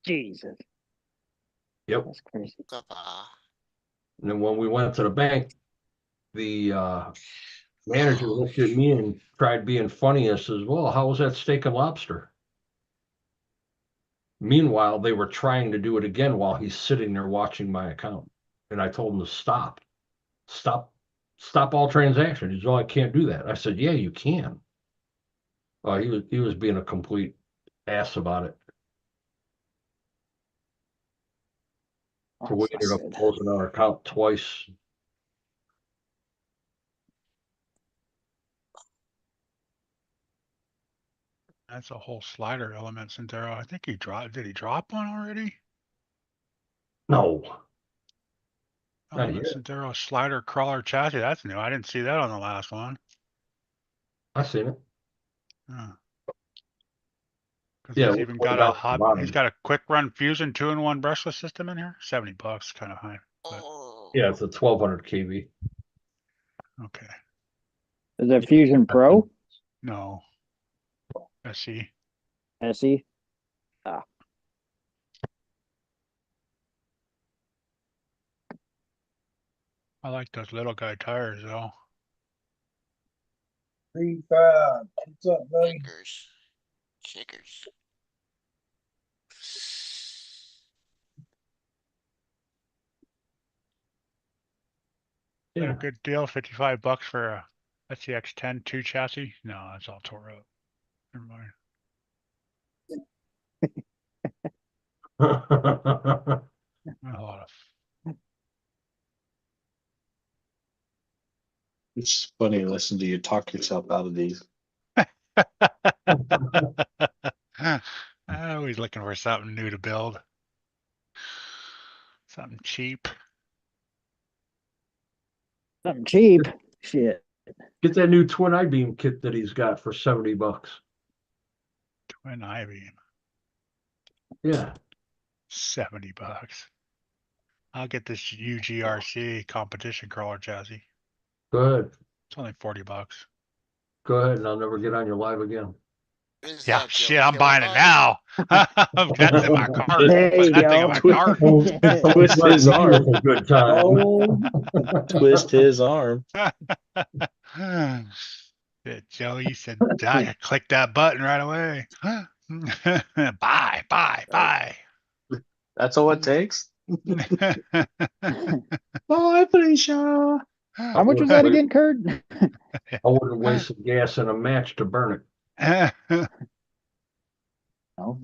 Jesus, Yep. that's crazy. And then when we went to the bank, the manager looked at me and tried being funny and says, well, how was that steak and lobster? Meanwhile, they were trying to do it again while he's sitting there watching my account. And I told him to stop all transactions. He said, oh, I can't do that. I said, yeah, you can. He was being a complete ass about it. So we ended up closing our account twice. That's a whole slider element, Centero. I think did he drop one already? No. Not Element yet. Centero slider crawler chassis. That's new. I didn't see that on the last one. I seen it. Because Yeah, he's it even was got down a at the hot, bottom. he's got a quick run fusion 2-in-1 brushless system in here. $70, kind of high. But Yeah, it's a 1200 kV. okay. Is that Fusion Pro? No. SE. SE? I like those little guy tires though. 3-5. What's up, buddy? Shakers. Is that a good deal? $55 for a SCX-10 2 chassis? No, that's all tore up. Never mind. A lot of It's funny to listen to you talk yourself out of these. always looking for something new to build. Something cheap. Something cheap. Shit. Get that new twin I-beam kit that he's got for $70. Twin I-beam. Yeah. $70. I'll get this UGRC competition crawler chassis. Go ahead. It's only $40. Go ahead, and I'll never get on your live again. Yeah, shit, I'm buying it now. That's in my cart. There Put you that thing in go. my cart. Twist his arm. A good time. Oh, twist his arm. Joe, you said I click that button right away. Buy. That's all it takes. Bye, Felicia. How much was that again, Kurt? I wouldn't waste some gas in a match to burn it. Oh,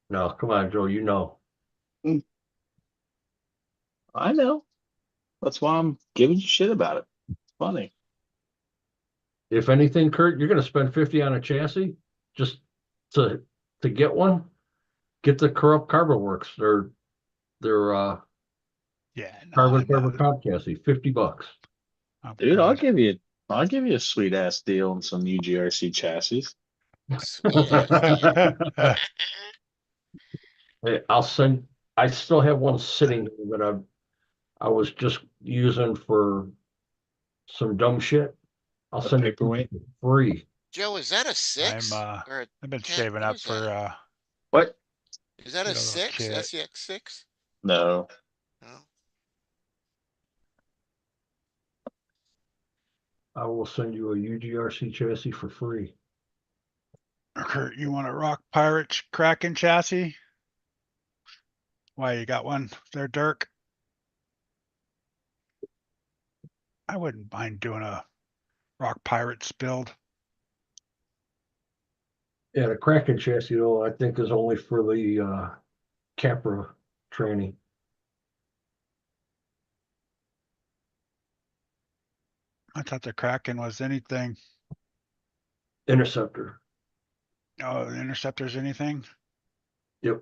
No, come on, Joe. You know. I know. That's why I'm giving you shit about it. It's funny. If anything, Kurt, you're going to spend 50 on a chassis just to get one. Get the Corrupt Carbon Works. They're carbon comp chassis, $50. Dude, I'll give you a sweet ass deal on some UGRC chassis. Hey, I still have one sitting here that I was just using for some dumb shit. I'll The send it paperweight? for free. Joe, is that a 6? I've been 10? saving What up is for that? What? Is that a Get a little 6? kit. SEX 6? No. No. I will send you a UGRC chassis for free. Kurt, you want a Rock Pirate Kraken chassis? Why, you got one there, Dirk? I wouldn't mind doing a Rock Pirates build. Yeah, the Kraken chassis, though, I think is only for the Capra training. I thought the Kraken was anything. Interceptor. Oh, the Interceptor's anything? Yep.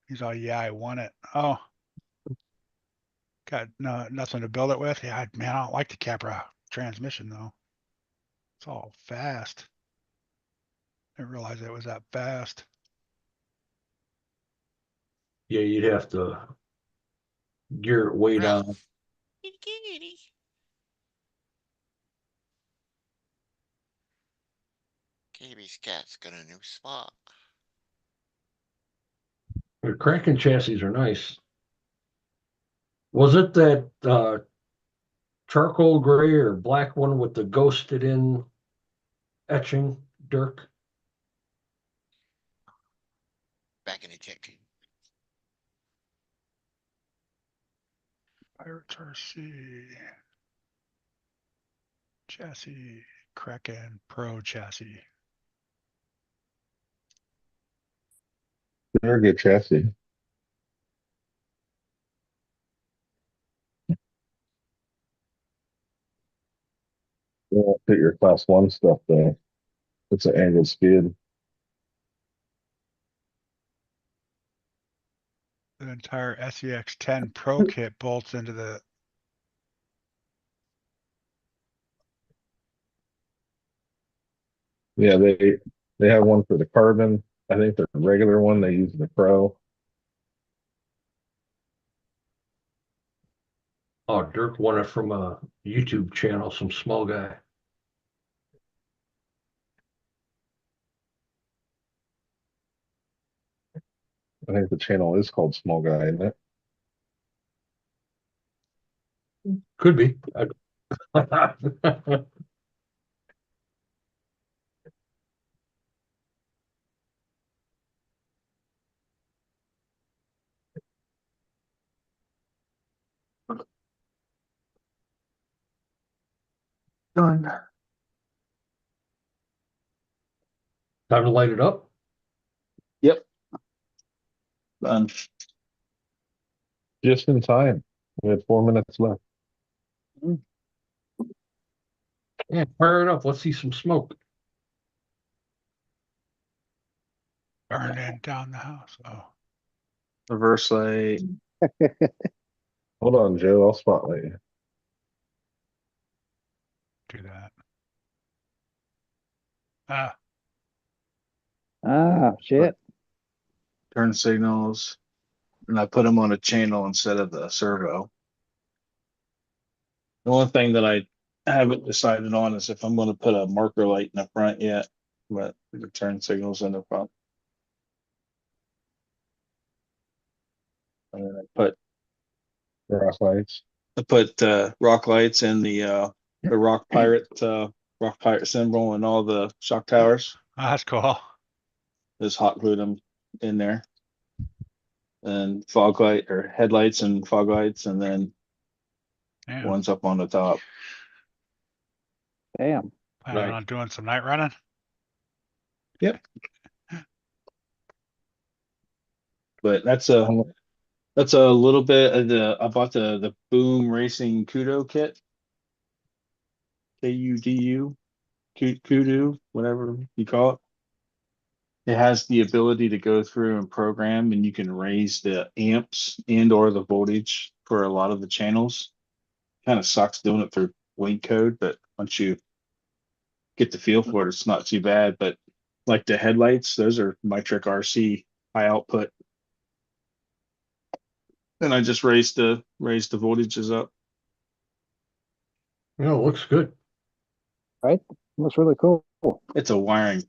He's all, yeah, I won it. Oh, got nothing to build it with. Yeah, man, I don't like the Capra transmission though. It's all fast. I didn't realize it was that fast. Yeah, you'd have to gear it way Ralph. down. Kitty, kitty. Katie's cat's got a new spot. The Kraken chassis are nice. Was it that charcoal gray or black one with the ghosted in etching, Dirk? Back in the tick. Pirates RC. Chassis. Kraken Pro chassis. They're a good chassis. You won't fit your class one stuff though. It's an angled skid. The entire SEX 10 Pro kit bolts into the Yeah, they have one for the carbon. I think the regular one they use the pro. Oh, Dirk won it from a YouTube channel, some small guy. I think the channel is called Small Guy, isn't it? Could be. Done. Time to light it up. Yep. Done. Just in time. We had 4 minutes left. Yeah, fire it up. Let's see some smoke. burning down the house. Oh, Reverse light. Hold on, Joe. I'll spotlight you. do that. Ah, Ah, shit. Turn signals. And I put them on a channel instead of the servo. The only thing that I haven't decided on is if I'm going to put a marker light in the front yet, but the turn signals in the front. And then Rock lights. I put rock lights and the rock pirate symbol and all the shock towers. that's cool. Just hot glued them in there. And fog light or headlights and fog lights, and then Yeah. one's up on the top. Damn. Planning Right. on doing some night running. But that's a little bit of I bought the Boom Racing Kudo kit. KUDU, Kudu, whatever you call it. It has the ability to go through and program, and you can raise the amps and or the voltage for a lot of the channels. Kind of sucks doing it through link code, but once you get the feel for it, it's not too bad. But like the headlights, those are Mitric RC high output. Then I just raised the voltages up. You know, it looks good. Looks really cool. It's a wiring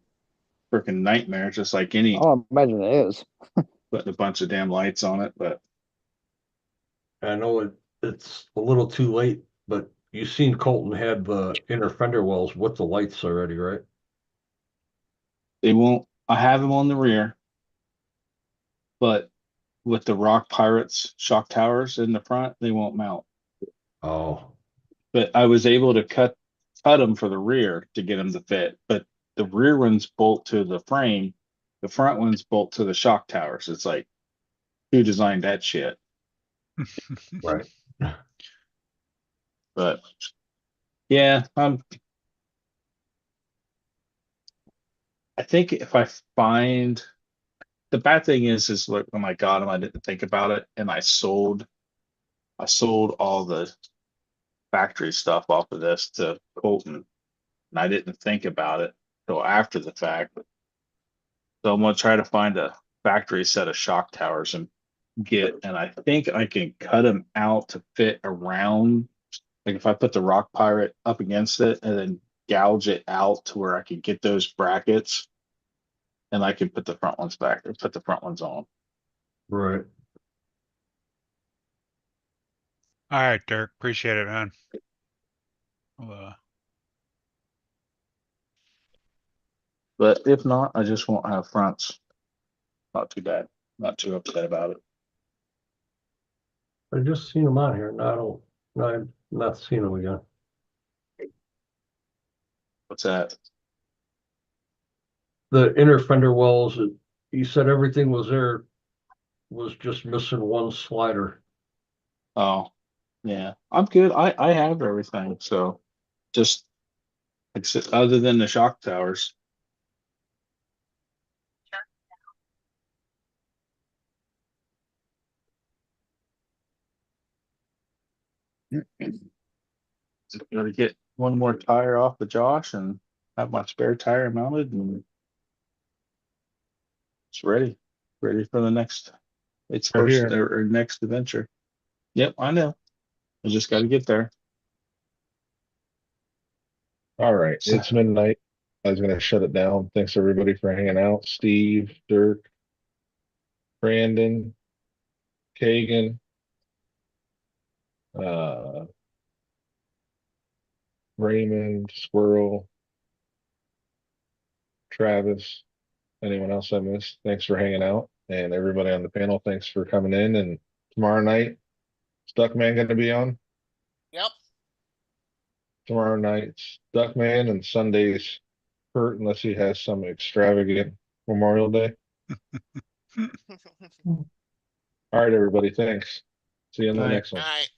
freaking nightmare, just like any Oh, I imagine it is. putting a bunch of damn lights on it. But I know it's a little too late, but you've seen Colton had the inner fender wells with the lights already, right? they won't. I have them on the rear, but with the Rock Pirates shock towers in the front, they won't mount. Oh, But I was able to cut them for the rear to get them to fit. But the rear ones bolt to the frame, the front ones bolt to the shock towers. It's like, who designed that shit? Right. But yeah, I think if I find the bad thing is like when I got them, I didn't think about it, and I sold all the factory stuff off of this to Colton, and I didn't think about it till after the fact. So I'm gonna try to find a factory set of shock towers and and I think I can cut them out to fit around. Like if I put the Rock Pirate up against it and then gouge it out to where I can get those brackets, and I can put the front ones back or put the front ones on. Right. All right, Dirk. Appreciate it, man. But if not, I just won't have fronts. Not too bad. Not too upset about it. I just seen them on here. No, I've not seen them again. What's that? The inner fender wells, he said everything was there, was just missing one slider. Oh, yeah. I'm good. I have everything. So just other than the shock towers. Just gotta get one more tire off of Josh and have my spare tire mounted, and it's ready. Ready for the next its Right first here. or next adventure. Yep, I know. I just gotta get there. All right, it's midnight. I was gonna shut it down. Thanks everybody for hanging out. Steve, Dirk, Brandon, Kagan, uh, Raymond, Squirrel, Travis, anyone else I missed. Thanks for hanging out, and everybody on the panel. Thanks for coming in. And tomorrow night, Stuckman gonna be on. Yep. Tomorrow night's Duckman, and Sunday's Kurt, unless he has some extravagant Memorial Day. All right, everybody. Thanks. See you in the All right. next one. All right.